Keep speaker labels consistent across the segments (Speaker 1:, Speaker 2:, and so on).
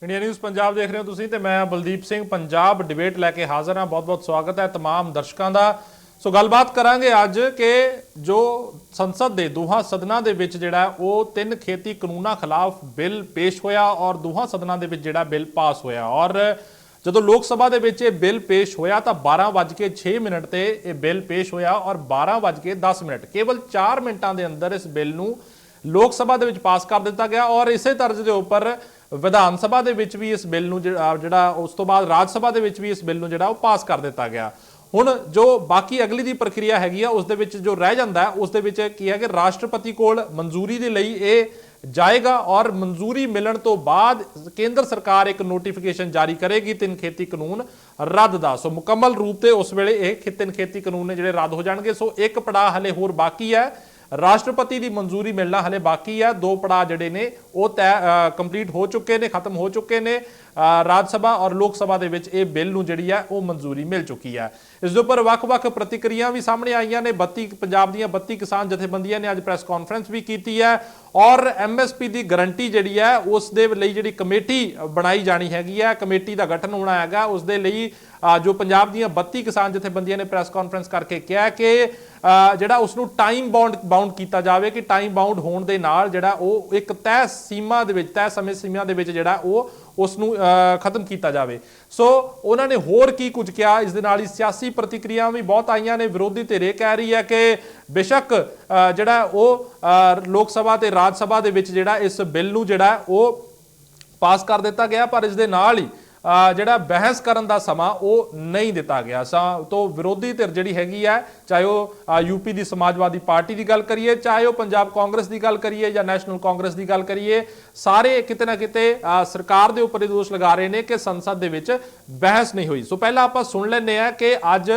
Speaker 1: India news Punjab देख रहे हो तुसीं ते मैं बलदीप सिंह पंजाब डिबेट लैके हाज़र हाँ। बहुत बहुत स्वागत है तमाम दर्शकों का। सो गलबात करांगे अज कि जो संसद के दोहां सदनां दे विच जिहड़ा वो 3 खेती कानूनों खिलाफ बिल पेश होया और दोहां सदनां दे विच जिहड़ा बिल पास होया। और जो लोक सभा दे विच बिल पेश होया तो 12:06 ते यह बिल पेश होया और 12:10 केवल 4 मिनटां दे अंदर इस बिल नूं लोक सभा दे विच पास कर दिता गया। और इसे तर्ज के उपर विधान सभा दे विच भी इस बिल नूं जिहड़ा उस तो बाद राज सभा दे विच भी इस बिल नूं जिहड़ा पास कर दिता गया। हुण जो बाकी अगली दी प्रक्रिया हैगी आ उस दे विच जो रह जांदा है उस दे विच की है कि राष्ट्रपति कोल मंजूरी दे लई ये जाएगा और मंजूरी मिलण तो बाद केंद्र सरकार एक नोटिफिकेशन जारी करेगी 3 खेती कानून रद्द दा। सो मुकम्मल रूप से उस वेले ये 3 खेती कानून ने जिहड़े रद्द हो जाणगे। सो एक पड़ाव हले होर बाकी है, राष्ट्रपति की मंजूरी मिलना हले बाकी है। 2 पड़ाव जिहड़े ने वो तय कंप्लीट हो चुके ने, खत्म हो चुके ने। राज सभा और लोक सभा दे विच ये बिल नूं जिहड़ी है वो मंजूरी मिल चुकी है। इस दे उपर वख-वख प्रतिक्रिया भी सामने आईयां ने। 32 पंजाब दीयां 32 किसान जथेबंदियां ने अज प्रेस कॉन्फ्रेंस भी की है और MSP की गारंटी जिहड़ी है उस दे लई जिहड़ी कमेटी बनाई जानी हैगी है, कमेटी का गठन होना हैगा। उस दे लई जो पंजाब दीयां 32 किसान जथेबंदियां ने प्रेस कॉन्फ्रेंस करके कहा कि जिहड़ा उसनूं टाइम बाउंड किया जाए कि टाइम बाउंड होने दे नाल जिहड़ा वो एक तय सीमा दे विच तय समय सीमा दे विच जिहड़ा वो उसनूं खत्म किया जाए। सो उन्होंने होर की कुछ कहा। इस दे नाल ही सियासी प्रतिक्रिया भी बहुत आईयां ने। विरोधी धिर कह रही है कि बेशक जिहड़ा वो लोक सभा ते राज सभा दे विच जिहड़ा इस बिल नूं जिहड़ा वो पास कर दिता गया पर इस दे नाल ही जिहड़ा बहस करन दा समा वो नहीं दिता गया। तो विरोधी धिर जिहड़ी हैगी है, चाहे वो यूपी की समाजवादी पार्टी की गल करिए, चाहे वो पंजाब कांग्रेस की गल करिए या नैशनल कांग्रेस की गल करिए, सारे किते ना किते सरकार के उपर दोष लगा रहे हैं कि संसद दे विच बहस नहीं हुई। सो पहला आपां सुन लैंदे आ कि अज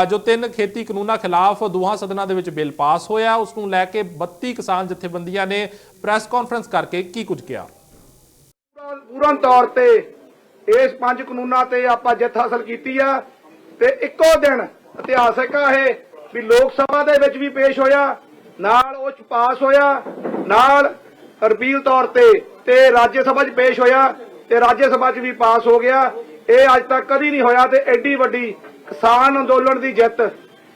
Speaker 1: जो 3 खेती कानूनों खिलाफ दोहां सदनां दे विच बिल पास होया उसनूं लैके 32 किसान जथेबंदियां ने प्रेस कॉन्फ्रेंस करके की कुछ कहा।
Speaker 2: पूर्ण तौर पर इस 5 कानूनों ते आपां जिੱਤ हासिल की आ ते इक्को दिन इतिहासक है भी लोक सभा दे विच भी पेश होया, नाल उह पास होया, नाल रिपील तौर ते राज्य सभा च पेश होया ते राज्य सभा च भी पास हो गया। ये अज तक कदी नहीं होया ते एडी वड्डी किसान अंदोलन की जिੱਤ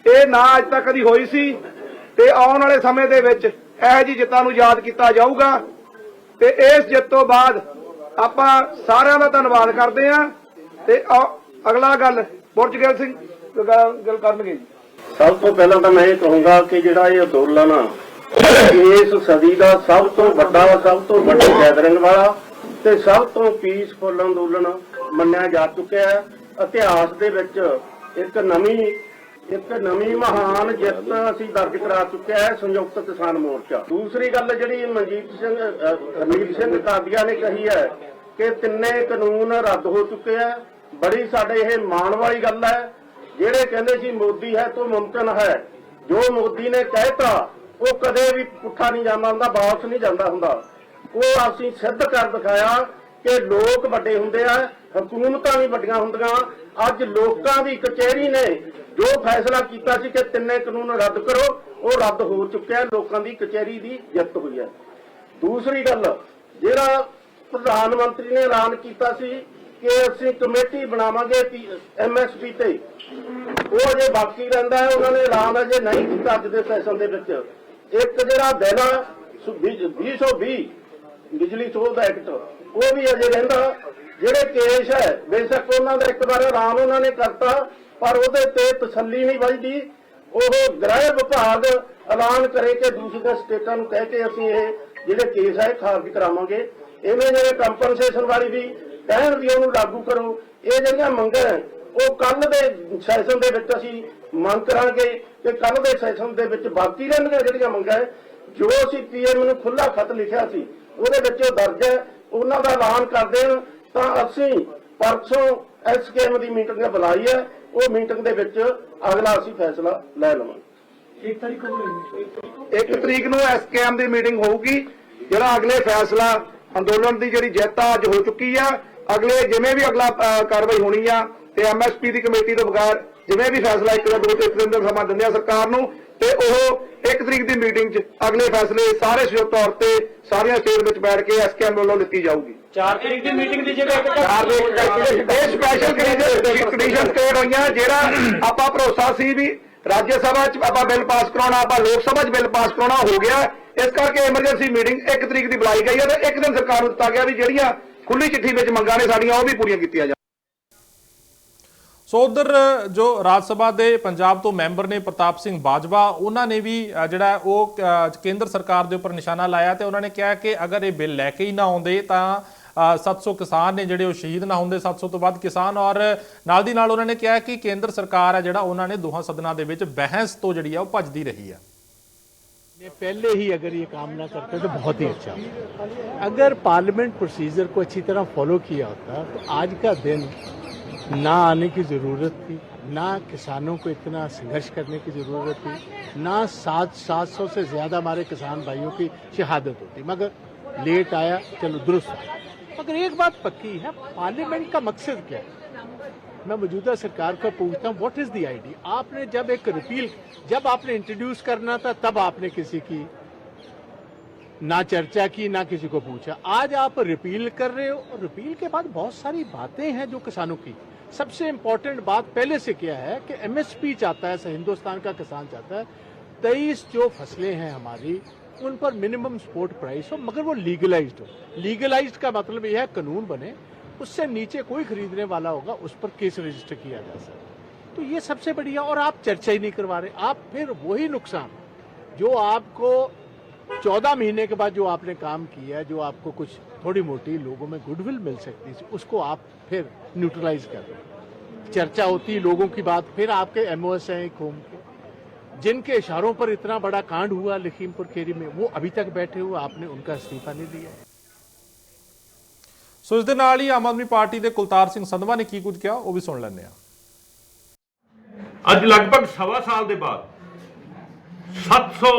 Speaker 2: ये ना अज तक कदी होई सी ते आउण वाले समय दे विच इहो जी जिੱਤਾਂ नूं याद किया जाऊगा। ते इस जिੱਤ तो बाद ਆਪਾਂ ਸਾਰਿਆਂ ਦਾ ਧੰਨਵਾਦ ਕਰਦੇ ਆਂ ਤੇ ਅਗਲਾ ਗੱਲ ਪੁਰਜਗਲ ਸਿੰਘ ਗੱਲ ਕਰਨਗੇ ਜੀ।
Speaker 3: ਸਭ ਤੋਂ ਪਹਿਲਾਂ ਤਾਂ ਮੈਂ ਇਹ ਕਹੂੰਗਾ ਕਿ ਜਿਹੜਾ ਇਹ ਅੰਦੋਲਨ ਇਸ ਸਦੀ ਦਾ ਸਭ ਤੋਂ ਵੱਡਾ ਵੱਡੀ ਗੈਦਰਿੰਗ ਵਾਲਾ ਤੇ ਸਭ ਤੋਂ ਪੀਸਫੁਲ ਅੰਦੋਲਨ ਮੰਨਿਆ ਜਾ ਚੁੱਕਿਆ ਹੈ। ਇਤਿਹਾਸ ਦੇ ਵਿੱਚ ਇੱਕ ਨਵੀਂ ਮਹਾਨ ਜਿੱਤ ਅਸੀਂ ਦਰਜ ਕਰਾ ਚੁੱਕਿਆ ਹੈ ਸੰਯੁਕਤ ਕਿਸਾਨ ਮੋਰਚਾ। ਦੂਸਰੀ ਗੱਲ ਜਿਹੜੀ ਹਰਮੀਤ ਸਿੰਘ ਕਾਦੀਆਂ ਨੇ ਕਹੀ ਹੈ ਕਿ 3 ਕਾਨੂੰਨ ਰੱਦ ਹੋ ਚੁੱਕੇ ਹੈ, ਬੜੀ ਸਾਡੇ ਇਹ ਮਾਣ ਵਾਲੀ ਗੱਲ ਹੈ। ਜਿਹੜੇ ਕਹਿੰਦੇ ਸੀ ਮੋਦੀ ਹੈ ਤਾਂ ਮੁਮਕਿਨ ਹੈ, ਜੋ ਮੋਦੀ ਨੇ ਕਹਿਤਾ ਉਹ ਕਦੇ ਵੀ ਪੁੱਠਾ ਨਹੀਂ ਜਾਂਦਾ ਹੁੰਦਾ, ਵਾਪਸ ਨਹੀਂ ਜਾਂਦਾ ਹੁੰਦਾ। ਉਹ ਅਸੀਂ ਸਿੱਧ ਕਰ ਦਿਖਾਇਆ ਕਿ ਲੋਕ ਵੱਡੇ ਹੁੰਦੇ ਆ, ਹਕੂਮਤਾਂ ਵੀ ਵੱਡੀਆਂ ਹੁੰਦੀਆਂ। ਅੱਜ ਲੋਕਾਂ ਦੀ ਕਚਹਿਰੀ ਨੇ ਜੋ ਫੈਸਲਾ ਕੀਤਾ ਸੀ ਕਿ 3 ਕਾਨੂੰਨ ਰੱਦ ਕਰੋ ਉਹ ਰੱਦ ਹੋ ਚੁੱਕਿਆ, ਲੋਕਾਂ ਦੀ ਕਚਹਿਰੀ ਦੀ ਜਿੱਤ ਹੋਈ ਹੈ। ਦੂਸਰੀ ਗੱਲ ਜਿਹੜਾ ਪ੍ਰਧਾਨ ਮੰਤਰੀ ਨੇ ਐਲਾਨ ਕੀਤਾ ਸੀ ਕਿ ਅਸੀਂ ਕਮੇਟੀ ਬਣਾਵਾਂਗੇ MSP ਤੇ, ਉਹ ਅਜੇ ਬਾਕੀ ਰਹਿੰਦਾ ਹੈ। ਉਹਨਾਂ ਨੇ ਐਲਾਨ ਅਜੇ ਨਹੀਂ ਕੀਤਾ ਅੱਜ ਦੇ ਸੈਸ਼ਨ ਦੇ ਵਿੱਚ। ਇੱਕ ਜਿਹੜਾ ਬਿੱਲ 2020 ਬਿਜਲੀ ਸੋਧ ਐਕਟ ਉਹ ਵੀ ਅਜੇ ਰਹਿੰਦਾ। ਜਿਹੜੇ ਕੇਸ ਹੈ ਬੇਸ਼ੱਕ ਉਹਨਾਂ ਦਾ ਇੱਕ ਵਾਰ ਐਲਾਨ ਉਹਨਾਂ ਨੇ ਕਰਤਾ ਪਰ ਉਹਦੇ ਤੇ ਤਸੱਲੀ ਨਹੀਂ ਵੱਜਦੀ। ਉਹ ਗ੍ਰਹਿ ਵਿਭਾਗ ਐਲਾਨ ਕਰੇ ਕਿ ਦੂਸਰੀਆਂ ਸਟੇਟਾਂ ਨੂੰ ਕਹਿ ਕੇ ਅਸੀਂ ਇਹ ਜਿਹੜੇ ਕੇਸ ਹੈ ਖਾਰਜ ਕਰਾਵਾਂਗੇ। ਇਵੇਂ ਜਿਵੇਂ ਕੰਪਨਸੇਸ਼ਨ ਵਾਲੀ ਵੀ ਕਹਿਣ ਵੀ ਉਹਨੂੰ ਲਾਗੂ ਕਰੋ। ਇਹ ਜਿਹੜੀਆਂ ਮੰਗਾਂ ਉਹ ਕੱਲ ਦੇ ਸੈਸ਼ਨ ਦੇ ਵਿੱਚ ਅਸੀਂ ਮੰਗ ਕਰਾਂਗੇ ਕਿ ਕੱਲ ਦੇ ਸੈਸ਼ਨ ਦੇ ਵਿੱਚ ਬਾਕੀ ਰਹਿਣਗੀਆਂ ਜਿਹੜੀਆਂ ਮੰਗਾਂ ਜੋ ਅਸੀਂ PM ਨੂੰ ਖੁੱਲਾ ਖਤ ਲਿਖਿਆ ਸੀ ਉਹਦੇ ਵਿੱਚ ਉਹ ਦਰਜ ਹੈ, ਉਹਨਾਂ ਦਾ ਐਲਾਨ ਕਰ ਦੇਣ ਤਾਂ ਅਸੀਂ ਪਰਸੋਂ SKM ਦੀ ਮੀਟਿੰਗ ਬੁਲਾਈ ਹੈ। ਉਹ ਮੀਟਿੰਗ ਦੇ ਵਿੱਚ ਅਗਲਾ ਅਸੀਂ ਫੈਸਲਾ ਲੈ ਲਵਾਂਗੇ।
Speaker 2: 1 ਤਰੀਕ ਨੂੰ SKM ਦੀ ਮੀਟਿੰਗ ਹੋਊਗੀ। ਜਿਹੜਾ ਅਗਲੇ ਫੈਸਲਾ ਅੰਦੋਲਨ ਦੀ ਜਿਹੜੀ ਜਿੱਤ ਅੱਜ ਹੋ ਚੁੱਕੀ ਆ, ਅਗਲੇ ਜਿਵੇਂ ਵੀ ਅਗਲਾ ਕਾਰਵਾਈ ਹੋਣੀ ਆ ਤੇ MSP ਦੀ ਕਮੇਟੀ ਤੋਂ ਬਗੈਰ ਜਿਵੇਂ ਵੀ ਫੈਸਲਾ 1 ਜਾਂ 2 ਤੇ 1 ਦਿਨ ਦਾ ਸਮਾਂ ਦਿੰਦੇ ਆ ਸਰਕਾਰ ਨੂੰ ਤੇ ਉਹ 1 ਤਰੀਕ ਦੀ ਮੀਟਿੰਗ 'ਚ ਅਗਲੇ ਫੈਸਲੇ ਸਾਰੇ ਸੰਯੁਕਤ ਤੌਰ ਤੇ ਸਾਰੀਆਂ ਸਟੇਟ ਵਿੱਚ ਬੈਠ ਕੇ SKM ਵੱਲੋਂ ਲਿੱਤੀ ਜਾਊਗੀ।
Speaker 4: 4 ਤਰੀਕ ਦੀ ਮੀਟਿੰਗ ਦੀ ਜਗ੍ਹਾ
Speaker 2: ਇਹ ਸਪੈਸ਼ਲ ਕੰਡੀਸ਼ਨਸ ਕ੍ਰੀਏਟ ਹੋਈਆਂ, ਜਿਹੜਾ ਆਪਾਂ ਭਰੋਸਾ ਸੀ ਵੀ ਰਾਜ ਸਭਾ 'ਚ ਆਪਾਂ ਬਿੱਲ ਪਾਸ ਕਰਾਉਣਾ, ਆਪਾਂ ਲੋਕ ਸਭਾ 'ਚ ਬਿੱਲ ਪਾਸ ਕਰਾਉਣਾ ਹੋ ਗਿਆ। ਇਸ ਕਰਕੇ ਐਮਰਜੈਂਸੀ ਮੀਟਿੰਗ 1 ਤਰੀਕ ਦੀ ਬੁਲਾਈ ਗਈ ਹੈ ਤੇ 1 ਦਿਨ ਸਰਕਾਰ ਨੂੰ ਦਿੱਤਾ ਗਿਆ ਵੀ ਜਿਹੜੀਆਂ ਖੁੱਲੀ ਚਿੱਠੀ ਵਿੱਚ ਮੰਗਾਂ ਨੇ ਸਾਡੀਆਂ ਉਹ ਵੀ ਪੂਰੀਆਂ ਕੀਤੀਆਂ ਜਾਣ।
Speaker 1: ਸੋ ਉਧਰ ਜੋ ਰਾਜ ਸਭਾ ਦੇ ਪੰਜਾਬ ਤੋਂ ਮੈਂਬਰ ਨੇ ਪ੍ਰਤਾਪ ਸਿੰਘ ਬਾਜਵਾ, ਉਹਨਾਂ ਨੇ ਵੀ ਜਿਹੜਾ ਉਹ ਕੇਂਦਰ ਸਰਕਾਰ ਦੇ ਉੱਪਰ ਨਿਸ਼ਾਨਾ ਲਾਇਆ ਤੇ ਉਹਨਾਂ ਨੇ ਕਿਹਾ ਕਿ ਅਗਰ ਇਹ ਬਿੱਲ ਲੈ ਕੇ ਹੀ ਨਾ ਆਉਂਦੇ ਤਾਂ 700 ਕਿਸਾਨ ਨੇ ਜਿਹੜੇ ਉਹ ਸ਼ਹੀਦ ਨਾ ਹੁੰਦੇ, 700 ਤੋਂ ਵੱਧ ਕਿਸਾਨ। ਔਰ ਨਾਲ ਦੀ ਨਾਲ ਉਹਨਾਂ ਨੇ ਕਿਹਾ ਕਿ ਕੇਂਦਰ ਸਰਕਾਰ ਹੈ ਜਿਹੜਾ ਉਹਨਾਂ ਨੇ ਦੋਹਾਂ ਸਦਨਾਂ ਦੇ ਵਿੱਚ ਬਹਿਸ ਤੋਂ ਜਿਹੜੀ ਆ ਉਹ ਭੱਜਦੀ ਰਹੀ ਹੈ।
Speaker 5: पहले ही अगर ये काम ना करते तो बहुत ही अच्छा। अगर पार्लियामेंट प्रोसीजर को अच्छी तरह फॉलो किया होता तो आज का दिन ना आने की ज़रूरत थी, ना किसानों को इतना संघर्ष करने की ज़रूरत थी, ना 700 से ज़्यादा हमारे किसान भाइयों की शहादत होती। मगर लेट आया, चलो दुरुस्त आया। मगर एक बात पक्की है, पार्लियामेंट का मकसद क्या है? मैं मौजूदा सरकार को पूछता हूँ, व्हाट इज द आइडिया? आपने जब एक रिपील, जब आपने इंट्रोड्यूस करना था तब आपने किसी की ना चर्चा की, ना किसी को पूछा। आज आप रिपील कर रहे हो और रिपील के बाद बहुत सारी बातें हैं जो किसानों की। सबसे इंपॉर्टेंट बात पहले से क्या है कि एमएसपी चाहता है, हिंदुस्तान का किसान चाहता है 23 जो फसलें हैं हमारी उन पर मिनिमम सपोर्ट प्राइस हो, मगर वो लीगलाइज्ड हो। लीगलाइज्ड का मतलब यह है कानून बने, उससे नीचे कोई खरीदने वाला होगा उस पर केस रजिस्टर किया जा सकता। तो ये सबसे बढ़िया। और आप चर्चा ही नहीं करवा रहे, आप फिर वही नुकसान जो आपको 14 महीने के बाद जो आपने काम किया, जो आपको कुछ थोड़ी मोटी लोगों में गुडविल मिल सकती थी, उसको आप फिर न्यूट्रलाइज कर रहे। चर्चा होती लोगों की बात, फिर आपके एमओएस हैं खूम के, जिनके इशारों पर इतना बड़ा कांड हुआ लखीमपुर खीरी में, वो अभी तक बैठे हुए, आपने उनका इस्तीफा नहीं दिया।
Speaker 1: ਸੋ ਇਸ ਦੇ ਨਾਲ ਹੀ ਆਮ ਆਦਮੀ ਪਾਰਟੀ ਦੇ ਕੁਲਤਾਰ ਸਿੰਘ ਸੰਧਵਾ ਨੇ ਕੀ ਕੁਝ ਕਿਹਾ ਉਹ ਵੀ ਸੁਣ ਲੈਂਦੇ ਆ।
Speaker 6: ਅੱਜ ਲਗਭਗ ਸਵਾ ਸਾਲ ਦੇ ਬਾਅਦ 700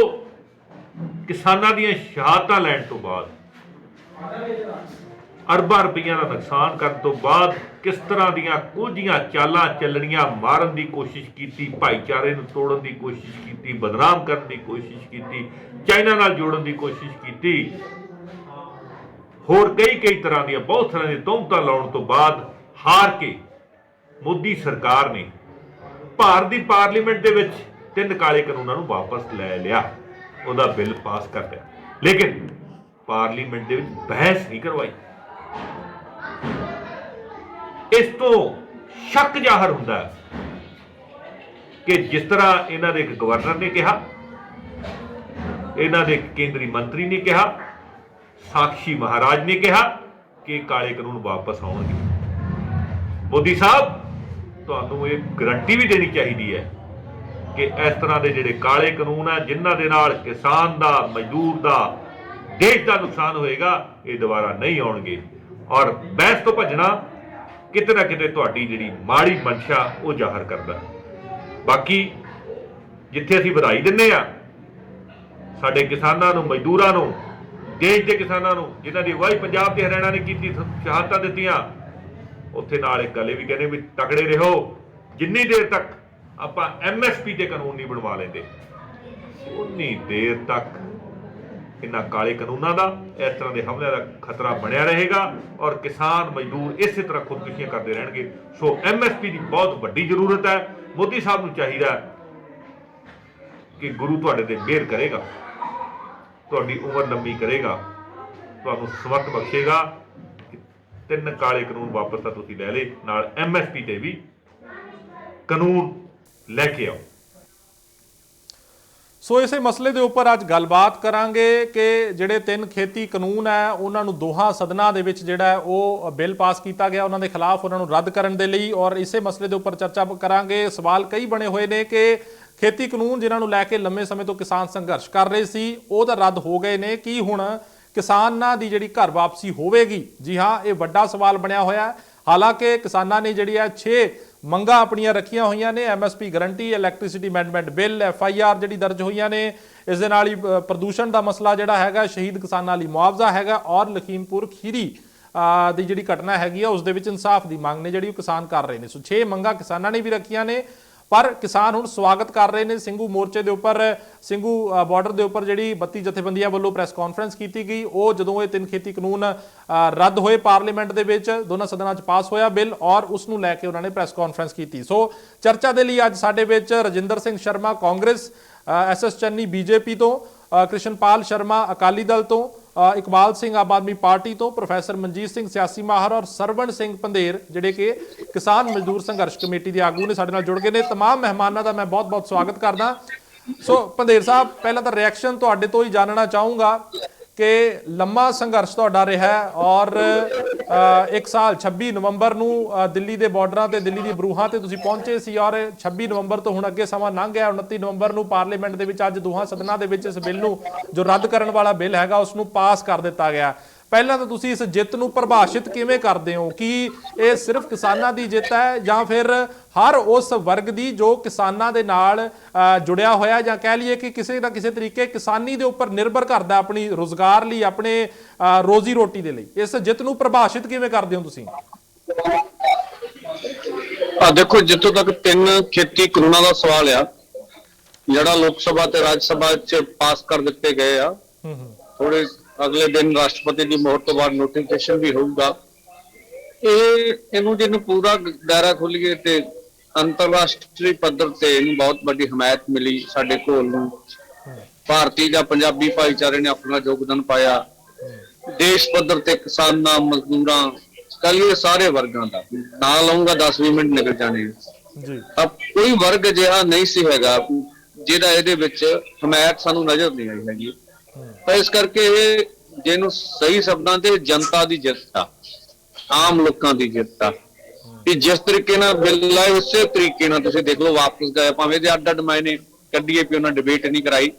Speaker 6: ਕਿਸਾਨਾਂ ਦੀਆਂ ਸ਼ਹਾਦਤਾਂ ਲੈਣ ਤੋਂ ਬਾਅਦ, ਅਰਬਾਂ ਰੁਪਈਆਂ ਦਾ ਨੁਕਸਾਨ ਕਰਨ ਤੋਂ ਬਾਅਦ ਕਿਸ ਤਰ੍ਹਾਂ ਦੀਆਂ ਕੋਝੀਆਂ ਚਾਲਾਂ ਚੱਲਣੀਆਂ, ਮਾਰਨ ਦੀ ਕੋਸ਼ਿਸ਼ ਕੀਤੀ, ਭਾਈਚਾਰੇ ਨੂੰ ਤੋੜਨ ਦੀ ਕੋਸ਼ਿਸ਼ ਕੀਤੀ, ਬਦਨਾਮ ਕਰਨ ਦੀ ਕੋਸ਼ਿਸ਼ ਕੀਤੀ, ਚਾਈਨਾ ਨਾਲ ਜੋੜਨ ਦੀ ਕੋਸ਼ਿਸ਼ ਕੀਤੀ, ਹੋਰ ਕਈ ਤਰ੍ਹਾਂ ਦੀਆਂ ਬਹੁਤ ਤਰ੍ਹਾਂ ਦੀਆਂ ਤੋਹਮਤਾਂ ਲਾਉਣ ਤੋਂ ਬਾਅਦ ਹਾਰ ਕੇ ਮੋਦੀ ਸਰਕਾਰ ਨੇ ਭਾਰਤ ਦੀ ਪਾਰਲੀਮੈਂਟ ਦੇ ਵਿੱਚ 3 ਕਾਲੇ ਕਾਨੂੰਨਾਂ ਨੂੰ ਵਾਪਸ ਲੈ ਲਿਆ, ਉਹਦਾ ਬਿੱਲ ਪਾਸ ਕਰ ਲਿਆ। ਲੇਕਿਨ ਪਾਰਲੀਮੈਂਟ ਦੇ ਵਿੱਚ ਬਹਿਸ ਨਹੀਂ ਕਰਵਾਈ। ਇਸ ਤੋਂ ਸ਼ੱਕ ਜ਼ਾਹਰ ਹੁੰਦਾ ਹੈ ਕਿ ਜਿਸ ਤਰ੍ਹਾਂ ਇਹਨਾਂ ਦੇ ਇੱਕ ਗਵਰਨਰ ਨੇ ਕਿਹਾ, ਇਹਨਾਂ ਦੇ ਇੱਕ ਕੇਂਦਰੀ ਮੰਤਰੀ ਨੇ ਕਿਹਾ, ਸਾਕਸ਼ੀ ਮਹਾਰਾਜ ਨੇ ਕਿਹਾ ਕਿ ਕਾਲੇ ਕਾਨੂੰਨ ਵਾਪਸ ਆਉਣਗੇ। ਮੋਦੀ ਸਾਹਿਬ, ਤੁਹਾਨੂੰ ਇਹ ਗਰੰਟੀ ਵੀ ਦੇਣੀ ਚਾਹੀਦੀ ਹੈ ਕਿ ਇਸ ਤਰ੍ਹਾਂ ਦੇ ਜਿਹੜੇ ਕਾਲੇ ਕਾਨੂੰਨ ਆ, ਜਿਨ੍ਹਾਂ ਦੇ ਨਾਲ ਕਿਸਾਨ ਦਾ, ਮਜ਼ਦੂਰ ਦਾ, ਦੇਸ਼ ਦਾ ਨੁਕਸਾਨ ਹੋਏਗਾ, ਇਹ ਦੁਬਾਰਾ ਨਹੀਂ ਆਉਣਗੇ। ਔਰ ਬਹਿਸ ਤੋਂ ਭੱਜਣਾ ਕਿਤੇ ਨਾ ਕਿਤੇ ਤੁਹਾਡੀ ਜਿਹੜੀ ਮਾੜੀ ਮਨਸ਼ਾ ਉਹ ਜ਼ਾਹਰ ਕਰਦਾ। ਬਾਕੀ ਜਿੱਥੇ ਅਸੀਂ ਵਧਾਈ ਦਿੰਦੇ ਆ ਸਾਡੇ ਕਿਸਾਨਾਂ ਨੂੰ, ਮਜ਼ਦੂਰਾਂ ਨੂੰ, ਦੇਸ਼ ਦੇ ਕਿਸਾਨਾਂ ਨੂੰ, ਜਿਨ੍ਹਾਂ ਦੀ ਅਗਵਾਈ ਪੰਜਾਬ ਤੇ ਹਰਿਆਣਾ ਨੇ ਕੀਤੀ, ਸ਼ਹਾਦਤਾਂ ਦਿੱਤੀਆਂ, ਉੱਥੇ ਨਾਲ ਇੱਕ ਗੱਲ ਇਹ ਵੀ ਕਹਿੰਦੇ ਵੀ ਤਕੜੇ ਰਹੋ, ਜਿੰਨੀ ਦੇਰ ਤੱਕ ਆਪਾਂ ਐਮਐਸਪੀ ਤੇ ਕਾਨੂੰਨ ਨਹੀਂ ਬਣਵਾ ਲੈਂਦੇ ਉਨੀ ਦੇਰ ਤੱਕ ਇਹਨਾਂ ਕਾਲੇ ਕਾਨੂੰਨਾਂ ਦਾ, ਇਸ ਤਰ੍ਹਾਂ ਦੇ ਹਮਲਿਆਂ ਦਾ ਖਤਰਾ ਬਣਿਆ ਰਹੇਗਾ ਔਰ ਕਿਸਾਨ, ਮਜ਼ਦੂਰ ਇਸੇ ਤਰ੍ਹਾਂ ਖੁਦਕੁਸ਼ੀਆਂ ਕਰਦੇ ਰਹਿਣਗੇ। ਸੋ ਐਮਐਸਪੀ ਦੀ ਬਹੁਤ ਵੱਡੀ ਜ਼ਰੂਰਤ ਹੈ। ਮੋਦੀ ਸਾਹਿਬ ਨੂੰ ਚਾਹੀਦਾ ਕਿ ਗੁਰੂ ਤੁਹਾਡੇ ਤੇ ਮਿਹਰ ਕਰੇਗਾ, ਤੁਹਾਡੀ ਉਮਰ ਲੰਬੀ ਕਰੇਗਾ, ਤੁਹਾਨੂੰ ਸਮਰਥ ਬਖਸ਼ੇਗਾ। 3 ਕਾਲੇ ਕਾਨੂੰਨ ਵਾਪਸ ਤਾਂ ਤੁਸੀਂ ਲੈ ਲਏ, ਨਾਲ ਐਮਐਸਪੀ ਤੇ ਵੀ ਕਾਨੂੰਨ ਲੈ ਕੇ ਆਓ।
Speaker 1: ਸੋ ਇਸੇ ਮਸਲੇ ਦੇ ਉੱਪਰ ਅੱਜ ਗੱਲਬਾਤ ਕਰਾਂਗੇ ਕਿ ਜਿਹੜੇ 3 ਖੇਤੀ ਕਾਨੂੰਨ ਹੈ ਉਹਨਾਂ ਨੂੰ ਦੋਹਾਂ ਸਦਨਾਂ ਦੇ ਵਿੱਚ ਜਿਹੜਾ ਉਹ ਬਿੱਲ ਪਾਸ ਕੀਤਾ ਗਿਆ, ਉਹਨਾਂ ਦੇ ਖਿਲਾਫ ਉਹਨਾਂ ਨੂੰ ਰੱਦ ਕਰਨ ਦੇ ਲਈ। ਔਰ ਇਸੇ ਮਸਲੇ ਦੇ ਉੱਪਰ ਚਰਚਾ ਕਰਾਂਗੇ। ਸਵਾਲ ਕਈ ਬਣੇ ਹੋਏ ਨੇ ਕਿ ਖੇਤੀ ਕਾਨੂੰਨ ਜਿਨ੍ਹਾਂ ਨੂੰ ਲੈ ਕੇ ਲੰਮੇ ਸਮੇਂ ਤੋਂ ਕਿਸਾਨ ਸੰਘਰਸ਼ ਕਰ ਰਹੇ ਸੀ ਉਹ ਤਾਂ ਰੱਦ ਹੋ ਗਏ ਨੇ, ਕੀ ਹੁਣ ਕਿਸਾਨਾਂ ਦੀ ਜਿਹੜੀ ਘਰ ਵਾਪਸੀ ਹੋਵੇਗੀ? ਜੀ ਹਾਂ, ਇਹ ਵੱਡਾ ਸਵਾਲ ਬਣਿਆ ਹੋਇਆ। ਹਾਲਾਂਕਿ ਕਿਸਾਨਾਂ ਨੇ ਜਿਹੜੀ 6 ਮੰਗਾਂ ਆਪਣੀਆਂ ਰੱਖੀਆਂ ਹੋਈਆਂ ਨੇ, MSP guarantee, electricity amendment bill, FIR ਜਿਹੜੀ ਦਰਜ ਹੋਈਆਂ ਨੇ, ਇਸ ਦੇ ਨਾਲ ਹੀ ਪ੍ਰਦੂਸ਼ਣ ਦਾ ਮਸਲਾ ਜਿਹੜਾ ਹੈਗਾ, ਸ਼ਹੀਦ ਕਿਸਾਨਾਂ ਲਈ ਮੁਆਵਜ਼ਾ ਹੈਗਾ, ਔਰ ਲਖੀਮਪੁਰ ਖੀਰੀ ਦੀ ਜਿਹੜੀ ਘਟਨਾ ਹੈਗੀ ਆ ਉਸ ਦੇ ਵਿੱਚ ਇਨਸਾਫ ਦੀ ਮੰਗ ਨੇ ਜਿਹੜੀ ਉਹ ਕਿਸਾਨ ਕਰ ਰਹੇ ਨੇ। ਸੋ 6 ਮੰਗਾਂ ਕਿਸਾਨਾਂ ਨੇ ਵੀ ਰੱਖੀਆਂ ਨੇ। ਪਰ ਕਿਸਾਨ ਹੁਣ ਸਵਾਗਤ ਕਰ ਰਹੇ ਨੇ। ਸਿੰਘੂ ਮੋਰਚੇ ਦੇ ਉੱਪਰ, ਸਿੰਘੂ ਬਾਰਡਰ ਦੇ ਉੱਪਰ ਜਿਹੜੀ 32 ਜਥੇਬੰਦੀਆਂ ਵੱਲੋਂ ਪ੍ਰੈਸ ਕਾਨਫਰੰਸ ਕੀਤੀ ਗਈ, ਉਹ ਜਦੋਂ ਇਹ 3 ਖੇਤੀ ਕਾਨੂੰਨ ਰੱਦ ਹੋਏ ਪਾਰਲੀਮੈਂਟ ਦੇ ਵਿੱਚ, ਦੋਨਾਂ ਸਦਨਾਂ 'ਚ ਪਾਸ ਹੋਇਆ ਬਿੱਲ, ਔਰ ਉਸ ਨੂੰ ਲੈ ਕੇ ਉਹਨਾਂ ਨੇ ਪ੍ਰੈਸ ਕਾਨਫਰੰਸ ਕੀਤੀ। ਸੋ ਚਰਚਾ ਦੇ ਲਈ ਅੱਜ ਸਾਡੇ ਵਿੱਚ ਰਜਿੰਦਰ ਸਿੰਘ ਸ਼ਰਮਾ ਕਾਂਗਰਸ, SS ਚੰਨੀ ਬੀਜੇਪੀ ਤੋਂ, ਕ੍ਰਿਸ਼ਨਪਾਲ ਸ਼ਰਮਾ ਅਕਾਲੀ ਦਲ ਤੋਂ, ਇਕਬਾਲ ਸਿੰਘ ਆਮ ਆਦਮੀ ਪਾਰਟੀ ਤੋਂ, ਪ੍ਰੋਫੈਸਰ ਮਨਜੀਤ ਸਿੰਘ ਸਿਆਸੀ ਮਾਹਰ ਔਰ ਸਰਵਣ ਸਿੰਘ ਪੰਧੇਰ ਜਿਹੜੇ ਕਿ ਕਿਸਾਨ ਮਜ਼ਦੂਰ ਸੰਘਰਸ਼ ਕਮੇਟੀ ਦੇ ਆਗੂ ਨੇ, ਸਾਡੇ ਨਾਲ ਜੁੜ ਗਏ ਨੇ। तमाम ਮਹਿਮਾਨਾਂ ਦਾ ਮੈਂ ਬਹੁਤ-ਬਹੁਤ ਸਵਾਗਤ ਕਰਦਾ। ਸੋ ਪੰਧੇਰ ਸਾਹਿਬ, ਪਹਿਲਾਂ ਤਾਂ ਰਿਐਕਸ਼ਨ ਤੁਹਾਡੇ ਤੋਂ ਹੀ ਜਾਣਨਾ ਚਾਹੂੰਗਾ ਕਿ ਲੰਮਾ ਸੰਘਰਸ਼ ਤੁਹਾਡਾ ਰਿਹਾ ਔਰ 1 ਸਾਲ 26 ਨਵੰਬਰ ਨੂੰ ਦਿੱਲੀ ਦੇ ਬਾਰਡਰਾਂ ਤੇ, ਦਿੱਲੀ ਦੀ ਬਰੂਹਾਂ ਤੇ ਤੁਸੀਂ ਪਹੁੰਚੇ ਸੀ, ਔਰ 26 ਨਵੰਬਰ ਤੋਂ ਹੁਣ ਅੱਗੇ ਸਮਾਂ ਲੰਘ ਗਿਆ। 29 ਨਵੰਬਰ ਨੂੰ ਪਾਰਲੀਮੈਂਟ ਦੇ ਵਿੱਚ ਅੱਜ ਦੋਹਾਂ ਸਦਨਾਂ ਦੇ ਵਿੱਚ ਇਸ ਬਿੱਲ ਨੂੰ, ਜੋ ਰੱਦ ਕਰਨ ਵਾਲਾ ਬਿੱਲ ਹੈਗਾ, ਉਸ ਨੂੰ ਪਾਸ ਕਰ ਦਿੱਤਾ ਗਿਆ। ਪਹਿਲਾਂ ਤਾਂ ਤੁਸੀਂ ਇਸ ਜਿੱਤ ਨੂੰ ਪਰਿਭਾਸ਼ਿਤ ਕਿਵੇਂ ਕਰਦੇ ਹੋ? ਕਿ ਇਹ ਸਿਰਫ ਕਿਸਾਨਾਂ ਦੀ ਜਿੱਤ ਹੈ ਜਾਂ ਫਿਰ ਹਰ ਉਸ ਵਰਗ ਦੀ ਜੋ ਕਿਸਾਨਾਂ ਦੇ ਨਾਲ ਜੁੜਿਆ ਹੋਇਆ, ਜਾਂ ਕਹਿ ਲਈਏ ਕਿ ਕਿਸੇ ਨਾ ਕਿਸੇ ਤਰੀਕੇ ਕਿਸਾਨੀ ਦੇ ਉੱਪਰ ਨਿਰਭਰ ਕਰਦਾ ਆਪਣੀ ਰੋਜ਼ਗਾਰ ਲਈ, ਆਪਣੇ ਰੋਜ਼ੀ ਰੋਟੀ ਦੇ ਲਈ? ਇਸ ਜਿੱਤ ਨੂੰ ਪਰਿਭਾਸ਼ਿਤ ਕਿਵੇਂ ਕਰਦੇ ਹੋ ਤੁਸੀਂ?
Speaker 4: ਦੇਖੋ, ਜਿੱਥੋਂ ਤੱਕ 3 ਖੇਤੀ ਕਾਨੂੰਨਾਂ ਦਾ ਸਵਾਲ ਆ, ਜਿਹੜਾ ਲੋਕ ਸਭਾ ਤੇ ਰਾਜ ਸਭਾ 'ਚ ਪਾਸ ਕਰ ਦਿੱਤੇ ਗਏ ਆ, ਥੋੜੇ ਅਗਲੇ ਦਿਨ ਰਾਸ਼ਟਰਪਤੀ ਦੀ ਮੋਹਰ ਤੋਂ ਬਾਅਦ ਨੋਟੀਫਿਕੇਸ਼ਨ ਵੀ ਹੋਊਗਾ। ਇਹਨੂੰ ਜਿਹਨੂੰ ਪੂਰਾ ਦਾਇਰਾ ਖੋਲੀਏ ਤੇ ਅੰਤਰਰਾਸ਼ਟਰੀ ਪੱਧਰ ਤੇ ਇਹਨੂੰ ਬਹੁਤ ਵੱਡੀ ਹਮਾਇਤ ਮਿਲੀ। ਸਾਡੇ ਘੋਲ ਨੂੰ ਭਾਰਤੀ ਜਾਂ ਪੰਜਾਬੀ ਭਾਈਚਾਰੇ ਨੇ ਆਪਣਾ ਯੋਗਦਾਨ ਪਾਇਆ। ਦੇਸ਼ ਪੱਧਰ ਤੇ ਕਿਸਾਨਾਂ, ਮਜ਼ਦੂਰਾਂ, ਕਲੀਏ ਸਾਰੇ ਵਰਗਾਂ ਦਾ ਨਾਂ ਲਊਂਗਾ, 10-20 ਮਿੰਟ ਨਿਕਲ ਜਾਣੇ ਜੀ। ਕੋਈ ਵਰਗ ਅਜਿਹਾ ਨਹੀਂ ਸੀ ਹੈਗਾ ਜਿਹਦਾ ਇਹਦੇ ਵਿੱਚ ਹਮਾਇਤ ਸਾਨੂੰ ਨਜ਼ਰ ਨਹੀਂ ਆਈ ਹੈਗੀ। ਤਾਂ ਇਸ ਕਰਕੇ ਇਹ ਜਿਹਨੂੰ ਸਹੀ ਸ਼ਬਦਾਂ ਤੇ ਜਨਤਾ ਦੀ ਜਿੱਤ ਆ, ਆਮ ਲੋਕਾਂ ਦੀ ਜਿੱਤ ਆ। ਕਿ ਜਿਸ ਤਰੀਕੇ ਨਾਲ ਬਿੱਲ ਆਏ ਉਸੇ ਤਰੀਕੇ ਨਾਲ ਤੁਸੀਂ ਦੇਖ ਲਓ ਵਾਪਸ ਗਏ, ਭਾਵੇਂ ਦੇ ਅੱਡ-ਅੱਡ ਮਾਇਨੇ ਕੱਢੀਏ ਵੀ ਉਹਨਾਂ ਡਿਬੇਟ ਨਹੀਂ ਕਰਾਈ।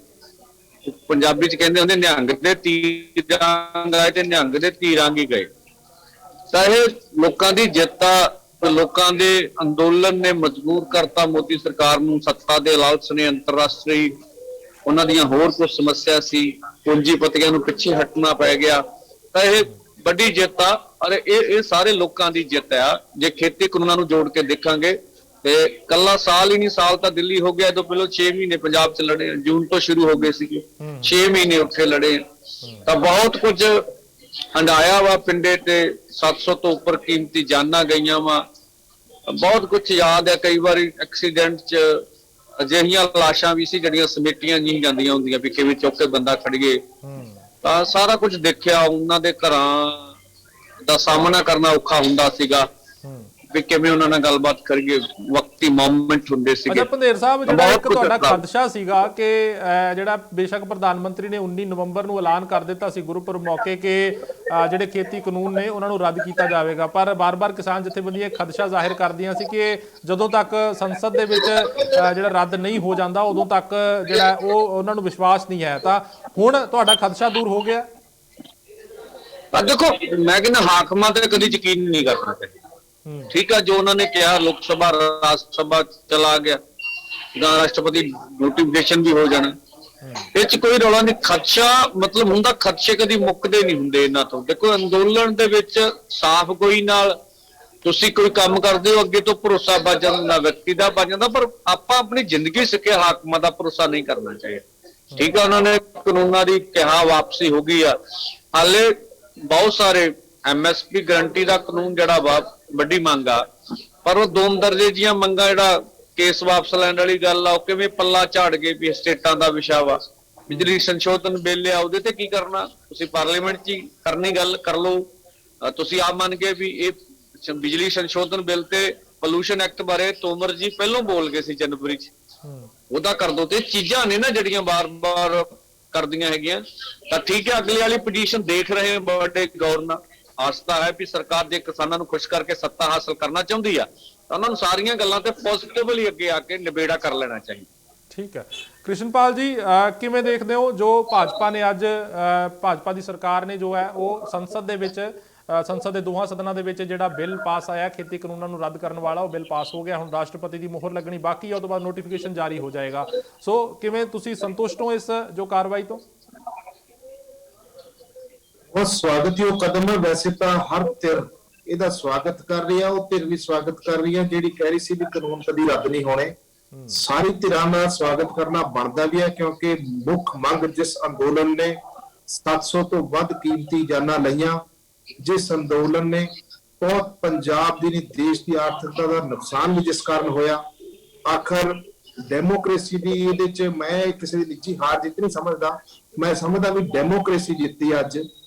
Speaker 4: ਪੰਜਾਬੀ 'ਚ ਕਹਿੰਦੇ ਹੁੰਦੇ ਨਿਹੰਗ ਦੇ ਤੀਰਾਂ ਗਏ ਤੇ ਨਿਹੰਗ ਦੇ ਤੀਰਾਂ ਹੀ ਗਏ। ਤਾਂ ਇਹ ਲੋਕਾਂ ਦੀ ਜਿੱਤ ਆ। ਲੋਕਾਂ ਦੇ ਅੰਦੋਲਨ ਨੇ ਮਜਬੂਰ ਕਰਤਾ ਮੋਦੀ ਸਰਕਾਰ ਨੂੰ, ਸੱਤਾ ਦੇ ਲਾਲਚ ਨੇ, ਅੰਤਰਰਾਸ਼ਟਰੀ ਉਹਨਾਂ ਦੀਆਂ ਹੋਰ ਕੁਝ ਸਮੱਸਿਆ ਸੀ, ਪੂੰਜੀਪਤੀਆਂ ਨੂੰ ਪਿੱਛੇ ਹਟਣਾ ਪੈ ਗਿਆ। ਤਾਂ ਇਹ ਵੱਡੀ ਜਿੱਤ ਆ ਔਰ ਇਹ ਸਾਰੇ ਲੋਕਾਂ ਦੀ ਜਿੱਤ ਆ। ਜੇ ਖੇਤੀ ਕਾਨੂੰਨਾਂ ਨੂੰ ਜੋੜ ਕੇ ਦੇਖਾਂਗੇ ਤੇ ਕੱਲਾ ਸਾਲ ਹੀ ਨਹੀਂ, ਸਾਲ ਤਾਂ ਦਿੱਲੀ ਹੋ ਗਿਆ, ਇਹਦੋਂ ਪਹਿਲਾਂ 6 ਮਹੀਨੇ ਪੰਜਾਬ 'ਚ ਲੜੇ, ਜੂਨ ਤੋਂ ਸ਼ੁਰੂ ਹੋ ਗਏ ਸੀਗੇ, 6 ਮਹੀਨੇ ਉੱਥੇ ਲੜੇ। ਤਾਂ ਬਹੁਤ ਕੁਝ ਹੰਡਾਇਆ ਵਾ ਪਿੰਡੇ ਤੇ, 700 ਤੋਂ ਉੱਪਰ ਕੀਮਤੀ ਜਾਨਾਂ ਗਈਆਂ ਵਾ। ਬਹੁਤ ਕੁਝ ਯਾਦ ਹੈ, ਕਈ ਵਾਰੀ ਐਕਸੀਡੈਂਟ 'ਚ ਅਜਿਹੀਆਂ ਲਾਸ਼ਾਂ ਵੀ ਸੀ ਜਿਹੜੀਆਂ ਸਮੇਟੀਆਂ ਨਹੀਂ ਜਾਂਦੀਆਂ ਹੁੰਦੀਆਂ ਵੀ ਕਿਵੇਂ ਚੁੱਕ ਕੇ ਬੰਦਾ ਖੜੀਏ। ਤਾਂ ਸਾਰਾ ਕੁਝ ਦੇਖਿਆ। ਉਹਨਾਂ ਦੇ ਘਰਾਂ ਦਾ ਸਾਹਮਣਾ ਕਰਨਾ ਔਖਾ ਹੁੰਦਾ ਸੀਗਾ ਵੀ ਕਿਵੇਂ ਉਹਨਾਂ ਨਾਲ ਗੱਲਬਾਤ ਕਰੀਏ, ਵਕਤੀ ਮੂਮੈਂਟ ਹੁੰਦੇ ਸੀਗੇ।
Speaker 1: ਪੰਧੇਰ ਸਾਹਿਬ, ਜਿਹੜਾ ਇੱਕ ਤੁਹਾਡਾ ਖਦਸ਼ਾ ਸੀਗਾ ਕਿ ਜਿਹੜਾ ਬੇਸ਼ੱਕ ਪ੍ਰਧਾਨ ਮੰਤਰੀ ਨੇ 19 ਨਵੰਬਰ ਨੂੰ ਐਲਾਨ ਕਰ ਦਿੱਤਾ ਸੀ ਗੁਰਪੁਰਬ ਮੌਕੇ ਕਿ ਜਿਹੜੇ ਖੇਤੀ ਕਾਨੂੰਨ ਨੇ ਉਹਨਾਂ ਨੂੰ ਰੱਦ ਕੀਤਾ ਜਾਵੇਗਾ, ਪਰ ਬਾਰ-ਬਾਰ ਕਿਸਾਨ ਜਥੇਬੰਦੀਆਂ ਖਦਸ਼ਾ ਜ਼ਾਹਿਰ ਕਰਦੀਆਂ ਸੀ ਕਿ ਜਦੋਂ ਤੱਕ ਸੰਸਦ ਦੇ ਵਿੱਚ ਜਿਹੜਾ ਰੱਦ ਨਹੀਂ ਹੋ ਜਾਂਦਾ ਉਦੋਂ ਤੱਕ ਜਿਹੜਾ ਉਹ ਉਹਨਾਂ ਨੂੰ ਵਿਸ਼ਵਾਸ ਨਹੀਂ ਹੈ। ਤਾਂ ਹੁਣ ਤੁਹਾਡਾ ਖਦਸ਼ਾ ਦੂਰ ਹੋ ਗਿਆ?
Speaker 4: ਦੇਖੋ, ਮੈਂ ਕਹਿੰਦਾ ਹਾਕਮਾਂ ਤੇ ਕਦੀ ਯਕੀਨ ਨਹੀਂ ਕਰਨਾ ਚਾਹੀਦਾ। ਠੀਕ ਆ, ਜੋ ਉਹਨਾਂ ਨੇ ਕਿਹਾ ਲੋਕ ਸਭਾ ਰਾਜ ਸਭਾ ਚਲਾ ਗਿਆ, ਜਾਂ ਰਾਸ਼ਟਰਪਤੀ ਨੋਟੀਫਿਕੇਸ਼ਨ ਵੀ ਹੋ ਜਾਣਾ, ਇਹ 'ਚ ਕੋਈ ਰੌਲਾ ਨਹੀਂ। ਖਦਸ਼ਾ ਮਤਲਬ ਹੁੰਦਾ, ਖਦਸ਼ੇ ਕਦੀ ਮੁੱਕਦੇ ਨਹੀਂ ਹੁੰਦੇ ਇਹਨਾਂ ਤੋਂ। ਦੇਖੋ, ਅੰਦੋਲਨ ਦੇ ਵਿੱਚ ਸਾਫ਼ ਗੋਈ ਨਾਲ ਤੁਸੀਂ ਕੋਈ ਕੰਮ ਕਰਦੇ ਹੋ, ਅੱਗੇ ਤੋਂ ਭਰੋਸਾ ਬਚ ਜਾਂਦਾ, ਵਿਅਕਤੀ ਦਾ ਬਚ ਜਾਂਦਾ, ਪਰ ਆਪਾਂ ਆਪਣੀ ਜ਼ਿੰਦਗੀ ਸਿੱਖਿਆ ਹਾਕਮਾਂ ਦਾ ਭਰੋਸਾ ਨਹੀਂ ਕਰਨਾ ਚਾਹੀਦਾ। ਠੀਕ ਆ, ਉਹਨਾਂ ਨੇ ਕਾਨੂੰਨਾਂ ਦੀ ਕਿਹਾ ਵਾਪਸੀ ਹੋ ਗਈ ਆ। ਹਾਲੇ ਬਹੁਤ ਸਾਰੇ MSP ਗਰੰਟੀ ਦਾ ਕਾਨੂੰਨ ਜਿਹੜਾ ਵਾ ਵੱਡੀ ਮੰਗ ਆ, ਪਰ ਉਹ 2 ਦਰਜੇ ਦੀਆਂ ਮੰਗਾਂ, ਜਿਹੜਾ ਕੇਸ ਵਾਪਸ ਲੈਣ ਵਾਲੀ ਗੱਲ ਆ, ਉਹ ਕਿਵੇਂ ਪੱਲਾ ਝਾੜ ਗਏ ਵੀ ਸਟੇਟਾਂ ਦਾ ਵਿਸ਼ਾ ਵਾ। ਬਿਜਲੀ ਸੰਸ਼ੋਧਨ ਬਿੱਲ ਆ, ਉਹਦੇ ਤੇ ਕੀ ਕਰਨਾ? ਤੁਸੀਂ ਪਾਰਲੀਮੈਂਟ 'ਚ ਹੀ ਕਰਨੀ ਗੱਲ ਕਰ ਲਓ। ਤੁਸੀਂ ਆਪ ਮੰਨ ਗਏ ਵੀ ਇਹ ਬਿਜਲੀ ਸੰਸ਼ੋਧਨ ਬਿੱਲ ਤੇ ਪੋਲੂਸ਼ਨ ਐਕਟ ਬਾਰੇ ਤੋਮਰ ਜੀ ਪਹਿਲਾਂ ਬੋਲ ਗਏ ਸੀ ਜਨਵਰੀ 'ਚ, ਉਹਦਾ ਕਰ ਦੋ। ਤੇ ਚੀਜ਼ਾਂ ਨੇ ਨਾ ਜਿਹੜੀਆਂ ਬਾਰ-ਬਾਰ ਕਰਦੀਆਂ ਹੈਗੀਆਂ। ਤਾਂ ਠੀਕ ਹੈ, ਅਗਲੀ ਵਾਲੀ ਪੋਜੀਸ਼ਨ ਦੇਖ ਰਹੇ ਹਾਂ ਬੜੇ ਗੌਰ ਨਾਲ। ਆਸਤਾ ਹੈ ਵੀ ਸਰਕਾਰ ਜੇ ਕਿਸਾਨਾਂ ਨੂੰ ਖੁਸ਼ ਕਰਕੇ ਸੱਤਾ ਹਾਸਲ ਕਰਨਾ ਚਾਹੁੰਦੀ ਆ ਤਾਂ ਉਹਨਾਂ ਨੂੰ ਸਾਰੀਆਂ ਗੱਲਾਂ ਤੇ ਪੋਜ਼ਿਟਿਵਲੀ ਅੱਗੇ ਆ ਕੇ ਨਿਬੇੜਾ ਕਰ ਲੈਣਾ ਚਾਹੀਦਾ।
Speaker 1: ਠੀਕ ਹੈ, ਕ੍ਰਿਸ਼ਨਪਾਲ ਜੀ, ਕਿਵੇਂ ਦੇਖਦੇ ਹੋ ਜੋ ਭਾਜਪਾ ਨੇ ਅੱਜ, ਭਾਜਪਾ ਦੀ ਸਰਕਾਰ ਨੇ ਜੋ ਹੈ ਉਹ ਸੰਸਦ ਦੇ ਵਿੱਚ, ਸੰਸਦ ਦੇ ਦੋਹਾਂ ਸਦਨਾਂ ਦੇ ਵਿੱਚ ਜਿਹੜਾ ਬਿੱਲ ਪਾਸ ਆਇਆ ਖੇਤੀ ਕਾਨੂੰਨਾਂ ਨੂੰ ਰੱਦ ਕਰਨ ਵਾਲਾ, ਉਹ ਬਿੱਲ ਪਾਸ ਹੋ ਗਿਆ। ਹੁਣ ਰਾਸ਼ਟਰਪਤੀ ਦੀ ਮੋਹਰ ਲੱਗਣੀ ਬਾਕੀ ਹੈ, ਉਹ ਤੋਂ ਬਾਅਦ ਨੋਟੀਫਿਕੇਸ਼ਨ ਜਾਰੀ ਹੋ ਜਾਏਗਾ। ਸੋ ਕਿਵੇਂ ਤੁਸੀਂ ਸੰਤੁਸ਼ਟ ਹੋ ਇਸ ਜੋ ਕਾਰਵਾਈ ਤੋਂ?
Speaker 7: ਉਹ ਸਵਾਗਤਯੋਗ ਕਦਮ ਹੈ। ਵੈਸੇ ਤਾਂ ਹਰ ਧਿਰ ਇਹਦਾ ਸਵਾਗਤ ਕਰ ਰਹੀ ਆ, ਉਹ ਧਿਰ ਵੀ ਸਵਾਗਤ ਕਰ ਰਹੀ ਆ ਜਿਹੜੀ ਕਹਿ ਰਹੀ ਸੀ ਵੀ ਕਾਨੂੰਨ ਕਦੀ ਰੱਦ ਨਹੀਂ ਹੋਣੇ। ਸਾਰੀ ਧਿਰਾਂ ਦਾ ਸਵਾਗਤ ਕਰਨਾ ਬਣਦਾ ਵੀ ਹੈ, ਕਿਉਂਕਿ ਮੁੱਖ ਮੰਗ ਜਿਸ ਅੰਦੋਲਨ ਨੇ 700 ਤੋਂ ਵੱਧ ਕੀਮਤੀ ਜਾਨਾਂ ਲਈਆਂ, ਜਿਸ ਅੰਦੋਲਨ ਨੇ ਬਹੁਤ ਪੰਜਾਬ ਦੀ ਨਹੀਂ ਦੇਸ਼ ਦੀ ਆਰਥਿਕਤਾ ਦਾ ਨੁਕਸਾਨ ਵੀ ਜਿਸ ਕਾਰਨ ਹੋਇਆ, ਆਖਰ ਡੈਮੋਕ੍ਰੇਸੀ ਦੀ ਇਹਦੇ ਚ ਮੈਂ ਕਿਸੇ ਦੀ ਨਿੱਜੀ ਹਾਰ ਜਿੱਤ ਨਹੀਂ ਸਮਝਦਾ। ਮੈਂ ਸਮਝਦਾ ਵੀ ਡੈਮੋਕ੍ਰੇਸੀ ਜਿੱਤੀ ਅੱਜ।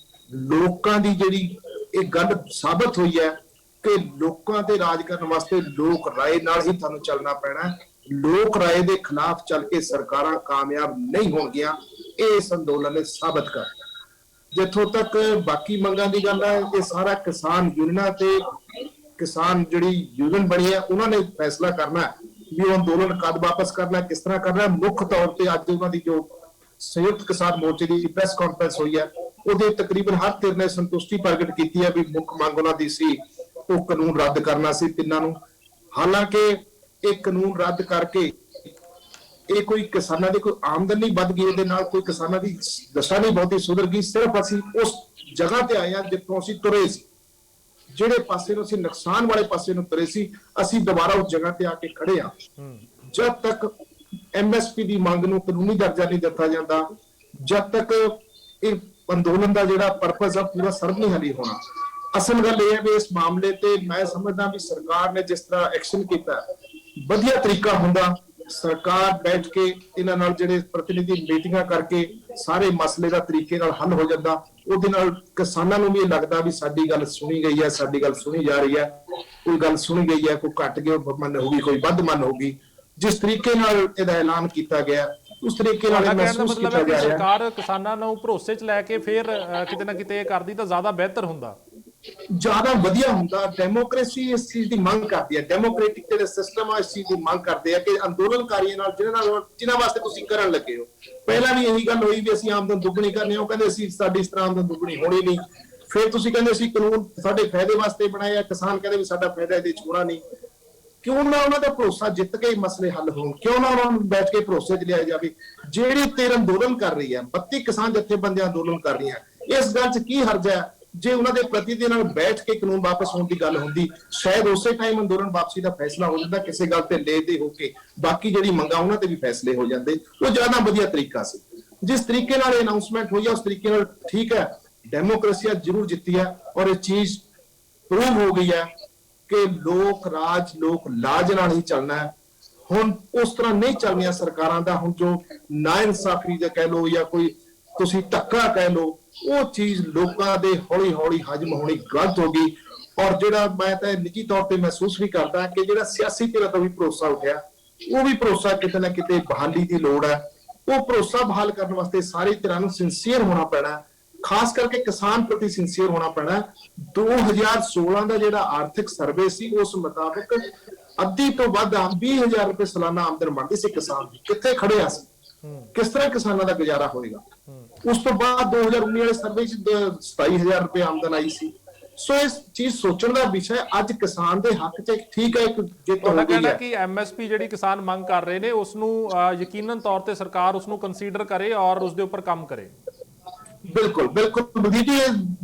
Speaker 7: ਲੋਕਾਂ ਦੀ ਜਿਹੜੀ ਇਹ ਗੱਲ ਸਾਬਤ ਹੋਈ ਹੈ ਕਿ ਲੋਕਾਂ ਤੇ ਰਾਜ ਕਰਨ ਵਾਸਤੇ ਲੋਕ ਰਾਏ ਨਾਲ ਹੀ ਤੁਹਾਨੂੰ ਚੱਲਣਾ ਪੈਣਾ ਹੈ। ਲੋਕ ਰਾਏ ਦੇ ਖਿਲਾਫ ਚੱਲ ਕੇ ਸਰਕਾਰਾਂ ਕਾਮਯਾਬ ਨਹੀਂ ਹੋਣਗੀਆਂ, ਇਹ ਇਸ ਅੰਦੋਲਨ ਨੇ ਸਾਬਤ ਕਰ ਦਿੱਤਾ। ਜਿੱਥੋਂ ਤੱਕ ਬਾਕੀ ਮੰਗਾਂ ਦੀ ਗੱਲ ਹੈ, ਇਹ ਸਾਰਾ ਕਿਸਾਨ ਯੂਨੀਅਨਾਂ ਤੇ ਕਿਸਾਨ ਜਿਹੜੀ ਯੂਨੀਅਨ ਬਣੀ ਹੈ ਉਹਨਾਂ ਨੇ ਫੈਸਲਾ ਕਰਨਾ ਹੈ ਵੀ ਉਹ ਅੰਦੋਲਨ ਕਦ ਵਾਪਸ ਕਰਨਾ, ਕਿਸ ਤਰ੍ਹਾਂ ਕਰਨਾ। ਮੁੱਖ ਤੌਰ ਤੇ ਅੱਜ ਉਹਨਾਂ ਦੀ ਜੋ ਸੰਯੁਕਤ ਕਿਸਾਨ ਮੋਰਚੇ ਦੀ ਪ੍ਰੈਸ ਕਾਨਫਰੰਸ ਹੋਈ ਹੈ, ਉਹਦੇ ਤਕਰੀਬਨ ਹਰ ਧਿਰ ਨੇ ਸੰਤੁਸ਼ਟੀ ਪ੍ਰਗਟ ਕੀਤੀ ਹੈ ਵੀ ਮੁੱਖ ਮੰਗ ਉਹਨਾਂ ਦੀ ਸੀ ਉਹ ਕਾਨੂੰਨ ਰੱਦ ਕਰਨਾ ਸੀ ਤਿੰਨਾਂ ਨੂੰ। ਹਾਲਾਂਕਿ ਇਹ ਕਾਨੂੰਨ ਰੱਦ ਕਰਕੇ ਇਹ ਕੋਈ ਕਿਸਾਨਾਂ ਦੀ ਕੋਈ ਆਮਦਨ ਨਹੀਂ ਵੱਧ ਗਈ, ਇਹਦੇ ਨਾਲ ਕੋਈ ਕਿਸਾਨਾਂ ਦੀ ਦਸ਼ਾ ਨਹੀਂ ਬਹੁਤੀ ਸੁਧਰ ਗਈ। ਸਿਰਫ ਅਸੀਂ ਉਸ ਜਗ੍ਹਾ ਤੇ ਆਏ ਹਾਂ ਜਿੱਥੋਂ ਅਸੀਂ ਤੁਰੇ ਸੀ, ਜਿਹੜੇ ਪਾਸੇ ਨੂੰ ਅਸੀਂ ਨੁਕਸਾਨ ਵਾਲੇ ਪਾਸੇ ਨੂੰ ਤੁਰੇ ਸੀ, ਅਸੀਂ ਦੁਬਾਰਾ ਉਸ ਜਗ੍ਹਾ ਤੇ ਆ ਕੇ ਖੜੇ ਹਾਂ। ਜਦ ਤੱਕ ਐਮਐਸਪੀ ਦੀ ਮੰਗ ਨੂੰ ਕਾਨੂੰਨੀ ਦਰਜਾ ਨਹੀਂ ਦਿੱਤਾ ਜਾਂਦਾ, ਜਦ ਤੱਕ ਇਹ ਅੰਦੋਲਨ ਦਾ ਜਿਹੜਾ ਪਰਪਸ ਆ ਪੂਰਾ ਸਰਵ ਨਹੀਂ ਹਲੀ ਹੋਣਾ। ਅਸਲ ਗੱਲ ਇਹ ਹੈ ਵੀ ਇਸ ਮਾਮਲੇ ਤੇ ਮੈਂ ਸਮਝਦਾ ਵੀ ਸਰਕਾਰ ਨੇ ਜਿਸ ਤਰ੍ਹਾਂ ਐਕਸ਼ਨ ਕੀਤਾ ਵਧੀਆ ਤਰੀਕਾ ਹੁੰਦਾ, ਸਰਕਾਰ ਬੈਠ ਕੇ ਇਹਨਾਂ ਨਾਲ ਜਿਹੜੇ ਪ੍ਰਤੀਨਿਧੀ ਮੀਟਿੰਗਾਂ ਕਰਕੇ ਸਾਰੇ ਮਸਲੇ ਦਾ ਤਰੀਕੇ ਨਾਲ ਹੱਲ ਹੋ ਜਾਂਦਾ। ਉਹਦੇ ਨਾਲ ਕਿਸਾਨਾਂ ਨੂੰ ਵੀ ਇਹ ਲੱਗਦਾ ਵੀ ਸਾਡੀ ਗੱਲ ਸੁਣੀ ਗਈ ਹੈ, ਸਾਡੀ ਗੱਲ ਸੁਣੀ ਜਾ ਰਹੀ ਹੈ, ਕੋਈ ਗੱਲ ਸੁਣੀ ਗਈ ਹੈ, ਕੋਈ ਘੱਟ ਕੇ ਮੰਨ ਹੋਊਗੀ, ਕੋਈ ਵੱਧ ਮੰਨ ਹੋਊਗੀ। ਜਿਸ ਤਰੀਕੇ ਨਾਲ ਇਹਦਾ ਐਲਾਨ ਕੀਤਾ ਗਿਆ ਉਸ ਤਰੀਕੇ ਨਾਲ ਇਹ ਮਹਿਸੂਸ ਕੀਤਾ ਜਾ ਰਿਹਾ ਹੈ
Speaker 1: ਸਰਕਾਰ ਕਿਸਾਨਾਂ ਨੂੰ ਭਰੋਸੇ 'ਚ ਲੈ ਕੇ ਫਿਰ ਕਿਤੇ ਨਾ ਕਿਤੇ ਇਹ ਕਰਦੀ ਤਾਂ ਜ਼ਿਆਦਾ ਬਿਹਤਰ ਹੁੰਦਾ,
Speaker 7: ਜ਼ਿਆਦਾ ਵਧੀਆ ਹੁੰਦਾ। ਡੈਮੋਕ੍ਰੇਸੀ ਇਸ ਚੀਜ਼ ਦੀ ਮੰਗ ਕਰਦੀ ਹੈ, ਡੈਮੋਕ੍ਰੈਟਿਕ ਜਿਹੜੇ ਸਿਸਟਮ ਆ ਇਸ ਚੀਜ਼ ਦੀ ਮੰਗ ਕਰਦੇ ਆ ਕਿ ਅੰਦੋਲਨਕਾਰੀਆਂ ਨਾਲ ਜਿਨ੍ਹਾਂ ਵਾਸਤੇ ਤੁਸੀਂ ਕਰਨ ਲੱਗੇ ਹੋ। ਪਹਿਲਾਂ ਵੀ ਇਹੀ ਗੱਲ ਹੋਈ ਵੀ ਅਸੀਂ ਆਮਦਨ ਦੁੱਗਣੀ ਕਰਨੀ, ਉਹ ਕਹਿੰਦੇ ਅਸੀਂ ਸਾਡੀ ਇਸ ਤਰ੍ਹਾਂ ਆਮਦਨ ਦੁੱਗਣੀ ਹੋਣੀ ਨਹੀਂ। ਫਿਰ ਤੁਸੀਂ ਕਹਿੰਦੇ ਅਸੀਂ ਕਾਨੂੰਨ ਸਾਡੇ ਫਾਇਦੇ ਵਾਸਤੇ ਬਣਾਏ ਆ, ਕਿਸਾਨ ਕਹਿੰਦੇ ਵੀ ਸਾਡਾ ਫਾਇਦਾ ਇਹਦੇ ਚ ਹੋਣਾ ਨਹੀਂ। ਕਿਉਂ ਨਾ ਉਹਨਾਂ ਦਾ ਭਰੋਸਾ ਜਿੱਤ ਕੇ ਮਸਲੇ ਹੱਲ ਹੋਣ, ਕਿਉਂ ਨਾ ਉਹਨਾਂ ਨੂੰ ਬੈਠ ਕੇ ਭਰੋਸੇ 'ਚ ਲਿਆਇਆ ਜਾਵੇ। ਜਿਹੜੀ ਧਿਰ ਅੰਦੋਲਨ ਕਰ ਰਹੀ ਹੈ, 32 ਕਿਸਾਨ ਜਥੇਬੰਦੀਆਂ ਅੰਦੋਲਨ ਕਰ ਰਹੀਆਂ, ਇਸ ਗੱਲ 'ਚ ਕੀ ਹਰਜ ਹੈ ਜੇ ਉਹਨਾਂ ਦੇ ਪ੍ਰਤੀਨਿਧੀ ਨਾਲ ਬੈਠ ਕੇ ਕਾਨੂੰਨ ਵਾਪਸ ਹੋਣ ਦੀ ਗੱਲ ਹੁੰਦੀ, ਸ਼ਾਇਦ ਉਸੇ ਟਾਈਮ ਅੰਦੋਲਨ ਵਾਪਸੀ ਦਾ ਫੈਸਲਾ ਹੋ ਜਾਂਦਾ, ਕਿਸੇ ਗੱਲ ਤੇ ਲੈ ਹੋ ਕੇ ਬਾਕੀ ਜਿਹੜੀ ਮੰਗਾਂ ਉਹਨਾਂ ਤੇ ਵੀ ਫੈਸਲੇ ਹੋ ਜਾਂਦੇ। ਉਹ ਜ਼ਿਆਦਾ ਵਧੀਆ ਤਰੀਕਾ ਸੀ। ਜਿਸ ਤਰੀਕੇ ਨਾਲ ਅਨਾਉਂਸਮੈਂਟ ਹੋਈ ਹੈ ਉਸ ਤਰੀਕੇ ਨਾਲ ਠੀਕ ਹੈ, ਡੈਮੋਕ੍ਰੇਸੀ ਜ਼ਰੂਰ ਜਿੱਤੀ ਹੈ ਔਰ ਇਹ ਚੀਜ਼ ਪ੍ਰੂਵ ਹੋ ਗਈ ਹੈ ਕਿ ਲੋਕ ਰਾਜ ਲੋਕ ਲਾਜ ਨਾਲ ਹੀ ਚੱਲਣਾ ਹੈ। ਹੁਣ ਉਸ ਤਰ੍ਹਾਂ ਨਹੀਂ ਚੱਲਣੀਆਂ ਸਰਕਾਰਾਂ ਦਾ। ਹੁਣ ਜੋ ਨਾਇਨਸਾਫੀ ਦਾ ਕਹਿ ਲੋ ਜਾਂ ਕੋਈ ਤੁਸੀਂ ਧੱਕਾ ਕਹਿ ਲੋ, ਉਹ ਚੀਜ਼ ਲੋਕਾਂ ਦੇ ਹੌਲੀ ਹੌਲੀ ਹਜਮ ਹੋਣੀ ਗਲਤ ਹੋ ਗਈ। ਔਰ ਜਿਹੜਾ ਮੈਂ ਤਾਂ ਨਿੱਜੀ ਤੌਰ ਤੇ ਮਹਿਸੂਸ ਵੀ ਕਰਦਾ ਕਿ ਜਿਹੜਾ ਸਿਆਸੀ ਧਿਰਾਂ ਤੋਂ ਵੀ ਭਰੋਸਾ ਉੱਠਿਆ, ਉਹ ਵੀ ਭਰੋਸਾ ਕਿਤੇ ਨਾ ਕਿਤੇ ਬਹਾਲੀ ਦੀ ਲੋੜ ਹੈ। ਉਹ ਭਰੋਸਾ ਬਹਾਲ ਕਰਨ ਵਾਸਤੇ ਸਾਰੀ ਧਿਰਾਂ ਨੂੰ ਸਿੰਸੀਅਰ ਹੋਣਾ ਪੈਣਾ, ਖਾਸ ਕਰਕੇ ਕਿਸਾਨ ਪ੍ਰਤੀ ਸਿੰਸੀਅਰ ਹੋਣਾ ਪੈਣਾ। 2016 ਦਾ ਜਿਹੜਾ ਆਰਥਿਕ ਸਰਵੇ ਸੀ ਉਸ ਮੁਤਾਬਕ ਅੱਧੀ ਤੋਂ ਵੱਧ 20,000 ਰੁਪਏ ਸਾਲਾਨਾ ਆਮਦਨ ਬਣਦੀ ਸੀ ਕਿਸਾਨ ਦੀ। ਕਿੱਥੇ ਖੜਿਆ ਸੀ, ਕਿਸ ਤਰ੍ਹਾਂ ਕਿਸਾਨਾਂ ਦਾ ਗੁਜ਼ਾਰਾ ਹੋਏਗਾ। ਉਸ ਤੋਂ ਬਾਅਦ 2019 ਵਾਲੇ ਸਰਵੇ 'ਚ 27,000 ਰੁਪਏ ਆਮਦਨ ਆਈ ਸੀ। ਸੋ ਇਸ ਚੀਜ਼ ਸੋਚਣ ਦਾ ਵਿਸ਼ਾ ਹੈ। ਅੱਜ ਕਿਸਾਨ ਦੇ ਹੱਕ 'ਚ ਠੀਕ ਹੈ ਇੱਕ ਜਿੱਤ ਹੋ ਗਈ ਹੈ
Speaker 1: ਕਿ ਐਮਐਸਪੀ ਜਿਹੜੀ ਕਿਸਾਨ ਮੰਗ ਕਰ ਰਹੇ ਨੇ ਉਸ ਨੂੰ ਯਕੀਨਨ ਤੌਰ ਤੇ ਸਰਕਾਰ ਉਸ ਨੂੰ ਕੰਸੀਡਰ ਕਰੇ ਔਰ ਉਸ ਦੇ ਉੱਪਰ ਕੰਮ ਕਰੇ।
Speaker 7: ਬਿਲਕੁਲ ਬਿਲਕੁਲ ਬਲਦੀਪ ਜੀ,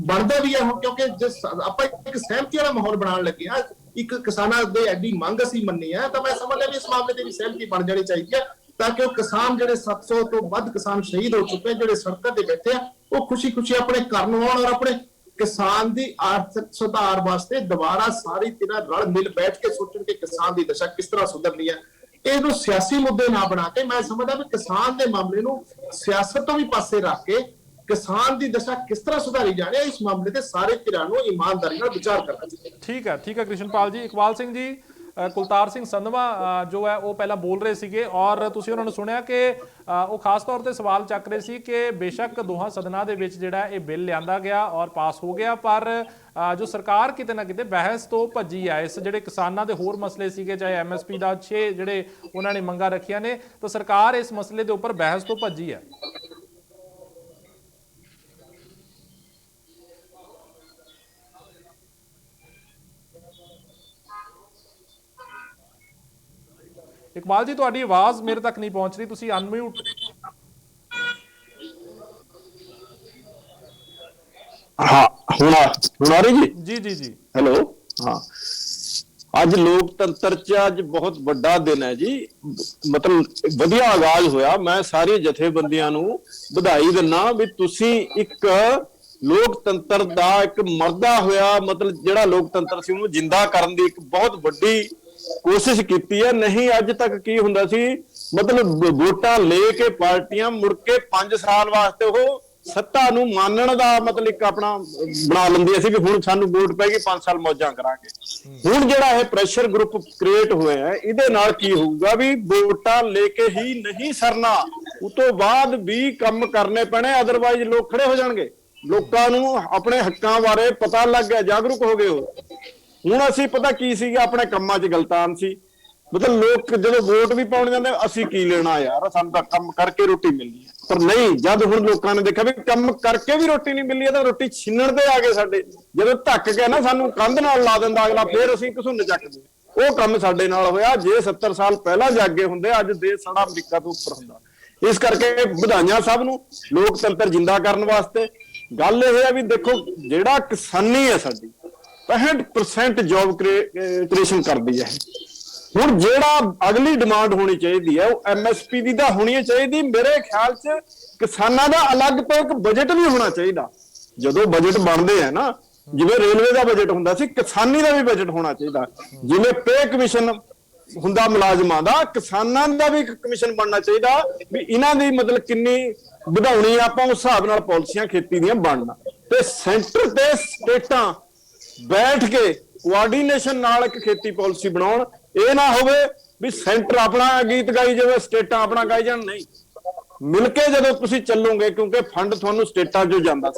Speaker 7: ਬਣਦਾ ਵੀ ਹੈ ਹੁਣ, ਕਿਉਂਕਿ ਜਿਸ ਆਪਾਂ ਇੱਕ ਸਹਿਮਤੀ ਵਾਲਾ ਮਾਹੌਲ ਬਣਾਉਣ ਲੱਗੇ ਆ, ਇੱਕ ਕਿਸਾਨਾਂ ਦੇ ਐਡੀ ਮੰਗ ਅਸੀਂ ਮੰਨੀ ਹੈ, ਤਾਂ ਮੈਂ ਸਮਝਦਾ ਵੀ ਇਸ ਮਾਮਲੇ ਤੇ ਵੀ ਸਹਿਮਤੀ ਬਣ ਜਾਣੀ ਚਾਹੀਦੀ ਹੈ ਤਾਂ ਕਿ ਉਹ ਕਿਸਾਨ ਜਿਹੜੇ 700 ਤੋਂ ਵੱਧ ਕਿਸਾਨ ਸ਼ਹੀਦ ਹੋ ਚੁੱਕੇ, ਜਿਹੜੇ ਸੜਕਾਂ ਤੇ ਬੈਠੇ ਆ, ਉਹ ਖੁਸ਼ੀ-ਖੁਸ਼ੀ ਆਪਣੇ ਘਰ ਨੂੰ ਆਉਣ ਔਰ ਆਪਣੇ ਕਿਸਾਨ ਦੀ ਆਰਥਿਕ ਸੁਧਾਰ ਵਾਸਤੇ ਦੁਬਾਰਾ ਸਾਰੀ ਤਰ੍ਹਾਂ ਰਲ ਮਿਲ ਬੈਠ ਕੇ ਸੋਚਣ ਕਿ ਕਿਸਾਨ ਦੀ ਦਸ਼ਾ ਕਿਸ ਤਰ੍ਹਾਂ ਸੁਧਰਨੀ ਹੈ। ਇਹਨੂੰ ਸਿਆਸੀ ਮੁੱਦੇ ਨਾ ਬਣਾ ਕੇ ਮੈਂ ਸਮਝਦਾ ਵੀ ਕਿਸਾਨ ਦੇ ਮਾਮਲੇ ਨੂੰ ਸਿਆਸਤ ਤੋਂ ਵੀ ਪਾਸੇ ਰੱਖ ਕੇ ਕਿਸਾਨ ਦੀ ਦਸ਼ਾ ਕਿਸ ਤਰ੍ਹਾਂ ਸੁਧਾਰੀ ਜਾਣੀ ਹੈ, ਇਸ ਮਾਮਲੇ ਤੇ ਸਾਰੇ ਧਿਰਾਂ ਨੂੰ ਇਮਾਨਦਾਰੀ ਨਾਲ ਵਿਚਾਰ ਕਰਨਾ ਚਾਹੀਦਾ।
Speaker 1: ਠੀਕ ਹੈ ਕ੍ਰਿਸ਼ਨਪਾਲ ਜੀ। ਇਕਬਾਲ ਸਿੰਘ ਜੀ, ਕੁਲਤਾਰ ਸਿੰਘ ਸੰਧਵਾ ਜੋ ਹੈ ਉਹ ਪਹਿਲਾਂ ਬੋਲ ਰਹੇ ਸੀਗੇ ਔਰ ਤੁਸੀਂ ਉਹਨਾਂ ਨੂੰ ਸੁਣਿਆ ਕਿ ਉਹ ਖਾਸ ਤੌਰ ਤੇ ਸਵਾਲ ਚੱਕ ਰਹੇ ਸੀ ਕਿ ਬੇਸ਼ੱਕ ਦੋਹਾਂ ਸਦਨਾਂ ਦੇ ਵਿੱਚ ਜਿਹੜਾ ਇਹ ਬਿੱਲ ਲਿਆਂਦਾ ਗਿਆ ਔਰ ਪਾਸ ਹੋ ਗਿਆ, ਪਰ ਜੋ ਸਰਕਾਰ ਕਿਤੇ ਨਾ ਕਿਤੇ ਬਹਿਸ ਤੋਂ ਭੱਜੀ ਆ। ਇਸ ਜਿਹੜੇ ਕਿਸਾਨਾਂ ਦੇ ਹੋਰ ਮਸਲੇ ਸੀਗੇ, ਚਾਹੇ ਐਮਐਸਪੀ ਦਾ 6 ਜਿਹੜੇ ਉਹਨਾਂ ਨੇ ਮੰਗਾਂ ਰੱਖੀਆਂ ਨੇ, ਤਾਂ ਸਰਕਾਰ ਇਸ ਮਸਲੇ ਦੇ ਉੱਪਰ ਬਹਿਸ ਤੋਂ ਭੱਜੀ ਹੈ। ਇਕਬਾਲ ਜੀ, ਤੁਹਾਡੀ ਆਵਾਜ਼ ਮੇਰੇ ਤੱਕ ਨਹੀਂ ਪਹੁੰਚ ਰਹੀ, ਤੁਸੀਂ ਅਨਮਿਊਟ।
Speaker 8: हाँ, ਹੁਣ ਆ ਰਹੀ ਜੀ?
Speaker 1: ਜੀ ਜੀ ਜੀ,
Speaker 8: ਹੈਲੋ। ਹਾਂ, ਅੱਜ ਲੋਕਤੰਤਰ 'ਚ ਅੱਜ ਬਹੁਤ ਵੱਡਾ ਦਿਨ ਹੈ ਜੀ। ਮਤਲਬ ਵਧੀਆ ਆਗਾਜ਼ ਹੋਇਆ। ਮੈਂ ਸਾਰੇ ਜਥੇਬੰਦੀਆਂ ਨੂੰ ਵਧਾਈ ਦਿੰਦਾ ਵੀ ਤੁਸੀਂ ਇੱਕ ਲੋਕਤੰਤਰ ਦਾ ਇੱਕ ਮਰਦਾ ਹੋਇਆ ਮਤਲਬ ਜਿਹੜਾ ਲੋਕਤੰਤਰ ਸੀ ਉਹਨੂੰ ਜਿੰਦਾ ਕਰਨ ਦੀ ਇੱਕ ਬਹੁਤ ਵੱਡੀ ਕੋਸ਼ਿਸ਼ ਕੀਤੀ ਹੈ। ਨਹੀਂ ਅੱਜ ਤੱਕ ਕੀ ਹੁੰਦਾ ਸੀ, ਮਤਲਬ ਵੋਟਾਂ ਲੈ ਕੇ ਪਾਰਟੀਆਂ ਮੁੜ ਕੇ 5 ਸਾਲ ਵਾਸਤੇ ਉਹ ਸੱਤਾ ਨੂੰ ਮੰਨਣ ਦਾ ਮਤਲਬ ਇੱਕ ਆਪਣਾ ਬਣਾ ਲੈਂਦੀਆਂ ਸੀ ਵੀ ਹੁਣ ਸਾਨੂੰ ਵੋਟ ਪੈਗੀ 5 ਸਾਲ ਮੌਜਾਂ ਕਰਾਂਗੇ। ਹੁਣ ਜਿਹੜਾ ਇਹ ਪ੍ਰੈਸ਼ਰ ਗਰੁੱਪ ਕ੍ਰੀਏਟ ਹੋਇਆ ਹੈ ਇਹਦੇ ਨਾਲ ਕੀ ਹੋਊਗਾ ਵੀ ਵੋਟਾਂ ਲੈ ਕੇ ਹੀ ਨਹੀਂ ਸਰਨਾ, ਉਸ ਤੋਂ ਬਾਅਦ ਵੀ ਕੰਮ ਕਰਨੇ ਪੈਣੇ, ਅਦਰਵਾਈਜ਼ ਲੋਕ ਖੜੇ ਹੋ ਜਾਣਗੇ। ਲੋਕਾਂ ਨੂੰ ਆਪਣੇ ਹੱਕਾਂ ਬਾਰੇ ਪਤਾ ਲੱਗ ਗਿਆ, ਜਾਗਰੂਕ ਹੋ ਗਏ ਹੋ। ਹੁਣ ਅਸੀਂ ਪਤਾ ਕੀ ਸੀਗਾ ਆਪਣੇ ਕੰਮਾਂ 'ਚ ਗਲਤਾਨ ਸੀ, ਮਤਲਬ ਲੋਕ ਜਦੋਂ ਵੋਟ ਵੀ ਪਾਉਣ ਜਾਂਦੇ ਅਸੀਂ ਕੀ ਲੈਣਾ ਯਾਰ, ਸਾਨੂੰ ਤਾਂ ਕੰਮ ਕਰਕੇ ਰੋਟੀ ਮਿਲਣੀ ਹੈ। ਪਰ ਨਹੀਂ, ਜਦ ਹੁਣ ਲੋਕਾਂ ਨੇ ਦੇਖਿਆ ਵੀ ਕੰਮ ਕਰਕੇ ਵੀ ਰੋਟੀ ਨਹੀਂ ਮਿਲਣੀ ਤਾਂ ਰੋਟੀ ਛਿੰਨਣ ਤੇ ਆ ਗਏ ਸਾਡੇ। ਜਦੋਂ ਧੱਕ ਕੇ ਨਾ ਸਾਨੂੰ ਕੰਧ ਨਾਲ ਲਾ ਦਿੰਦਾ ਅਗਲਾ, ਫੇਰ ਅਸੀਂ ਘਸੁੰਨ ਚੱਕਦੇ। ਉਹ ਕੰਮ ਸਾਡੇ ਨਾਲ ਹੋਇਆ। ਜੇ 70 ਸਾਲ ਪਹਿਲਾਂ ਜਾਗੇ ਹੁੰਦੇ ਅੱਜ ਦੇਸ਼ ਸਾਡਾ ਅਮਰੀਕਾ ਤੋਂ ਉੱਪਰ ਹੁੰਦਾ। ਇਸ ਕਰਕੇ ਵਧਾਈਆਂ ਸਭ ਨੂੰ ਲੋਕਤੰਤਰ ਜਿੰਦਾ ਕਰਨ ਵਾਸਤੇ। ਗੱਲ ਇਹ ਹੈ ਵੀ ਦੇਖੋ ਜਿਹੜਾ ਕਿਸਾਨੀ ਹੈ ਸਾਡੀ 65% ਜੌਬ ਕ੍ਰੀਏਸ਼ਨ ਕਰਦੀ ਹੈ। ਹੁਣ ਜਿਹੜਾ ਅਗਲੀ ਡਿਮਾਂਡ ਹੋਣੀ ਚਾਹੀਦੀ ਹੈ ਉਹ MSP ਦੀ ਤਾਂ ਹੋਣੀ ਚਾਹੀਦੀ। ਮੇਰੇ ਖਿਆਲ 'ਚ ਕਿਸਾਨਾਂ ਦਾ ਅਲੱਗ ਤੋਂ ਇੱਕ ਬਜਟ ਵੀ ਹੋਣਾ ਚਾਹੀਦਾ। ਜਦੋਂ ਬਜਟ ਬਣਦੇ ਆ ਨਾ, ਜਿਵੇਂ ਰੇਲਵੇ ਦਾ ਬਜਟ ਹੁੰਦਾ ਸੀ, ਕਿਸਾਨੀ ਦਾ ਵੀ ਬਜਟ ਹੋਣਾ ਚਾਹੀਦਾ। ਜਿਵੇਂ ਪੇ ਕਮਿਸ਼ਨ ਹੁੰਦਾ ਮੁਲਾਜ਼ਮਾਂ ਦਾ, ਕਿਸਾਨਾਂ ਦਾ ਵੀ ਇੱਕ ਕਮਿਸ਼ਨ ਬਣਨਾ ਚਾਹੀਦਾ ਵੀ ਇਹਨਾਂ ਦੀ ਮਤਲਬ ਕਿੰਨੀ ਵਧਾਉਣੀ ਆਪਾਂ ਉਸ ਹਿਸਾਬ ਨਾਲ ਪਾਲਿਸੀਆਂ ਖੇਤੀ ਦੀਆਂ ਬਣਨਾ। ਤੇ ਸੈਂਟਰ ਤੇ ਸਟੇਟਾਂ ਬੈਠ ਕੇ ਕੋਆਰਡੀਨੇਸ਼ਨ ਨਾਲ ਇੱਕ ਖੇਤੀ ਪਾਲਿਸੀ ਬਣਾਉਣ। ਇਹ ਨਾ ਹੋਵੇ ਵੀ ਸੈਂਟਰ ਆਪਣਾ ਗੀਤ ਗਾਈ ਜਾਵੇ, ਸਟੇਟਾਂ ਆਪਣਾ ਗਾਈ ਜਾਣ। ਨਹੀਂ, ਮਿਲ ਕੇ ਜਦੋਂ ਤੁਸੀਂ ਚੱਲੋਗੇ, ਕਿਉਂਕਿ ਫੰਡ ਤੁਹਾਨੂੰ ਸਟੇਟਾਂ 'ਚੋਂ ਜਾਂਦਾ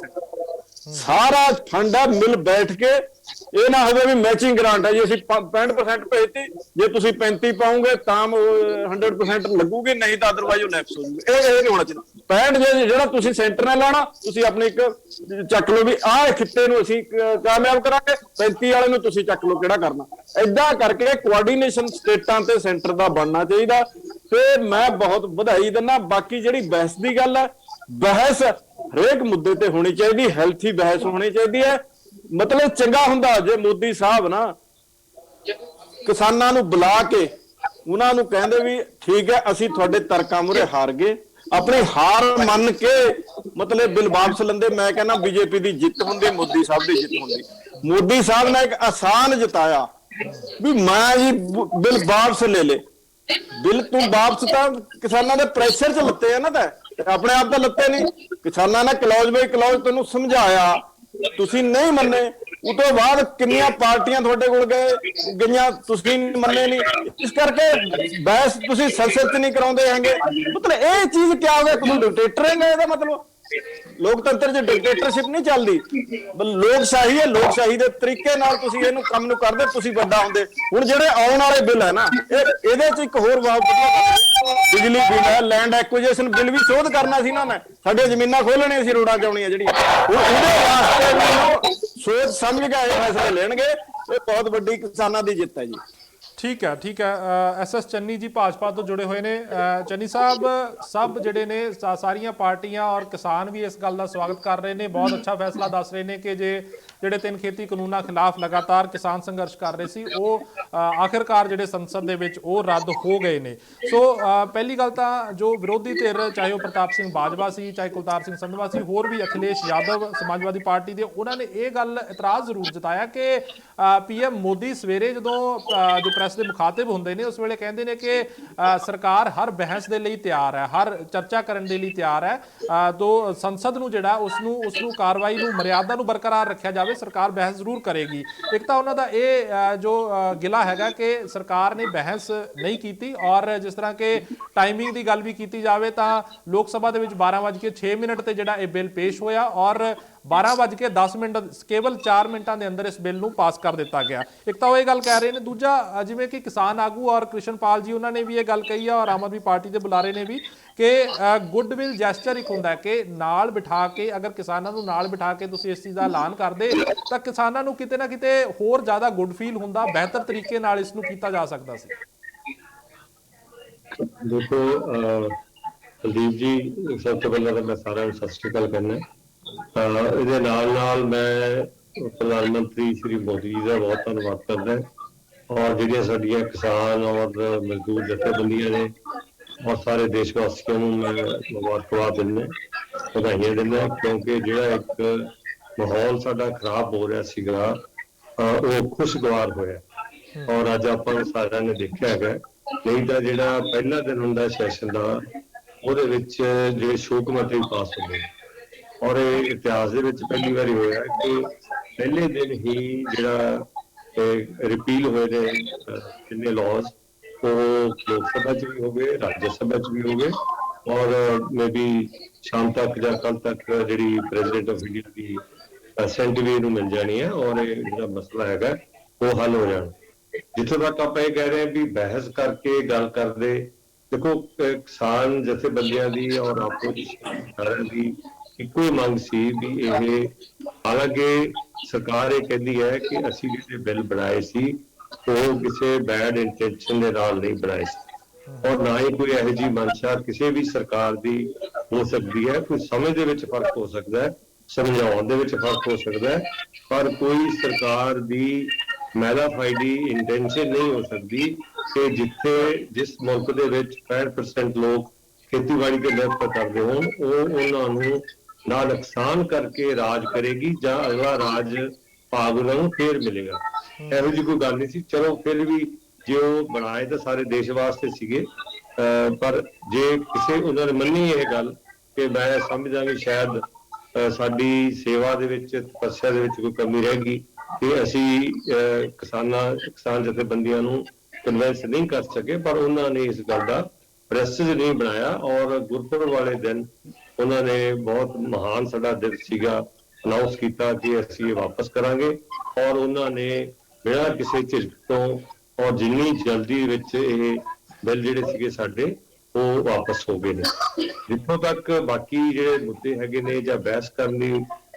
Speaker 8: ਸਾਰਾ ਫੰਡ ਆ, ਮਿਲ ਬੈਠ ਕੇ। ਇਹ ਨਾ ਹੋਵੇ ਵੀ ਮੈਚਿੰਗ ਗ੍ਰਾਂਟ ਹੈ ਜੀ ਅਸੀਂ 65% ਭੇਜਤੀ, ਜੇ ਤੁਸੀਂ 35 ਪਾਉਂਗੇ ਤਾਂ 100% ਲੱਗੂਗੀ, ਨਹੀਂ ਤਾਂ ਅਦਰਵਾਈਜ਼ ਉਹ ਲੈਪਸ ਹੋ ਜੂਗੀ। ਇਹ ਨਹੀਂ ਹੋਣਾ ਚਾਹੀਦਾ। 65 ਜਿਹੜਾ ਤੁਸੀਂ ਸੈਂਟਰ ਨੇ ਲਾਉਣਾ, ਤੁਸੀਂ ਆਪਣੀ ਇੱਕ ਚੱਕ ਲਓ ਵੀ ਆਹ ਖਿੱਤੇ ਨੂੰ ਅਸੀਂ ਕਾਮਯਾਬ ਕਰਾਂਗੇ, 35 ਵਾਲੇ ਨੂੰ ਤੁਸੀਂ ਚੱਕ ਲਓ ਕਿਹੜਾ ਕਰਨਾ। ਏਦਾਂ ਕਰਕੇ ਕੋਆਰਡੀਨੇਸ਼ਨ ਸਟੇਟਾਂ ਤੇ ਸੈਂਟਰ ਦਾ ਬਣਨਾ ਚਾਹੀਦਾ। ਤੇ ਮੈਂ ਬਹੁਤ ਵਧਾਈ ਦਿੰਦਾ। ਬਾਕੀ ਜਿਹੜੀ ਬਹਿਸ ਦੀ ਗੱਲ ਹੈ, ਬਹਿਸ ਹਰੇਕ ਮੁੱਦੇ ਤੇ ਹੋਣੀ ਚਾਹੀਦੀ, ਹੈਲਥੀ ਬਹਿਸ ਹੋਣੀ ਚਾਹੀਦੀ ਹੈ। ਮਤਲਬ ਚੰਗਾ ਹੁੰਦਾ ਜੇ ਮੋਦੀ ਸਾਹਿਬ ਨਾ ਕਿਸਾਨਾਂ ਨੂੰ ਬੁਲਾ ਕੇ ਉਹਨਾਂ ਨੂੰ ਕਹਿੰਦੇ ਵੀ ਠੀਕ ਹੈ ਅਸੀਂ ਤੁਹਾਡੇ ਤਰਕਾਂ ਮੂਹਰੇ ਹਾਰ ਗਏ, ਆਪਣੀ ਹਾਰ ਮੰਨ ਕੇ ਮਤਲਬ ਬਿੱਲ ਵਾਪਸ ਲੈਂਦੇ। ਮੈਂ ਕਹਿੰਦਾ BJP ਦੀ ਜਿੱਤ ਹੁੰਦੀ, ਮੋਦੀ ਸਾਹਿਬ ਦੀ ਜਿੱਤ ਹੁੰਦੀ। ਮੋਦੀ ਸਾਹਿਬ ਨੇ ਇੱਕ ਆਸਾਨ ਜਿਤਾਇਆ ਵੀ ਮੈਂ ਜੀ ਬਿੱਲ ਵਾਪਸ ਲੈ ਲੇ। ਬਿੱਲ ਤੂੰ ਵਾਪਸ ਤਾਂ ਕਿਸਾਨਾਂ ਦੇ ਪ੍ਰੈਸ਼ਰ 'ਚ ਲੱਤੇ ਆ ਨਾ, ਤਾਂ ਆਪਣੇ ਆਪ ਤਾਂ ਲੱਤੇ ਨਹੀਂ। ਕਿਸਾਨਾਂ ਨੇ ਕਲੌਜ ਬਾਈ ਕਲੌਜ ਤੈਨੂੰ ਸਮਝਾਇਆ, ਤੁਸੀਂ ਨਹੀਂ ਮੰਨੇ। ਉਸ ਤੋਂ ਬਾਅਦ ਕਿੰਨੀਆਂ ਪਾਰਟੀਆਂ ਤੁਹਾਡੇ ਕੋਲ ਗਈਆਂ, ਤੁਸੀਂ ਮੰਨੇ ਨਹੀਂ। ਇਸ ਕਰਕੇ ਬਹਿਸ ਤੁਸੀਂ ਸੰਸਦ 'ਚ ਨਹੀਂ ਕਰਾਉਂਦੇ ਹੈਗੇ। ਮਤਲਬ ਇਹ ਚੀਜ਼ ਕਿਆ ਹੋ ਗਿਆ, ਤੁਸੀਂ ਡਿਕਟੇਟਰ ਹੈਗੇ। ਇਹਦਾ ਮਤਲਬ ਲੋਕਤੰਤਰ 'ਚ ਡਿਕਟੇਟਰਸ਼ਿਪ ਨਹੀਂ ਚੱਲਦੀ, ਲੋਕਸ਼ਾਹੀ ਹੈ। ਲੋਕਸ਼ਾਹੀ ਦੇ ਤਰੀਕੇ ਨਾਲ ਤੁਸੀਂ ਇਹਨੂੰ ਕੰਮ ਨੂੰ ਕਰਦੇ, ਤੁਸੀਂ ਵੱਡਾ ਹੁੰਦੇ। ਹੁਣ ਜਿਹੜੇ ਆਉਣ ਵਾਲੇ ਬਿੱਲ ਹੈ ਨਾ, ਇਹਦੇ 'ਚ ਇੱਕ ਹੋਰ ਬਹੁਤ ਵਧੀਆ ਬਿਜਲੀ ਬਿੱਲ ਹੈ, ਲੈਂਡ ਐਕੁਜੀਸ਼ਨ ਬਿੱਲ ਵੀ ਸੋਧ ਕਰਨਾ ਸੀ ਨਾ। ਮੈਂ ਸਾਡੀਆਂ ਜ਼ਮੀਨਾਂ ਖੋਲਣੀਆਂ ਸੀ, ਰੋਡਾਂ ਚਾਉਣੀਆਂ ਜਿਹੜੀਆਂ, ਉਹਦੇ ਵਾਸਤੇ ਵੀ ਸੋਚ ਸਮਝ ਕੇ ਇਹ ਫੈਸਲੇ ਲੈਣਗੇ। ਇਹ ਬਹੁਤ ਵੱਡੀ ਕਿਸਾਨਾਂ ਦੀ ਜਿੱਤ ਹੈ ਜੀ।
Speaker 1: ਠੀਕ ਹੈ, ਠੀਕ ਹੈ। SS ਚੰਨੀ ਜੀ ਭਾਜਪਾ ਤੋਂ ਜੁੜੇ ਹੋਏ ਨੇ। ਚੰਨੀ ਸਾਹਿਬ, ਸਭ ਜਿਹੜੇ ਨੇ ਸਾਰੀਆਂ ਪਾਰਟੀਆਂ ਔਰ ਕਿਸਾਨ ਵੀ ਇਸ ਗੱਲ ਦਾ ਸਵਾਗਤ ਕਰ ਰਹੇ ਨੇ, ਬਹੁਤ ਅੱਛਾ ਫੈਸਲਾ ਦੱਸ ਰਹੇ ਨੇ ਕਿ ਜਿਹੜੇ 3 ਖੇਤੀ ਕਾਨੂੰਨਾਂ ਖਿਲਾਫ ਲਗਾਤਾਰ ਕਿਸਾਨ ਸੰਘਰਸ਼ ਕਰ ਰਹੇ ਸੀ ਉਹ ਆਖਿਰਕਾਰ ਜਿਹੜੇ ਸੰਸਦ ਦੇ ਵਿੱਚ ਉਹ ਰੱਦ ਹੋ ਗਏ ਨੇ। ਸੋ ਪਹਿਲੀ ਗੱਲ ਤਾਂ ਜੋ ਵਿਰੋਧੀ ਧਿਰ, ਚਾਹੇ ਉਹ ਪ੍ਰਤਾਪ ਸਿੰਘ ਬਾਜਵਾ ਸੀ, ਚਾਹੇ ਕੁਲਤਾਰ ਸਿੰਘ ਸੰਧਵਾ ਸੀ, ਹੋਰ ਵੀ ਅਖਿਲੇਸ਼ ਯਾਦਵ ਸਮਾਜਵਾਦੀ ਪਾਰਟੀ ਦੇ, ਉਹਨਾਂ ਨੇ ਇਹ ਗੱਲ ਇਤਰਾਜ਼ ਜ਼ਰੂਰ ਜਤਾਇਆ ਕਿ PM ਮੋਦੀ ਸਵੇਰੇ ਜਦੋਂ ਜੋ ਪ੍ਰੈਸ ਦੇ ਮੁਖਾਤਿਬ ਹੁੰਦੇ ਨੇ ਉਸ ਵੇਲੇ ਕਹਿੰਦੇ ਨੇ ਕਿ ਸਰਕਾਰ ਹਰ ਬਹਿਸ ਦੇ ਲਈ ਤਿਆਰ ਹੈ, ਹਰ ਚਰਚਾ ਕਰਨ ਦੇ ਲਈ ਤਿਆਰ ਹੈ। ਤੋਂ ਸੰਸਦ ਨੂੰ ਜਿਹੜਾ ਉਸਨੂੰ ਕਾਰਵਾਈ ਨੂੰ, ਮਰਿਆਦਾ ਨੂੰ ਬਰਕਰਾਰ ਰੱਖਿਆ ਜਾਵੇ, ਸਰਕਾਰ ਬਹਿਸ ਜ਼ਰੂਰ ਕਰੇਗੀ। ਇੱਕ ਤਾਂ ਉਹਨਾਂ ਦਾ ਇਹ ਜੋ ਗਿਲਾ ਹੈਗਾ ਕਿ ਸਰਕਾਰ ਨੇ ਬਹਿਸ ਨਹੀਂ ਕੀਤੀ, ਔਰ ਜਿਸ ਤਰ੍ਹਾਂ ਕਿ ਟਾਈਮਿੰਗ ਦੀ ਗੱਲ ਵੀ ਕੀਤੀ ਜਾਵੇ ਤਾਂ ਲੋਕ ਸਭਾ ਦੇ ਵਿੱਚ 12:06 ਤੇ ਜਿਹੜਾ ਇਹ ਬਿੱਲ ਪੇਸ਼ ਹੋਇਆ ਔਰ 12:10 ਕੇਵਲ 4 ਮਿੰਟਾਂ ਦੇ ਅੰਦਰ ਇਸ ਬਿੱਲ ਨੂੰ ਪਾਸ ਕਰ ਦਿੱਤਾ ਗਿਆ। ਇੱਕ ਤਾਂ ਉਹ ਇਹ ਗੱਲ ਕਹਿ ਰਹੇ ਨੇ। ਦੂਜਾ, ਜਿਵੇਂ ਕਿ ਕਿਸਾਨ ਆਗੂ ਔਰ ਕ੍ਰਿਸ਼ਨਪਾਲ ਜੀ ਉਹਨਾਂ ਨੇ ਵੀ ਇਹ ਗੱਲ ਕਹੀ ਆ, ਔਰ ਆਮ ਆਦਮੀ ਪਾਰਟੀ ਦੇ ਬੁਲਾਰੇ ਨੇ ਵੀ, ਕਿ ਗੁੱਡਵਿਲ ਜੈਸਚਰ ਇੱਕ ਹੁੰਦਾ ਕਿ ਨਾਲ ਬਿਠਾ ਕੇ, ਅਗਰ ਕਿਸਾਨਾਂ ਨੂੰ ਨਾਲ ਬਿਠਾ ਕੇ ਤੁਸੀਂ ਇਸ ਚੀਜ਼ ਦਾ ਐਲਾਨ ਕਰਦੇ ਤਾਂ ਕਿਸਾਨਾਂ ਨੂੰ ਕਿਤੇ ਨਾ ਕਿਤੇ ਹੋਰ ਜ਼ਿਆਦਾ ਗੁੱਡ ਫੀਲ ਹੁੰਦਾ, ਬਿਹਤਰ ਤਰੀਕੇ ਨਾਲ ਇਸ ਨੂੰ ਕੀਤਾ ਜਾ ਸਕਦਾ ਸੀ।
Speaker 9: ਦੇਖੋ ਕੁਲਦੀਪ ਜੀ, ਸਭ ਤੋਂ ਪਹਿਲਾਂ ਤਾਂ ਮੈਂ ਸਾਰਿਆਂ ਨੂੰ ਸਤਿ ਸ਼੍ਰੀ ਅਕਾਲ ਕਹਿੰਦਾ। ਇਹਦੇ ਨਾਲ ਮੈਂ ਪ੍ਰਧਾਨ ਮੰਤਰੀ ਸ਼੍ਰੀ ਮੋਦੀ ਜੀ ਦਾ ਬਹੁਤ ਧੰਨਵਾਦ ਕਰਦਾ और ਜਿਹੜੀਆਂ ਸਾਡੀਆਂ किसान और मजदूर जथेबंदियां ने और सारे देशवासियों ਨੂੰ मैं मुबारकबाद ਦਿੰਦਾ, ਵਧਾਈਆਂ ਦਿੰਦਾ, क्योंकि ਜਿਹੜਾ ਇੱਕ ਮਾਹੌਲ ਸਾਡਾ ਖਰਾਬ ਹੋ ਰਿਹਾ ਸੀਗਾ ਉਹ ਖੁਸ਼ਗਵਾਰ ਹੋਇਆ। ਔਰ ਅੱਜ ਆਪਾਂ ਸਾਰਿਆਂ ਨੇ ਦੇਖਿਆ ਹੈਗਾ, ਨਹੀਂ ਤਾਂ ਜਿਹੜਾ ਪਹਿਲਾ ਦਿਨ ਹੁੰਦਾ ਸੈਸ਼ਨ ਦਾ ਉਹਦੇ ਵਿੱਚ ਜਿਹੜੇ ਸ਼ੋਕ ਮਤੇ ਪਾਸ ਹੁੰਦੇ ਔਰ ਇਹ ਇਤਿਹਾਸ ਦੇ ਵਿੱਚ ਪਹਿਲੀ ਵਾਰੀ ਹੋਇਆ ਕਿ ਪਹਿਲੇ ਦਿਨ ਹੀ ਜਿਹੜਾ ਰਿਪੀਲ ਹੋਏ ਨੇ ਜਿੰਨੇ ਲਾਜ਼ ਉਹ ਲੋਕ ਸਭਾ 'ਚ ਵੀ ਹੋ ਗਏ, ਰਾਜ ਸਭਾ 'ਚ ਵੀ ਹੋ ਗਏ ਔਰ ਮੇਬੀ ਸ਼ਾਮ ਤੱਕ ਜਾਂ ਕੱਲ ਤੱਕ ਜਿਹੜੀ ਪ੍ਰੈਜ਼ੀਡੈਂਟ ਆਫ ਇੰਡੀਆ ਦੀ ਅਸੈਂਟ ਵੀ ਇਹਨੂੰ ਮਿਲ ਜਾਣੀ ਹੈ ਔਰ ਇਹ ਜਿਹੜਾ ਮਸਲਾ ਹੈਗਾ ਉਹ ਹੱਲ ਹੋ ਜਾਣਾ। ਜਿੱਥੋਂ ਤੱਕ ਆਪਾਂ ਇਹ ਕਹਿ ਰਹੇ ਹਾਂ ਵੀ ਬਹਿਸ ਕਰਕੇ ਗੱਲ ਕਰਦੇ, ਦੇਖੋ ਕਿਸਾਨ ਜਥੇਬੰਦੀਆਂ ਦੀ ਔਰ ਆਪੋਜੀਸ਼ਨ ਸਾਰਿਆਂ ਦੀ ਇੱਕੋ ਹੀ ਮੰਗ ਸੀ ਵੀ ਇਹ, ਹਾਲਾਂਕਿ ਸਰਕਾਰ ਇਹ ਕਹਿੰਦੀ ਹੈ ਕਿ ਅਸੀਂ ਜਿਹੜੇ ਬਿੱਲ ਬਣਾਏ ਸੀ ਉਹ ਕਿਸੇ ਬੈਡ ਇੰਟੈਂਸ਼ਨ ਦੇ ਨਾਲ ਨਹੀਂ ਬਣਾਏ ਸੀ ਔਰ ਨਾ ਹੀ ਕੋਈ ਇਹੋ ਜਿਹੀ ਮਨਸ਼ਾ ਕਿਸੇ ਵੀ ਸਰਕਾਰ ਦੀ ਹੋ ਸਕਦੀ ਹੈ। ਕੋਈ ਸਮਝ ਦੇ ਵਿੱਚ ਫਰਕ ਹੋ ਸਕਦਾ ਹੈ, ਸਮਝਾਉਣ ਦੇ ਵਿੱਚ ਫਰਕ ਹੋ ਸਕਦਾ ਹੈ, ਪਰ ਕੋਈ ਸਰਕਾਰ ਦੀ ਮੈਲਾਫਾਈਡੀ ਇੰਟੈਂਸ਼ਨ ਨਹੀਂ ਹੋ ਸਕਦੀ ਕਿ ਜਿਸ ਮੁਲਕ ਦੇ ਵਿੱਚ 65% ਲੋਕ ਖੇਤੀਬਾੜੀ ਤੇ ਨਿਰਭਰ ਕਰਦੇ ਹੋਣ ਉਹ ਉਹਨਾਂ ਨੂੰ ਨਾ ਨੁਕਸਾਨ ਕਰਕੇ ਰਾਜ ਕਰੇਗੀ ਜਾਂ ਅਗਲਾ ਰਾਜ ਭਾਗ ਉਹਨਾਂ ਨੂੰ ਫੇਰ ਮਿਲੇਗਾ। ਇਹੋ ਜਿਹੀ ਕੋਈ ਗੱਲ ਨਹੀਂ ਸੀ। ਚਲੋ ਫਿਰ ਵੀ ਜੇ ਉਹ ਬਣਾਏ ਤਾਂ ਸਾਰੇ ਦੇਸ਼ ਵਾਸਤੇ ਸੀਗੇ, ਪਰ ਜੇ ਕਿਸੇ ਉਹਨਾਂ ਨੇ ਮੰਨੀ ਇਹ ਗੱਲ ਕਿ ਮੈਂ ਸਮਝਦਾ ਕਿ ਸ਼ਾਇਦ ਸਾਡੀ ਸੇਵਾ ਦੇ ਵਿੱਚ ਤਪੱਸਿਆ ਦੇ ਵਿੱਚ ਕੋਈ ਕਮੀ ਰਹਿ ਗਈ ਕਿ ਅਸੀਂ ਕਿਸਾਨ ਜਥੇਬੰਦੀਆਂ ਨੂੰ ਕਨਵਿੰਸ ਨਹੀਂ ਕਰ ਸਕੇ, ਪਰ ਉਹਨਾਂ ਨੇ ਇਸ ਗੱਲ ਦਾ ਪ੍ਰੈਸਟੀਜ ਨਹੀਂ ਬਣਾਇਆ ਔਰ ਗੁਰਪੁਰਬ ਵਾਲੇ ਦਿਨ ਉਹਨਾਂ ਨੇ ਬਹੁਤ ਮਹਾਨ ਸਾਡਾ ਦਿਨ ਸੀਗਾ ਅਨਾਉਂਸ ਕੀਤਾ ਕਿ ਅਸੀਂ ਇਹ ਵਾਪਸ ਕਰਾਂਗੇ ਔਰ ਉਹਨਾਂ ਨੇ ਬਿਨਾਂ ਕਿਸੇ ਝਿਜਕ ਤੋਂ ਔਰ ਜਿੰਨੀ ਜਲਦੀ ਵਿੱਚ ਇਹ ਬਿੱਲ ਜਿਹੜੇ ਸੀਗੇ ਸਾਡੇ ਉਹ ਵਾਪਸ ਹੋ ਗਏ ਨੇ। ਜਿੱਥੋਂ ਤੱਕ ਬਾਕੀ ਜਿਹੜੇ ਮੁੱਦੇ ਹੈਗੇ ਨੇ ਜਾਂ ਬਹਿਸ ਕਰਨ ਦੀ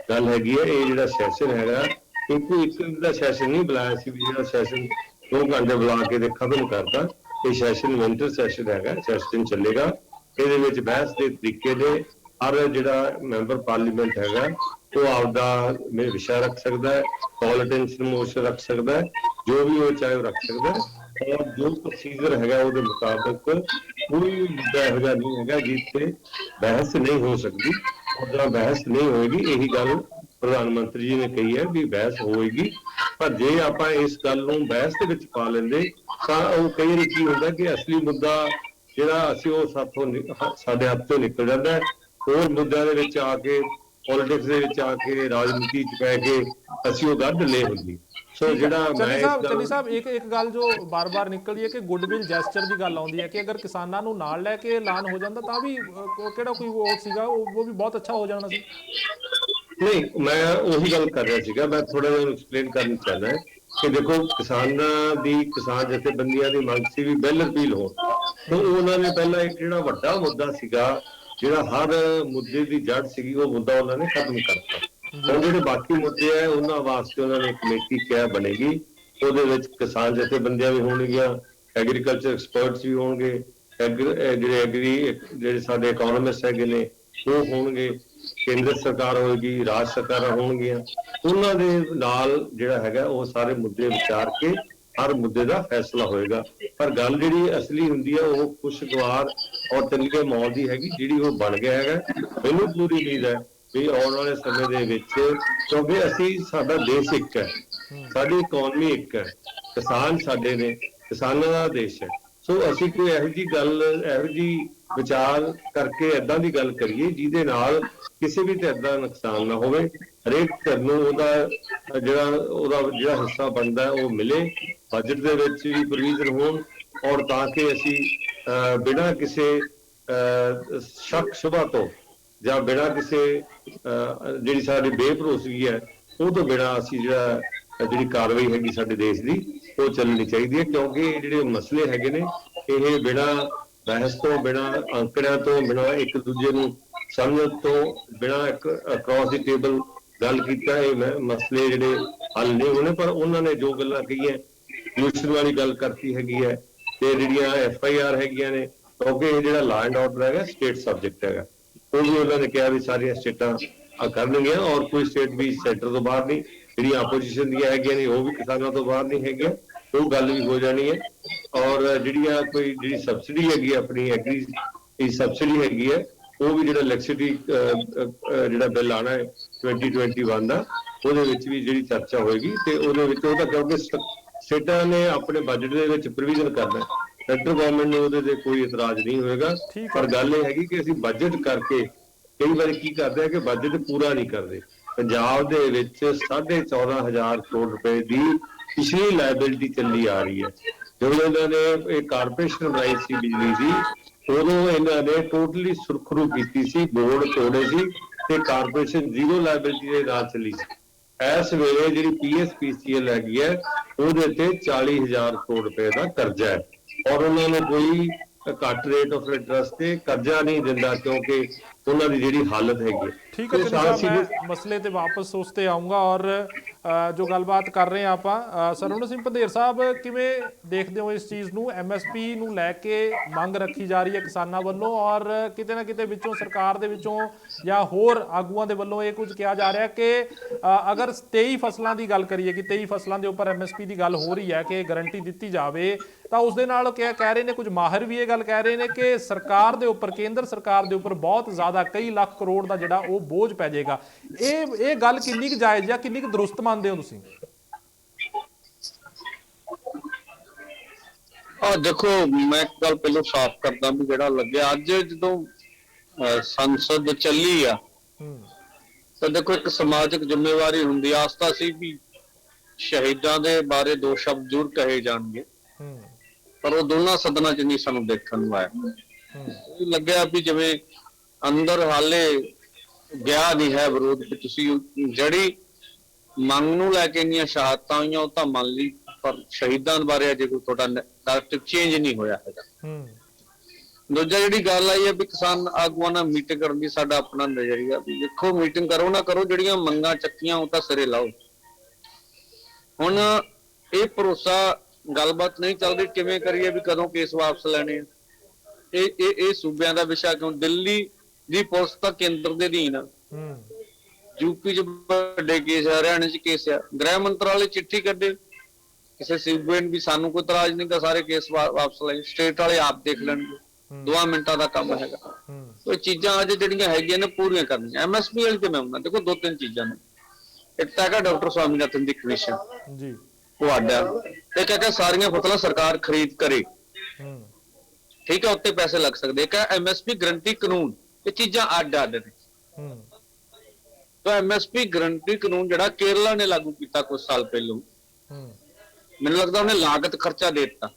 Speaker 9: ਗੱਲ ਹੈਗੀ ਹੈ, ਇਹ ਜਿਹੜਾ ਸੈਸ਼ਨ ਹੈਗਾ ਕਿਉਂਕਿ ਇੱਕ ਦਾ ਸੈਸ਼ਨ ਨਹੀਂ ਬੁਲਾਇਆ ਸੀ ਵੀ ਜਿਹੜਾ ਸੈਸ਼ਨ 2 ਘੰਟੇ ਬੁਲਾ ਕੇ ਤੇ ਖਤਮ ਕਰਤਾ। ਇਹ ਸੈਸ਼ਨ ਵਿੰਟਰ ਸੈਸ਼ਨ ਹੈਗਾ, ਸੈਸ਼ਨ ਚੱਲੇਗਾ। ਇਹਦੇ ਵਿੱਚ ਬਹਿਸ ਦੇ ਤਰੀਕੇ ਦੇ ਹਰ ਜਿਹੜਾ ਮੈਂਬਰ ਪਾਰਲੀਮੈਂਟ ਹੈਗਾ ਉਹ ਆਪਦਾ ਵਿਸ਼ਾ ਰੱਖ ਸਕਦਾ ਹੈ, ਪੋਲੀਟਿਕਸ ਮੋਸ਼ਨ ਰੱਖ ਸਕਦਾ ਹੈ, ਜੋ ਵੀ ਉਹ ਚਾਹੇ ਉਹ ਰੱਖ ਸਕਦਾ ਹੈ ਔਰ ਜੋ ਪ੍ਰੋਸੀਜਰ ਹੈਗਾ ਉਹਦੇ ਮੁਤਾਬਕ ਕੋਈ ਮੁੱਦਾ ਇਹੋ ਜਿਹਾ ਨਹੀਂ ਹੈਗਾ ਜਿੱਥੇ ਬਹਿਸ ਨਹੀਂ ਹੋ ਸਕਦੀ ਔਰ ਜਦੋਂ ਬਹਿਸ ਨਹੀਂ ਹੋਏਗੀ, ਇਹੀ ਗੱਲ ਪ੍ਰਧਾਨ ਮੰਤਰੀ ਜੀ ਨੇ ਕਹੀ ਹੈ ਵੀ ਬਹਿਸ ਹੋਏਗੀ। ਪਰ ਜੇ ਆਪਾਂ ਇਸ ਗੱਲ ਨੂੰ ਬਹਿਸ ਦੇ ਵਿੱਚ ਪਾ ਲੈਂਦੇ ਤਾਂ ਉਹ ਕਈ ਵਾਰੀ ਕੀ ਹੁੰਦਾ ਕਿ ਅਸਲੀ ਮੁੱਦਾ ਜਿਹੜਾ ਅਸੀਂ ਉਹ ਸਾਡੇ ਹੱਥ ਤੋਂ ਨਿਕਲ ਜਾਂਦਾ ਹੈ। ਹੋਰ ਮੁੱਦਿਆਂ ਦੇ ਵਿੱਚ ਆ ਕੇ ਪੋਲਿਟਿਕਸ ਦੇ ਵਿੱਚ ਆ ਕੇ ਰਾਜਨੀਤੀ ਚ ਪੈ ਕੇ ਅਸੀਂ ਉਹ ਗੱਲ ਲੈ ਹੁੰਦੀ। ਸੋ ਜਿਹੜਾ
Speaker 1: ਚੰਨੀ ਸਾਹਿਬ ਇੱਕ ਗੱਲ ਜੋ ਬਾਰ-ਬਾਰ ਨਿਕਲਦੀ ਹੈ ਕਿ ਗੁੱਡਵਿਲ ਜੈਸਚਰ ਦੀ ਗੱਲ ਆਉਂਦੀ ਹੈ ਕਿ ਅਗਰ ਕਿਸਾਨਾਂ ਨੂੰ ਨਾਲ ਲੈ ਕੇ ਐਲਾਨ ਹੋ ਜਾਂਦਾ ਤਾਂ ਵੀ ਕਿਹੜਾ ਕੋਈ ਉਹ ਸੀਗਾ ਉਹ ਵੀ ਬਹੁਤ ਅੱਛਾ ਹੋ ਜਾਣਾ ਸੀ।
Speaker 9: ਨਹੀਂ, ਮੈਂ ਉਹੀ ਗੱਲ ਕਰ ਰਿਹਾ ਸੀਗਾ, ਮੈਂ ਥੋੜਾ ਜਿਹਾ ਐਕਸਪਲੇਨ ਕਰਨਾ ਚਾਹੁੰਦਾ ਕਿ ਦੇਖੋ ਕਿਸਾਨ ਜਥੇਬੰਦੀਆਂ ਦੀ ਮੰਗ ਸੀ ਵੀ ਬਿੱਲ ਰਿਪੀਲ ਹੋਣ, ਤਾਂ ਉਹਨਾਂ ਨੇ ਪਹਿਲਾਂ ਇੱਕ ਜਿਹੜਾ ਵੱਡਾ ਮੁੱਦਾ ਸੀਗਾ ਜਿਹੜਾ ਹਰ ਮੁੱਦੇ ਦੀ ਜੜ ਸੀਗੀ ਉਹ ਮੁੱਦਾ ਉਹਨਾਂ ਨੇ ਖਤਮ ਕਰਤਾ। ਹੁਣ ਜਿਹੜੇ ਬਾਕੀ ਮੁੱਦੇ ਆ ਉਹਨਾਂ ਵਾਸਤੇ ਉਹਨਾਂ ਨੇ ਕਮੇਟੀ ਕਿਹਾ ਬਣੇਗੀ, ਉਹਦੇ ਵਿੱਚ ਕਿਸਾਨ ਜਥੇਬੰਦੀਆਂ ਵੀ ਹੋਣਗੀਆਂ, ਐਗਰੀਕਲਚਰ ਐਕਸਪਰਟਸ ਵੀ ਹੋਣਗੇ, ਜਿਹੜੇ ਸਾਡੇ ਇਕਨੋਮਿਸਟ ਹੈਗੇ ਨੇ ਉਹ ਹੋਣਗੇ, ਕੇਂਦਰ ਸਰਕਾਰ ਹੋਏਗੀ, ਰਾਜ ਸਰਕਾਰਾਂ ਹੋਣਗੀਆਂ, ਉਹਨਾਂ ਦੇ ਨਾਲ ਜਿਹੜਾ ਹੈਗਾ ਉਹ ਸਾਰੇ ਮੁੱਦੇ ਵਿਚਾਰ ਕੇ ਹਰ ਮੁੱਦੇ ਦਾ ਫੈਸਲਾ ਹੋਏਗਾ। ਪਰ ਗੱਲ ਜਿਹੜੀ ਅਸਲੀ ਹੁੰਦੀ ਹੈ ਉਹ ਖੁਸ਼ਗਵਾਰ ਔਰ ਚੰਗੇ ਮਾਹੌਲ ਦੀ ਹੈਗੀ ਜਿਹੜੀ ਉਹ ਬਣ ਗਿਆ ਹੈਗਾ। ਮੈਨੂੰ ਪੂਰੀ ਉਮੀਦ ਹੈ ਵੀ ਆਉਣ ਵਾਲੇ ਸਮੇਂ ਦੇ ਵਿੱਚ, ਕਿਉਂਕਿ ਸਾਡਾ ਦੇਸ਼ ਇੱਕ ਹੈ, ਸਾਡੀ ਇਕਨੋਮੀ ਇੱਕ ਹੈ, ਕਿਸਾਨ ਸਾਡੇ ਨੇ, ਕਿਸਾਨਾਂ ਦਾ ਦੇਸ਼ ਹੈ। ਸੋ ਅਸੀਂ ਕੋਈ ਇਹੋ ਜਿਹੀ ਵਿਚਾਰ ਕਰਕੇ ਏਦਾਂ ਦੀ ਗੱਲ ਕਰੀਏ ਜਿਹਦੇ ਨਾਲ ਕਿਸੇ ਵੀ ਤਰ੍ਹਾਂ ਦਾ ਨੁਕਸਾਨ ਨਾ ਹੋਵੇ, ਹਰੇਕ ਧਿਰ ਨੂੰ ਉਹਦਾ ਜਿਹੜਾ ਹਿੱਸਾ ਬਣਦਾ ਉਹ ਮਿਲੇ, ਬਜਟ ਦੇ ਵਿੱਚ ਵੀ ਪ੍ਰੋਵੀਜ਼ਨ ਹੋਣ ਔਰ ਤਾਂ ਕਿ ਅਸੀਂ ਬਿਨਾਂ ਕਿਸੇ ਸ਼ੱਕ ਸ਼ੁਬਾ ਤੋਂ ਜਾਂ ਬਿਨਾਂ ਕਿਸੇ ਜਿਹੜੀ ਸਾਡੀ ਬੇਭਰੋਸਗੀ ਹੈ ਉਹ ਤੋਂ ਬਿਨਾਂ ਅਸੀਂ ਜਿਹੜੀ ਕਾਰਵਾਈ ਹੈਗੀ ਸਾਡੇ ਦੇਸ਼ ਦੀ ਉਹ ਚੱਲਣੀ ਚਾਹੀਦੀ ਹੈ। ਕਿਉਂਕਿ ਜਿਹੜੇ ਮਸਲੇ ਹੈਗੇ ਨੇ ਇਹ ਬਿਨਾਂ ਬਹਿਸ ਤੋਂ, ਬਿਨਾਂ ਅੰਕੜਿਆਂ ਤੋਂ, ਬਿਨਾਂ ਇੱਕ ਦੂਜੇ ਨੂੰ ਸਮਝਣ ਤੋਂ, ਬਿਨਾਂ ਇੱਕ ਅਕ੍ਰੋਸ ਦੀ ਟੇਬਲ ਗੱਲ ਕੀਤਾ ਇਹ ਮਸਲੇ ਜਿਹੜੇ ਹੱਲ ਨਹੀਂ ਹੋਣੇ। ਪਰ ਉਹਨਾਂ ਨੇ ਜੋ ਗੱਲਾਂ ਕਹੀਆਂ, ਪੋਲਿਊਸ਼ਨ ਵਾਲੀ ਗੱਲ ਕਰਤੀ ਹੈਗੀ ਹੈ ਤੇ ਜਿਹੜੀਆਂ FIR ਹੈਗੀਆਂ ਨੇ, ਕਿਉਂਕਿ ਇਹ ਜਿਹੜਾ ਲਾ ਐਂਡ ਆਰਡਰ ਹੈਗਾ ਸਟੇਟ ਸਬਜੈਕਟ ਹੈਗਾ, ਉਹ ਵੀ ਉਹਨਾਂ ਨੇ ਕਿਹਾ ਵੀ ਸਾਰੀਆਂ ਸਟੇਟਾਂ ਕਰਨਗੀਆਂ ਔਰ ਕੋਈ ਸਟੇਟ ਵੀ ਸੈਂਟਰ ਤੋਂ ਬਾਹਰ ਨਹੀਂ, ਜਿਹੜੀਆਂ ਆਪੋਜੀਸ਼ਨ ਦੀਆਂ ਹੈਗੀਆਂ ਨੇ ਉਹ ਵੀ ਕਿਸਾਨਾਂ ਤੋਂ ਬਾਹਰ ਨਹੀਂ ਹੈਗੀਆਂ। ਉਹ ਗੱਲ ਵੀ ਹੋ ਜਾਣੀ ਹੈ। ਔਰ ਜਿਹੜੀ ਸਬਸਿਡੀ ਹੈਗੀ ਹੈ ਆਪਣੀ ਐਗਰੀ ਸਬਸਿਡੀ ਹੈਗੀ ਹੈ, ਉਹ ਵੀ ਜਿਹੜਾ ਇਲੈਕਟ੍ਰਿਸਿਟੀ ਜਿਹੜਾ ਬਿੱਲ ਆਣਾ ਹੈ 2021 ਦਾ, ਉਹਦੇ ਵਿੱਚ ਵੀ ਜਿਹੜੀ ਚਰਚਾ ਹੋਏਗੀ ਤੇ ਉਹਦੇ ਵਿੱਚ ਉਹ ਤਾਂ ਕਿਉਂਕਿ ਸਟੇਟਾਂ ਨੇ ਆਪਣੇ ਬਜਟ ਦੇ ਵਿੱਚ ਪ੍ਰੋਵੀਜ਼ਨ ਕਰਨਾ, ਸੈਂਟਰ ਗਵਰਨਮੈਂਟ ਨੂੰ ਉਹਦੇ ਤੇ ਕੋਈ ਇਤਰਾਜ਼ ਨਹੀਂ ਹੋਏਗਾ। ਪਰ ਗੱਲ ਇਹ ਹੈਗੀ ਕਿ ਅਸੀਂ ਬਜਟ ਕਰਕੇ ਕਈ ਵਾਰੀ ਕੀ ਕਰਦੇ ਆ ਕਿ ਬਜਟ ਪੂਰਾ ਨਹੀਂ ਕਰਦੇ। ਪੰਜਾਬ ਦੇ ਵਿੱਚ 14,500 ਕਰੋੜ ਰੁਪਏ ਦੀ ਪਿਛਲੀ ਲਾਇਬਿਲਿਟੀ ਚੱਲੀ ਆ ਰਹੀ ਹੈ। ਜਦੋਂ ਇਹਨਾਂ ਨੇ ਇਹ ਕਾਰਪੋਰੇਸ਼ਨ ਬਣਾਈ ਸੀ ਬਿਜਲੀ ਦੀ, ਉਦੋਂ ਇਹਨਾਂ ਨੇ ਟੋਟਲੀ ਸੁਰਖਰੂ ਕੀਤੀ ਸੀ, ਬੋਰਡ ਤੋੜੇ ਸੀ ਤੇ ਕਾਰਪੋਰੇਸ਼ਨ ਜ਼ੀਰੋ ਲਾਇਬਿਲਿਟੀ ਦੇ ਨਾਲ ਚੱਲੀ ਸੀ। ਇਸ ਵੇਲੇ ਜਿਹੜੀ PSPCL ਹੈਗੀ ਹੈ ਉਹਦੇ ਤੇ 40,000 ਕਰੋੜ ਰੁਪਏ ਦਾ ਕਰਜ਼ਾ ਹੈ, ਔਰ ਉਹਨਾਂ ਨੂੰ ਕੋਈ ਘੱਟ ਰੇਟ ਆਫ ਇੰਟਰਸਟ ਤੇ ਕਰਜ਼ਾ ਨਹੀਂ ਦਿੰਦਾ ਕਿਉਂਕਿ ਉਹਨਾਂ ਦੀ ਜਿਹੜੀ ਹਾਲਤ ਹੈਗੀ।
Speaker 1: ठीक है मैं मसले ते वापस उस ते आऊँगा। और जो गलबात कर रहे हैं आप सरवण सिंह पंधेर साहब, किवें देखते हो इस चीज़ नूं, MSP नूं लैके मंग रखी जा रही है किसानां वल्लों और किते ना किते विचों सरकार दे विचों या होर आगूआं दे वल्लों ये कुछ कहा जा रहा कि अगर 23 फसलों की गल करिए कि 23 फसलों के उपर MSP की गल हो रही है कि गारंटी दी जाए, तो उस दे नाल कह रहे हैं कुछ माहिर भी ये गल कह रहे हैं कि सरकार के उपर, केंद्र सरकार के उपर बहुत ज़्यादा कई लाख करोड़ का जिहड़ा वो बोझ पै जाएगा। ये गल किन्नी क जायज़ या किन्नी क दुरुस्त मानते हो तुसीं?
Speaker 4: देखो मैं एक गल पहलों साफ करदा भी जिहड़ा लग्या अज जदों संसद चली आ तो देखो एक समाजिक जिम्मेवारी हुंदी, आस्था सी भी शहीदां दे बारे दो शब्द जरूर कहे जाणगे, पर वो दोनों सदनां च नहीं सानूं देखण नूं आया। लग्या भी जिवें अंदर हाले ਗਿਆ नहीं है विरोध भी तुसी जड़ी मंग नूं लैके इन्नियां शहादतां होईयां ਉਹ ਤਾਂ ਮੰਨ ਲਈ, पर शहीदां बारे अजे कोई ਤੁਹਾਡਾ ਨੈਰੇਟਿਵ चेंज नहीं होया हैगा। दूजा जिहड़ी गल आई है भी किसान आगूआं नाल मीटिंग करन दी साडा अपना नज़रिया भी देखो मीटिंग करो ना करो, ਜਿਹੜੀਆਂ ਮੰਗਾਂ ਚੱਕੀਆਂ ਉਹ ਤਾਂ ਸਿਰੇ ਲਾਓ। ਹੁਣ ਇਹ ਭਰੋਸਾ ਗੱਲਬਾਤ ਨਹੀਂ ਚੱਲ ਰਹੀ, ਕਿਵੇਂ ਕਰੀਏ ਵੀ ਕਦੋਂ ਕੇਸ ਵਾਪਸ ਲੈਣੇ ਆ। ਇਹ ਸੂਬਿਆਂ ਦਾ ਵਿਸ਼ਾ ਕਿਉਂ, ਦਿੱਲੀ ਦੀ ਪੁਲਿਸ ਤਾਂ ਕੇਂਦਰ ਦੇ ਅਧੀਨ ਆ, यूपी च ਵੱਡੇ ਕੇਸ ਆ, ਹਰਿਆਣੇ ਚ ਕੇਸ ਆ, ਗ੍ਰਹਿ ਮੰਤਰਾਲੇ ਚਿੱਠੀ ਕੱਢੇ ਕਿਸੇ ਸੂਬੇ ਨੂੰ ਵੀ ਸਾਨੂੰ ਕੋਈ ਇਤਰਾਜ਼ ਨਹੀਂ ਤਾਂ ਸਾਰੇ ਕੇਸ ਵਾਪਸ ਲੈ, ਸਟੇਟ ਵਾਲੇ ਆਪ ਦੇਖ ਲੈਣਗੇ, 2 ਮਿੰਟਾਂ ਦਾ ਕੰਮ ਹੈਗਾ। ਇਹ ਚੀਜ਼ਾਂ ਅੱਜ ਜਿਹੜੀਆਂ ਹੈਗੀਆਂ ਨੇ ਪੂਰੀਆਂ ਕਰਨੀਆਂ। MSP ਵਾਲੀ ਤੇ ਮੈਂ ਹੁੰਦਾ ਦੇਖੋ 2-3 ਚੀਜ਼ਾਂ ਨੇ, ਇੱਕ ਤਾਂ ਹੈਗਾ ਡਾਕਟਰ ਸਵਾਮੀਨਾਥਨ ਦੀ ਕਮਿਸ਼ਨ ਜੀ, ਉਹ ਅੱਡ ਆ, ਇੱਕ ਹੈਗਾ ਸਾਰੀਆਂ ਫਸਲਾਂ ਸਰਕਾਰ ਖਰੀਦ ਕਰੇ, ਠੀਕ ਹੈ, ਉੱਤੇ ਪੈਸੇ ਲੱਗ ਸਕਦੇ, ਇੱਕ ਹੈ MSP ਗਰੰਟੀ ਕਾਨੂੰਨ, ਇਹ ਚੀਜ਼ਾਂ ਅੱਡ ਨੇ। तो MSP ਗਰੰਟੀ ਕਾਨੂੰਨ ਜਿਹੜਾ ਕੇਰਲਾ ਨੇ ਲਾਗੂ ਕੀਤਾ ਕੁਝ ਸਾਲ ਪਹਿਲਾਂ, ਮੈਨੂੰ ਲੱਗਦਾ ਉਹਨੇ ਲਾਗਤ ਖਰਚਾ ਦੇ ਦਿੱਤਾ,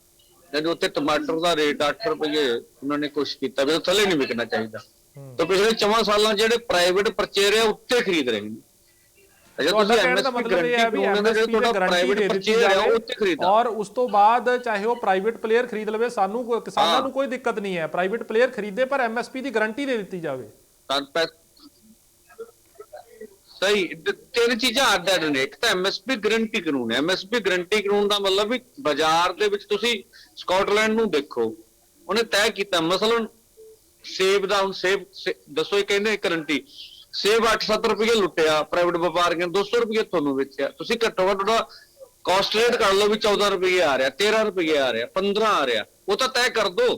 Speaker 4: ਜਦੋਂ ਉੱਤੇ ਟਮਾਟਰ ਦਾ ਰੇਟ 8 ਰੁਪਏ ਉਹਨਾਂ ਨੇ ਕੋਸ਼ਿਸ਼ ਕੀਤਾ ਵੀ ਉਹ ਥੱਲੇ ਨਹੀਂ ਵਿਕਣਾ ਚਾਹੀਦਾ, ਤਾਂ ਪਿਛਲੇ 4 ਸਾਲਾਂ ਜਿਹੜੇ ਪ੍ਰਾਈਵੇਟ ਪਰਚੇਰ ਆ ਉੱਤੇ ਖਰੀਦ ਰਹੇ ਨੇ।
Speaker 1: और उस तो बाद चाहे वो प्राइवेट प्लेयर खरीद लवे, सानू किसानां नूं कोई दिक्कत नहीं है, प्राइवेट प्लेयर खरीदे पर MSP की गारंटी दे दी जाए।
Speaker 4: सही, 3 चीज़ां ਅੱਡ ਨੇ। ਇੱਕ ਤਾਂ MSP ਗਰੰਟੀ ਕਾਨੂੰਨ ਹੈ। MSP ਗਰੰਟੀ ਕਾਨੂੰਨ ਦਾ ਮਤਲਬ ਵੀ ਬਾਜ਼ਾਰ ਦੇ ਵਿੱਚ ਤੁਸੀਂ ਸਕਾਟਲੈਂਡ ਨੂੰ ਦੇਖੋ, ਉਹਨੇ ਤੈਅ ਕੀਤਾ ਮਸਲਨ ਸੇਬ ਦਾ, ਹੁਣ ਸੇਬ ਦੱਸੋ, ਇਹ ਕਹਿੰਦੇ ਗਰੰਟੀ ਸੇਬ 8-7 ਰੁਪਏ ਲੁੱਟਿਆ ਪ੍ਰਾਈਵੇਟ ਵਪਾਰੀਆਂ, 200 ਰੁਪਏ ਤੁਹਾਨੂੰ ਵੇਚਿਆ, ਤੁਸੀਂ ਘੱਟੋ ਘੱਟ ਉਹਦਾ ਕਾਸਟ ਰੇਟ ਕਰ ਲਓ ਵੀ 14 ਰੁਪਏ ਆ ਰਿਹਾ, 13 ਰੁਪਏ ਆ ਰਿਹਾ, 15 ਆ ਰਿਹਾ, ਉਹ ਤਾਂ ਤੈਅ ਕਰ ਦੋ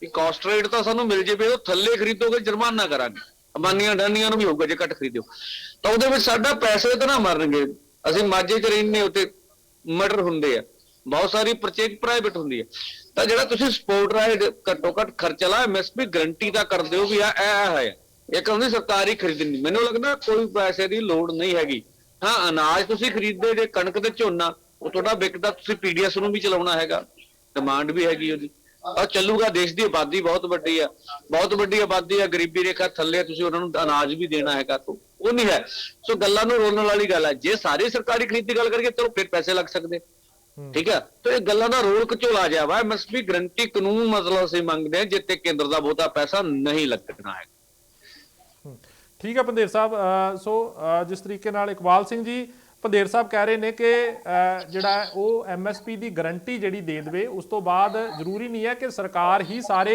Speaker 4: ਵੀ ਕਾਸਟ ਰੇਟ ਤਾਂ ਸਾਨੂੰ ਮਿਲ ਜੇ, ਉਹ ਥੱਲੇ ਖਰੀਦੋਗੇ ਜੁਰਮਾਨਾ ਕਰਾਂਗੇ, ਅੰਬਾਨੀਆਂ ਡਾਨੀਆਂ ਨੂੰ ਵੀ ਹੋਊਗਾ ਜੇ ਘੱਟ ਖਰੀਦਿਓ, ਤਾਂ ਉਹਦੇ ਵਿੱਚ ਸਾਡਾ ਪੈਸੇ ਤਾਂ ਨਾ ਮਰਨਗੇ। ਅਸੀਂ ਮਾਝੇ ਚ ਰਹਿੰਦੇ, ਉੱਤੇ ਮਟਰ ਹੁੰਦੇ ਆ, ਬਹੁਤ ਸਾਰੀ ਪਰਚੇਜ ਪ੍ਰਾਈਵੇਟ ਹੁੰਦੀ ਹੈ, ਤਾਂ ਜਿਹੜਾ ਤੁਸੀਂ ਸਪੋਰਟ ਰਾਈਡ ਘੱਟੋ ਘੱਟ ਖਰਚਾ ਲਾ MSP ਗਰੰਟੀ ਦਾ ਕਰ ਦਿਓ ਵੀ ਇਹ ਹੈ, ਇੱਕ ਹੁੰਦੀ ਸਰਕਾਰੀ ਖਰੀਦਣੀ, ਮੈਨੂੰ ਲੱਗਦਾ ਕੋਈ ਪੈਸੇ ਦੀ ਲੋੜ ਨਹੀਂ ਹੈਗੀ। ਹਾਂ, ਅਨਾਜ ਤੁਸੀਂ ਖਰੀਦਦੇ ਜੇ ਕਣਕ ਤੇ ਝੋਨਾ ਉਹ ਤੁਹਾਡਾ ਵਿਕਦਾ, ਤੁਸੀਂ PDS ਨੂੰ ਵੀ ਚਲਾਉਣਾ ਹੈਗਾ, ਡਿਮਾਂਡ ਵੀ ਹੈਗੀ ਉਹਦੀ, और ਚੱਲੂਗਾ। ਦੇਸ਼ ਦੀ ਆਬਾਦੀ ਬਹੁਤ ਵੱਡੀ ਆ, ਬਹੁਤ ਵੱਡੀ ਆਬਾਦੀ ਆ, ਗਰੀਬੀ ਰੇਖਾ ਥੱਲੇ, ਤੁਸੀਂ ਉਹਨਾਂ ਨੂੰ ਅਨਾਜ ਵੀ ਦੇਣਾ ਹੈਗਾ, ਤਾਂ ਉਹ ਨਹੀਂ ਹੈ। ਸੋ ਗੱਲਾਂ ਨੂੰ ਰੋਲਣ ਵਾਲੀ ਗੱਲ ਹੈ। ਜੇ ਸਾਰੀ ਸਰਕਾਰੀ ਖਰੀਦ ਦੀ ਗੱਲ ਕਰੀਏ ਤਾਂ ਫਿਰ ਪੈਸੇ ਲੱਗ ਸਕਦੇ, ਠੀਕ ਹੈ, ਤਾਂ ਇਹ ਗੱਲਾਂ ਦਾ ਰੋਲ ਘਚੋਲਾ ਜਾ ਵਾ। MSP ਗਰੰਟੀ ਕਾਨੂੰਨ ਮਤਲਬ ਅਸੀਂ ਮੰਗਦੇ ਹਾਂ ਜਿੱਤੇ ਕੇਂਦਰ ਦਾ ਬਹੁਤਾ ਪੈਸਾ ਨਹੀਂ ਲੱਗਣਾ ਹੈ।
Speaker 1: ठीक है पंधेर साहब, सो जिस तरीके नाल इकबाल सिंह जी पंधेर साहब कह रहे हैं कि जिहड़ा वो MSP की गारंटी जिहड़ी दे देवे, उस तो बाद जरूरी नहीं है कि सरकार ही सारे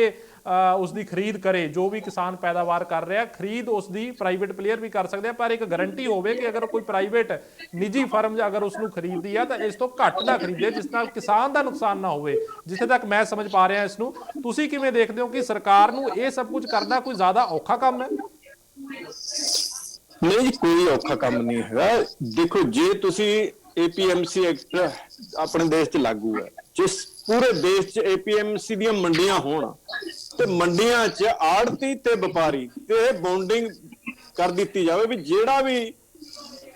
Speaker 1: ਉਸ ਦੀ ਖਰੀਦ ਕਰੇ, ਜੋ ਵੀ ਕਿਸਾਨ ਪੈਦਾਵਾਰ ਕਰ ਰਿਹਾ ਖਰੀਦ ਉਸ ਦੀ ਪ੍ਰਾਈਵੇਟ ਪਲੇਅਰ ਵੀ ਕਰ ਸਕਦੇ ਆ, ਪਰ ਇੱਕ ਗਾਰੰਟੀ ਹੋਵੇ ਕਿ ਅਗਰ ਕੋਈ ਪ੍ਰਾਈਵੇਟ ਨਿੱਜੀ ਫਰਮ ਅਗਰ ਉਸ ਨੂੰ ਖਰੀਦਦੀ ਆ ਤਾਂ ਇਸ ਤੋਂ ਘੱਟ ਨਾ ਖਰੀਦੇ, ਜਿਸ ਨਾਲ ਕਿਸਾਨ ਦਾ ਨੁਕਸਾਨ ਨਾ ਹੋਵੇ। ਜਿੱਥੇ ਤੱਕ ਮੈਂ ਸਮਝ ਪਾ ਰਿਹਾ ਇਸ ਨੂੰ, ਤੁਸੀਂ ਕਿਵੇਂ ਦੇਖਦੇ ਹੋ ਕਿ ਸਰਕਾਰ ਨੂੰ ਇਹ ਸਭ ਕੁਝ ਕਰਨਾ ਕੋਈ ਜ਼ਿਆਦਾ ਔਖਾ ਕੰਮ ਹੈ?
Speaker 8: ਨਹੀਂ ਜੀ, ਕੋਈ ਔਖਾ ਕੰਮ ਨਹੀਂ ਹੈਗਾ। ਦੇਖੋ, ਜੇ ਤੁਸੀਂ APMC ਐਕਟ ਆਪਣੇ ਦੇਸ਼ 'ਚ ਲਾਗੂ ਹੈ, ਜਿਸ ਪੂਰੇ ਦੇਸ਼ 'ਚ APMC ਦੀਆਂ ਮੰਡੀਆਂ ਹੋਣ ਤੇ ਮੰਡੀਆਂ 'ਚ ਆੜਤੀ ਤੇ ਵਪਾਰੀ ਤੇ ਬੌਂਡਿੰਗ ਕਰ ਦਿੱਤੀ ਜਾਵੇ ਵੀ ਜਿਹੜਾ ਵੀ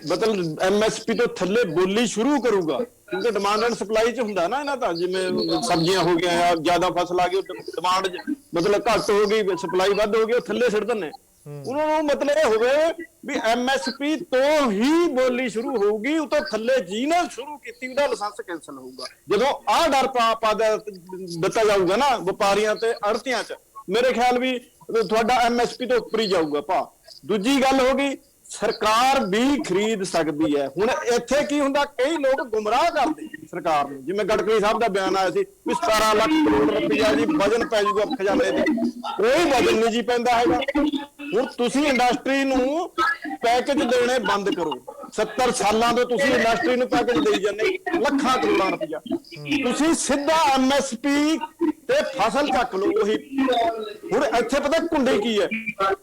Speaker 8: ਮਤਲਬ MSP ਤੋਂ ਥੱਲੇ ਬੋਲੀ ਸ਼ੁਰੂ ਕਰੂਗਾ, ਕਿਉਂਕਿ ਡਿਮਾਂਡ ਐਂਡ ਸਪਲਾਈ 'ਚ ਹੁੰਦਾ ਨਾ ਇਹਨਾਂ ਦਾ, ਜਿਵੇਂ ਸਬਜ਼ੀਆਂ ਹੋ ਗਈਆਂ ਜਾਂ ਜ਼ਿਆਦਾ ਫਸਲ ਆ ਗਈ, ਡਿਮਾਂਡ ਮਤਲਬ ਘੱਟ ਹੋ ਗਈ, ਸਪਲਾਈ ਵੱਧ ਹੋ ਗਈ, ਉਹ ਥੱਲੇ ਸਿੱਟ ਦਿੰਦੇ। ਉਹਨਾਂ ਨੂੰ ਮਤਲਬ ਇਹ ਹੋਵੇ ਵੀ MSP ਤੋਂ ਹੀ ਬੋਲੀ ਸ਼ੁਰੂ ਹੋਊਗੀ, ਉਹ ਤੋਂ ਥੱਲੇ ਜਿਹਨੇ ਸ਼ੁਰੂ ਕੀਤੀ ਉਹਦਾ ਲਾਇਸੈਂਸ ਕੈਂਸਲ ਹੋਊਗਾ। ਜਦੋਂ ਆਹ ਡਰ ਪਾ ਦਿੱਤਾ ਜਾਊਗਾ ਨਾ ਵਪਾਰੀਆਂ ਤੇ ਆੜ੍ਹਤੀਆਂ 'ਚ, ਮੇਰੇ ਖਿਆਲ ਵੀ ਤੁਹਾਡਾ MSP ਤੋਂ ਉੱਪਰ ਹੀ ਜਾਊਗਾ ਭਾ। ਦੂਜੀ ਗੱਲ ਹੋ ਗਈ, ਸਰਕਾਰ ਵੀ ਖਰੀਦ ਸਕਦੀ ਹੈ। ਹੁਣ ਇੱਥੇ ਕੀ ਹੁੰਦਾ, ਕਈ ਲੋਕ ਗੁੰਮਰਾਹ ਕਰਦੇ ਸਰਕਾਰ ਨੂੰ, ਜਿਵੇਂ ਗਡਕਰੀ ਸਾਹਿਬ ਦਾ ਬਿਆਨ ਆਇਆ ਸੀ ਵੀ 17 ਲੱਖ ਕਰੋੜ ਰੁਪਇਆ ਜੀ ਵਜਨ ਪੈ ਜਾਊਗਾ ਖਜ਼ਾਨੇ ਤੇ, ਕੋਈ ਵਜਨ ਨਹੀਂ ਜੀ ਪੈਂਦਾ ਹੈਗਾ। ਹੁਣ ਤੁਸੀਂ ਇੰਡਸਟਰੀ ਨੂੰ ਪੈਕੇਜ ਦੇਣੇ ਬੰਦ ਕਰੋ। 70 ਸਾਲਾਂ ਤੋਂ ਤੁਸੀਂ ਇੰਡਸਟਰੀ ਨੂੰ ਪੈਕੇਜ ਦੇਈ ਜਾਂਦੇ ਲੱਖਾਂ ਕਰੋੜਾਂ ਰੁਪਇਆ, ਤੁਸੀਂ ਸਿੱਧਾ MSP ਤੇ ਫਸਲ ਚੱਕ ਲਓ ਉਹੀ। ਹੁਣ ਇੱਥੇ ਪਤਾ ਕੁੰਡੀ ਕੀ ਹੈ,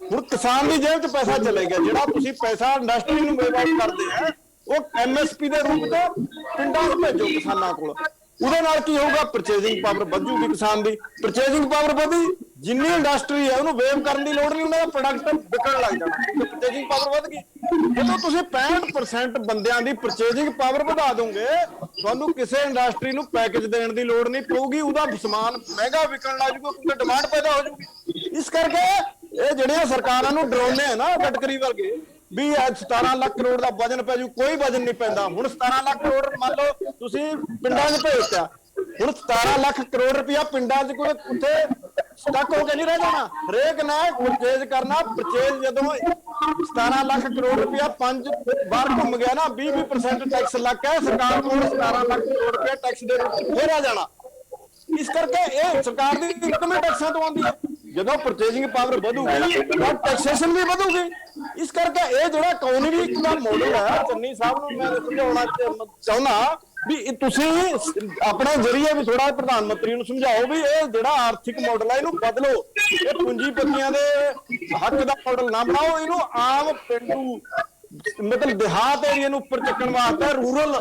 Speaker 8: ਹੁਣ ਕਿਸਾਨ ਦੀ ਜੇਬ 'ਚ ਪੈਸਾ ਚਲੇਗਾ, ਜਿਹੜਾ ਤੁਸੀਂ ਪੈਸਾ ਇੰਡਸਟਰੀ ਨੂੰ ਵੇਵ ਕਰਦੇ ਆ ਉਹ MSP ਦੇ ਰੂਪ 'ਚ ਪਿੰਡਾਂ 'ਚ ਭੇਜੋ ਕਿਸਾਨਾਂ ਕੋਲ। ਉਹਦੇ ਨਾਲ ਕੀ ਹੋਊਗਾ, ਪਰਚੇਜ਼ਿੰਗ ਪਾਵਰ ਵਧੂਗੀ ਕਿਸਾਨ ਦੀ। ਪਰਚੇਜ਼ਿੰਗ ਪਾਵਰ ਵਧੀ, ਜਿੰਨੀ ਇੰਡਸਟਰੀ ਹੈ ਉਹਨੂੰ ਵੇਵ ਕਰਨ ਦੀ ਲੋੜ ਨਹੀਂ, ਉਹਨਾਂ ਦਾ ਪ੍ਰੋਡਕਟ ਵਿਕਣ ਲੱਗ ਜਾਣਾ, ਪਰਚੇਜ਼ਿੰਗ ਪਾਵਰ ਵਧ ਗਈ। ਜਦੋਂ ਤੁਸੀਂ 65% ਬੰਦਿਆਂ ਦੀ ਪਰਚੇਜ਼ਿੰਗ ਪਾਵਰ ਵਧਾ ਦੋਗੇ, ਤੁਹਾਨੂੰ ਕਿਸੇ ਇੰਡਸਟਰੀ ਨੂੰ ਪੈਕੇਜ ਦੇਣ ਦੀ ਲੋੜ ਨਹੀਂ ਪਊਗੀ, ਉਹਦਾ ਸਮਾਨ ਮਹਿੰਗਾ ਵਿਕਣ ਲੱਗ ਜੂਗਾ, ਕਿਉਂਕਿ ਡਿਮਾਂਡ ਪੈਦਾ ਹੋ ਜੂਗੀ। ਇਸ ਕਰਕੇ ਇਹ ਜਿਹੜੀਆਂ ਸਰਕਾਰਾਂ ਨੂੰ ਡਰਾਉਂਦੇ ਆ ਨਾ ਗਡਕਰੀ ਵਰਗੇ ਵੀ 17 ਲੱਖ ਕਰੋੜ ਦਾ ਵਜਨ ਪੈ ਜੂ, ਕੋਈ ਵਜਨ ਨਹੀਂ ਪੈਂਦਾ। ਹੁਣ 17 ਲੱਖ ਕਰੋੜ ਮੰਨ ਲਓ ਤੁਸੀਂ ਪਿੰਡਾਂ 'ਚ ਭੇਜਤਾ, ਹੁਣ 17 ਲੱਖ ਕਰੋੜ ਰੁਪਇਆ ਪਿੰਡਾਂ 'ਚ ਕੋਈ ਉੱਥੇ ਸਟਕ ਹੋ ਕੇ ਨਹੀਂ ਰਹਿ ਜਾਣਾ। ਹਰੇਕ ਨੇ ਪਰਚੇਜ ਕਰਨਾ, ਪਰਚੇਜ ਜਦੋਂ 17 ਲੱਖ ਕਰੋੜ ਰੁਪਇਆ 5 ਵਾਰ ਘੁੰਮ ਗਿਆ ਨਾ, 20% ਟੈਕਸ ਲੱਗ ਕੇ ਸਰਕਾਰ ਕੋਲ 17 ਲੱਖ ਕਰੋੜ ਰੁਪਇਆ ਟੈਕਸ ਦੇ ਰੂਪ ਵਿੱਚ ਫੇਰ ਆ ਜਾਣਾ। ਇਸ ਕਰਕੇ ਇਹ ਸਰਕਾਰ ਦੀ ਇਨਕਮ ਟੈਕਸਾਂ ਤੋਂ ਆਉਂਦੀ ਹੈ। ਜਦੋਂ ਪਰਚੇਜ਼ਿੰਗ ਪਾਵਰ ਵਧੂਗੀ ਤਾਂ ਟੈਕਸੇਸ਼ਨ ਵੀ ਵਧੂਗੀ। ਇਸ ਕਰਕੇ ਇਹ ਜਿਹੜਾ ਇਕਨੋਮੀ ਦਾ ਮਾਡਲ ਹੈ, ਚੰਨੀ ਸਾਹਿਬ ਨੂੰ ਮੈਂ ਸਮਝਾਉਣਾ ਚਾਹੁੰਦਾ ਵੀ ਤੁਸੀਂ ਆਪਣੇ ਜ਼ਰੀਏ ਵੀ ਥੋੜਾ ਪ੍ਰਧਾਨ ਮੰਤਰੀ ਨੂੰ ਸਮਝਾਓ ਵੀ ਇਹ ਜਿਹੜਾ ਆਰਥਿਕ ਮਾਡਲ ਹੈ ਇਹਨੂੰ ਬਦਲੋ। ਇਹ ਪੂੰਜੀਪਤੀਆਂ ਦੇ ਹੱਕ ਦਾ ਮਾਡਲ ਨਾ ਬਣਾਓ, ਇਹਨੂੰ ਆਮ ਪਿੰਡੂ ਮਤਲਬ ਦਿਹਾਤ ਏਰੀਆ ਨੂੰ ਉੱਪਰ ਚੱਕਣ ਵਾਸਤੇ ਰੂਰਲ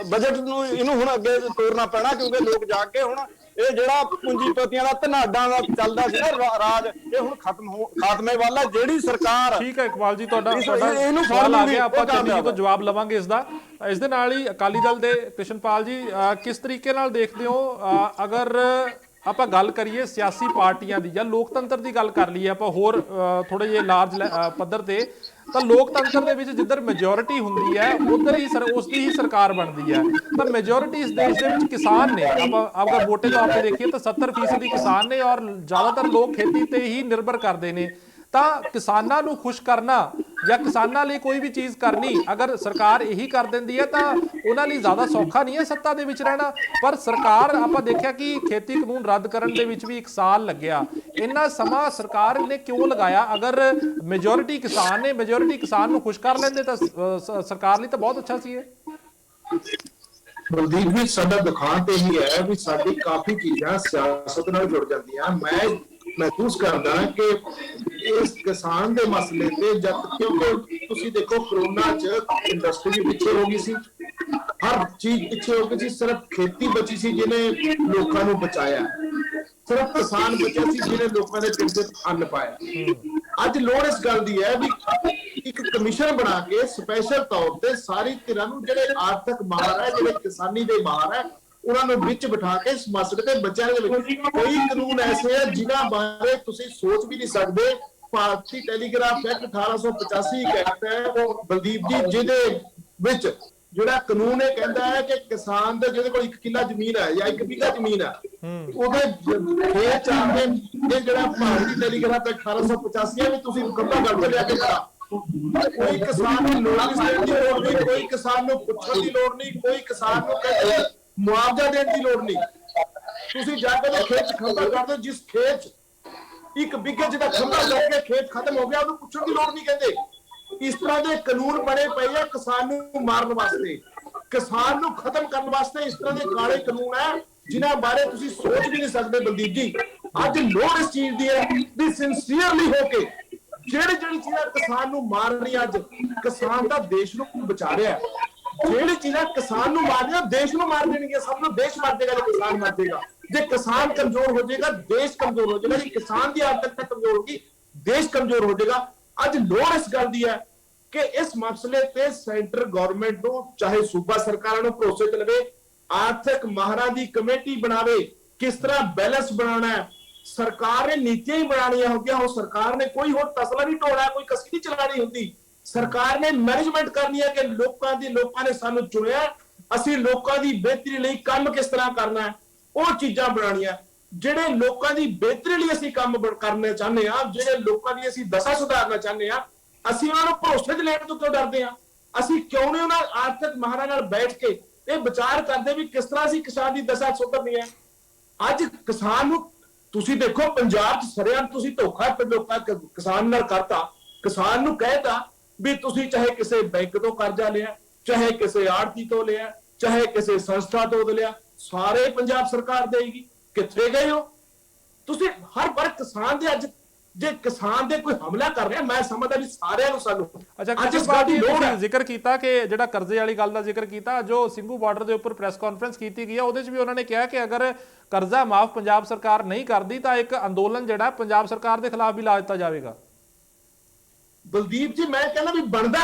Speaker 8: ਬਜਟ ਨੂੰ ਇਹਨੂੰ ਹੁਣ ਅੱਗੇ ਤੋਰਨਾ ਪੈਣਾ, ਕਿਉਂਕਿ ਲੋਕ ਜਾ ਕੇ ਹੁਣ ਇਹ ਜਿਹੜਾ ਪੂੰਜੀਪਤੀਆਂ ਦਾ ਧਨਾਡਾਂ ਦਾ ਚੱਲਦਾ ਸੀ ਨਾ ਰਾਜ, ਇਹ ਹੁਣ ਖਾਤਮੇ ਵਾਲਾ। ਜਿਹੜੀ ਸਰਕਾਰ
Speaker 1: ਠੀਕ ਹੈ ਇਕਬਾਲ ਜੀ, ਤੁਹਾਡਾ ਸਵਾਲ ਆ ਗਿਆ, ਆਪਾਂ ਚੰਨੀ ਜੀ ਤੋਂ ਜਵਾਬ ਲਵਾਂਗੇ ਇਸ ਦਾ। ਇਸ ਦੇ ਨਾਲ ਹੀ ਅਕਾਲੀ ਦਲ ਦੇ ਕ੍ਰਿਸ਼ਨਪਾਲ ਜੀ, ਕਿਸ ਤਰੀਕੇ ਨਾਲ ਦੇਖਦੇ ਹੋ ਅਗਰ ਆਪਾਂ ਗੱਲ ਕਰੀਏ ਸਿਆਸੀ ਪਾਰਟੀਆਂ ਦੀ ਜਾਂ ਲੋਕਤੰਤਰ ਦੀ ਗੱਲ ਕਰ ਲਈਏ ਆਪਾਂ ਹੋਰ ਥੋੜੇ ਜਿਹੇ ਲਾਰਜ ਪੱਧਰ ਤੇ, ਤਾਂ ਲੋਕਤੰਤਰ ਦੇ ਵਿੱਚ ਜਿੱਧਰ ਮੈਜੋਰਿਟੀ ਹੁੰਦੀ ਹੈ ਉਧਰ ਹੀ ਉਸ ਦੀ ਹੀ ਸਰਕਾਰ ਬਣਦੀ ਹੈ। ਤਾਂ ਮੈਜੋਰਿਟੀ ਇਸ ਦੇਸ਼ ਦੇ ਵਿੱਚ ਕਿਸਾਨ ਨੇ, ਆਪਾਂ ਅਗਰ ਵੋਟੇ ਤੌਰ ਤੇ ਦੇਖੀਏ ਤਾਂ 70% ਕਿਸਾਨ ਨੇ ਔਰ ਜ਼ਿਆਦਾਤਰ ਲੋਕ ਖੇਤੀ ਤੇ ਹੀ ਨਿਰਭਰ ਕਰਦੇ ਨੇ। ਤਾਂ ਕਿਸਾਨਾਂ ਨੂੰ ਖੁਸ਼ ਕਰਨਾ ਜਾਂ ਕਿਸਾਨਾਂ ਲਈ ਕੋਈ ਵੀ ਚੀਜ਼ ਕਰਨੀ ਅਗਰ ਸਰਕਾਰ ਇਹੀ ਕਰ ਦਿੰਦੀ ਹੈ ਤਾਂ ਉਹਨਾਂ ਲਈ ਜ਼ਿਆਦਾ ਸੌਖਾ ਨਹੀਂ ਹੈ ਸੱਤਾ ਦੇ ਵਿੱਚ ਰਹਿਣਾ। ਪਰ ਸਰਕਾਰ, ਆਪਾਂ ਦੇਖਿਆ ਕਿ ਖੇਤੀ ਕਾਨੂੰਨ ਰੱਦ ਕਰਨ ਦੇ ਵਿੱਚ ਵੀ 1 ਸਾਲ ਲੱਗਿਆ। ਇੰਨਾ ਸਮਾਂ ਸਰਕਾਰ ਨੇ ਕਿਉਂ ਲਗਾਇਆ? ਅਗਰ ਮੈਜੋਰਿਟੀ ਕਿਸਾਨ ਨੇ, ਮੈਜੋਰਿਟੀ ਕਿਸਾਨ ਨੂੰ ਖੁਸ਼ ਕਰ ਲੈਂਦੇ ਤਾਂ ਸਰਕਾਰ ਲਈ ਤਾਂ ਬਹੁਤ ਅੱਛਾ ਸੀ ਇਹ।
Speaker 7: ਬਲਦੀਪ ਜੀ, ਸਾਡਾ ਦੁਖਾਂਤ ਇਹੀ ਹੈ ਵੀ ਸਾਡੀ ਕਾਫੀ ਚੀਜ਼ਾਂ ਸਿਆਸਤ ਨਾਲ ਜੁੜ ਜਾਂਦੀਆਂ। ਮੈਂ ਮਹਿਸੂਸ ਕਰਦਾ ਕਿ ਇਸ ਕਿਸਾਨ ਦੇ ਮਸਲੇ ਤੇ ਜਦ, ਕਿਉਂਕਿ ਤੁਸੀਂ ਦੇਖੋ ਕਰੋਨਾ 'ਚ ਇੰਡਸਟਰੀ ਪਿੱਛੇ ਹੋ ਗਈ ਸੀ, ਹਰ ਚੀਜ਼ ਪਿੱਛੇ ਹੋ ਗਈ ਸੀ, ਸਿਰਫ ਖੇਤੀ ਬਚੀ ਸੀ ਜਿਹਨੇ ਲੋਕਾਂ ਨੂੰ ਬਚਾਇਆ, ਸਿਰਫ ਕਿਸਾਨ ਬਚਿਆ ਸੀ ਜਿਹਨੇ ਲੋਕਾਂ ਦੇ ਢਿੱਡ 'ਚ ਅੰਨ ਪਾਇਆ। ਅੱਜ ਲੋੜ ਇਸ ਗੱਲ ਦੀ ਹੈ ਵੀ ਇੱਕ ਕਮਿਸ਼ਨ ਬਣਾ ਕੇ ਸਪੈਸ਼ਲ ਤੌਰ ਤੇ ਸਾਰੀ ਧਿਰਾਂ ਨੂੰ, ਜਿਹੜੇ ਆਰਥਿਕ ਮਾਹਰ ਹੈ, ਜਿਹੜੇ ਕਿਸਾਨੀ ਦੇ ਮਾਹਰ ਹੈ, ਉਹਨਾਂ ਨੂੰ ਵਿੱਚ ਬਿਠਾ ਕੇ ਇਸ ਮਸਲੇ ਤੇ ਬੱਚਿਆਂ ਦੇ ਵਿੱਚ ਕੋਈ ਕਾਨੂੰਨ ਐਸੇ ਹੈ ਜਿਨ੍ਹਾਂ ਬਾਰੇ ਤੁਸੀਂ ਸੋਚ ਵੀ ਨਹੀਂ ਸਕਦੇ। ਭਾਰਤੀ ਟੈਲੀਗ੍ਰਾਫ ਐਕਟ 1885 ਐਕਟ ਹੈ ਬਲਦੀਪ ਜੀ, ਜਿਹਦੇ ਵਿੱਚ ਜਿਹੜਾ ਕਾਨੂੰਨ ਇਹ ਕਹਿੰਦਾ ਹੈ ਕਿ ਕਿਸਾਨ ਦੇ ਜਿਹਦੇ ਕੋਲ 1 ਕਿੱਲਾ ਜ਼ਮੀਨ ਹੈ ਜਾਂ 1 ਬਿੱਘਾ ਜ਼ਮੀਨ ਹੈ, ਉਹਦੇ ਖੇਤ ਚਾਹੇ ਇਹ ਜਿਹੜਾ ਭਾਰਤੀ ਟੈਲੀਗ੍ਰਾਫ ਐਕਟ 1885 ਹੈ ਵੀ ਤੁਸੀਂ ਮੁਕੱਦਮਾ ਕਰ ਲਿਆ ਕੇ ਕਰਾ, ਕੋਈ ਕਿਸਾਨ ਨੂੰ ਨੋਟਿਸ ਦੇਣ ਦੀ ਲੋੜ ਨਹੀਂ, ਕੋਈ ਕਿਸਾਨ ਨੂੰ ਪੁੱਛਣ ਦੀ ਲੋੜ ਨਹੀਂ, ਕੋਈ ਕਿਸਾਨ ਨੂੰ ਕਹਿੰਦੇ ਮੁਆਵਜ਼ਾ ਦੇਣ ਦੀ ਲੋੜ ਨਹੀਂ। ਤੁਸੀਂ ਜਾ ਕੇ ਖੇਤ 'ਚ ਖਬਰ ਕਰ ਦਿਓ, ਜਿਸ ਖੇਤ 'ਚ ਇੱਕ ਬਿੱਗੇ ਜਿਹਦਾ ਖੰਭਾ ਲੱਗ ਕੇ ਖੇਤ ਖਤਮ ਹੋ ਗਿਆ ਉਹਨੂੰ ਪੁੱਛਣ ਦੀ ਲੋੜ ਨਹੀਂ ਕਹਿੰਦੇ। ਇਸ ਤਰ੍ਹਾਂ ਦੇ ਕਾਨੂੰਨ ਬਣੇ ਪਏ ਆ ਕਿਸਾਨ ਨੂੰ ਮਾਰਨ ਵਾਸਤੇ, ਕਿਸਾਨ ਨੂੰ ਖਤਮ ਕਰਨ ਵਾਸਤੇ। ਇਸ ਤਰ੍ਹਾਂ ਦੇ ਕਾਲੇ ਕਾਨੂੰਨ ਹੈ ਜਿਨ੍ਹਾਂ ਬਾਰੇ ਤੁਸੀਂ ਸੋਚ ਵੀ ਨਹੀਂ ਸਕਦੇ ਬਲਦੀਪ ਜੀ। ਅੱਜ ਲੋੜ ਇਸ ਚੀਜ਼ ਦੀ ਹੈ ਵੀ ਸਿੰਸੀਅਰਲੀ ਹੋ ਕੇ ਜਿਹੜੀ ਚੀਜ਼ਾਂ ਕਿਸਾਨ ਨੂੰ ਮਾਰ ਰਹੀ ਅੱਜ, ਕਿਸਾਨ ਦਾ ਦੇਸ਼ ਨੂੰ ਬਚਾ ਰਿਹਾ। ਜਿਹੜੀ ਚੀਜ਼ਾਂ ਕਿਸਾਨ ਨੂੰ ਮਾਰ ਰਹੀਆਂ ਦੇਸ਼ ਨੂੰ ਮਾਰ ਦੇਣਗੀਆਂ। ਸਭ ਨੂੰ ਦੇਸ਼ ਮਾਰ ਦੇਗਾ ਜੇ ਕਿਸਾਨ ਮਾਰ ਦੇਗਾ। ਜੇ ਕਿਸਾਨ ਕਮਜ਼ੋਰ ਹੋ ਜਾਏਗਾ ਦੇਸ਼ ਕਮਜ਼ੋਰ ਹੋ ਜਾਏਗਾ। ਜੇ ਕਿਸਾਨ ਦੀ ਆਰਥਿਕਤਾ ਕਮਜ਼ੋਰ ਹੋਗੀ ਦੇਸ਼ ਕਮਜ਼ੋਰ ਹੋ ਜਾਏਗਾ। ਅੱਜ ਲੋੜ ਇਸ ਗੱਲ ਦੀ ਹੈ ਕਿ ਇਸ ਮਸਲੇ ਤੇ ਸੈਂਟਰ ਗਵਰਨਮੈਂਟ ਨੂੰ ਚਾਹੇ ਸੂਬਾ ਸਰਕਾਰਾਂ ਨੂੰ ਭਰੋਸੇ ਤੇ ਲਵੇ, ਆਰਥਿਕ ਮਾਹਰਾਂ ਦੀ ਕਮੇਟੀ ਬਣਾਵੇ, ਕਿਸ ਤਰ੍ਹਾਂ ਬੈਲੈਂਸ ਬਣਾਉਣਾ ਹੈ। ਸਰਕਾਰ ਨੇ ਨੀਤੀਆਂ ਹੀ ਬਣਾਉਣੀਆਂ ਹੁੰਦੀਆਂ। ਉਹ ਸਰਕਾਰ ਨੇ ਕੋਈ ਹੋਰ ਤਸਲਾ ਨਹੀਂ ਢੋਣਾ, ਕੋਈ ਕਸੀ ਨਹੀਂ ਚਲਾਣੀ ਹੁੰਦੀ। ਸਰਕਾਰ ਨੇ ਮੈਨੇਜਮੈਂਟ ਕਰਨੀ ਹੈ ਕਿ ਲੋਕਾਂ ਨੇ ਸਾਨੂੰ ਚੁਣਿਆ, ਅਸੀਂ ਲੋਕਾਂ ਦੀ ਬਿਹਤਰੀ ਲਈ ਕੰਮ ਕਿਸ ਤਰ੍ਹਾਂ ਕਰਨਾ ਹੈ, ਉਹ ਚੀਜ਼ਾਂ ਬਣਾਉਣੀਆਂ। ਜਿਹੜੇ ਲੋਕਾਂ ਦੀ ਬਿਹਤਰੀ ਲਈ ਅਸੀਂ ਕੰਮ ਕਰਨਾ ਚਾਹੁੰਦੇ ਆ, ਜਿਹੜੇ ਲੋਕਾਂ ਦੀ ਅਸੀਂ ਦਸ਼ਾ ਸੁਧਾਰਨਾ ਚਾਹੁੰਦੇ ਆ, ਅਸੀਂ ਉਹਨਾਂ ਨੂੰ ਭਰੋਸੇ 'ਚ ਲੈਣ ਤੋਂ ਕਿਉਂ ਡਰਦੇ ਆ? ਅਸੀਂ ਕਿਉਂ ਨਹੀਂ ਉਹਨਾਂ ਆਰਥਿਕ ਮਾਹਰਾਂ ਨਾਲ ਬੈਠ ਕੇ ਇਹ ਵਿਚਾਰ ਕਰਦੇ ਵੀ ਕਿਸ ਤਰ੍ਹਾਂ ਅਸੀਂ ਕਿਸਾਨ ਦੀ ਦਸ਼ਾ ਸੁਧਰਨੀ ਹੈ? ਅੱਜ ਕਿਸਾਨ ਨੂੰ ਤੁਸੀਂ ਦੇਖੋ ਪੰਜਾਬ 'ਚ ਸਰਿਆਮ ਤੁਸੀਂ ਧੋਖਾ ਲੋਕਾਂ ਕਿਸਾਨ ਨਾਲ ਕਰਤਾ। ਕਿਸਾਨ ਨੂੰ ਕਹਿਤਾ ਵੀ ਤੁਸੀਂ ਚਾਹੇ ਕਿਸੇ ਬੈਂਕ ਤੋਂ ਕਰਜ਼ਾ ਲਿਆ, ਚਾਹੇ ਕਿਸੇ ਆੜਤੀ ਤੋਂ ਲਿਆ, ਚਾਹੇ ਕਿਸੇ ਸੰਸਥਾ ਤੋਂ ਲਿਆ, ਸਾਰੇ ਪੰਜਾਬ ਸਰਕਾਰ ਦੇਗੀ। ਕਿੱਥੇ ਗਏ ਹੋ ਤੁਸੀਂ? ਹਰ ਵਾਰ ਕਿਸਾਨ ਦੇ ਅੱਜ ਜੇ ਕਿਸਾਨ ਦੇ ਕੋਈ ਹਮਲਾ ਕਰ ਰਿਹਾ, ਮੈਂ ਸਮਝਦਾ ਵੀ ਸਾਰਿਆਂ ਨੂੰ ਸਾਨੂੰ
Speaker 1: ਅੱਜ ਇਸ ਗੱਲ ਦੀ ਲੋੜ ਹੈ। ਜ਼ਿਕਰ ਕੀਤਾ ਕਿ ਜਿਹੜਾ ਕਰਜ਼ੇ ਵਾਲੀ ਗੱਲ ਦਾ ਜ਼ਿਕਰ ਕੀਤਾ, ਜੋ ਸਿੰਘੂ ਬਾਰਡਰ ਦੇ ਉੱਪਰ ਪ੍ਰੈਸ ਕਾਨਫਰੰਸ ਕੀਤੀ ਗਈ ਹੈ ਉਹਦੇ 'ਚ ਵੀ ਉਹਨਾਂ ਨੇ ਕਿਹਾ ਕਿ ਅਗਰ ਕਰਜ਼ਾ ਮਾਫ ਪੰਜਾਬ ਸਰਕਾਰ ਨਹੀਂ ਕਰਦੀ ਤਾਂ ਇੱਕ ਅੰਦੋਲਨ ਜਿਹੜਾ ਪੰਜਾਬ ਸਰਕਾਰ ਦੇ ਖਿਲਾਫ ਵੀ ਲਾ ਦਿੱਤਾ ਜਾਵੇਗਾ।
Speaker 7: ਬਲਦੀਪ ਜੀ ਮੈਂ ਕਹਿੰਦਾ ਵੀ ਬਣਦਾ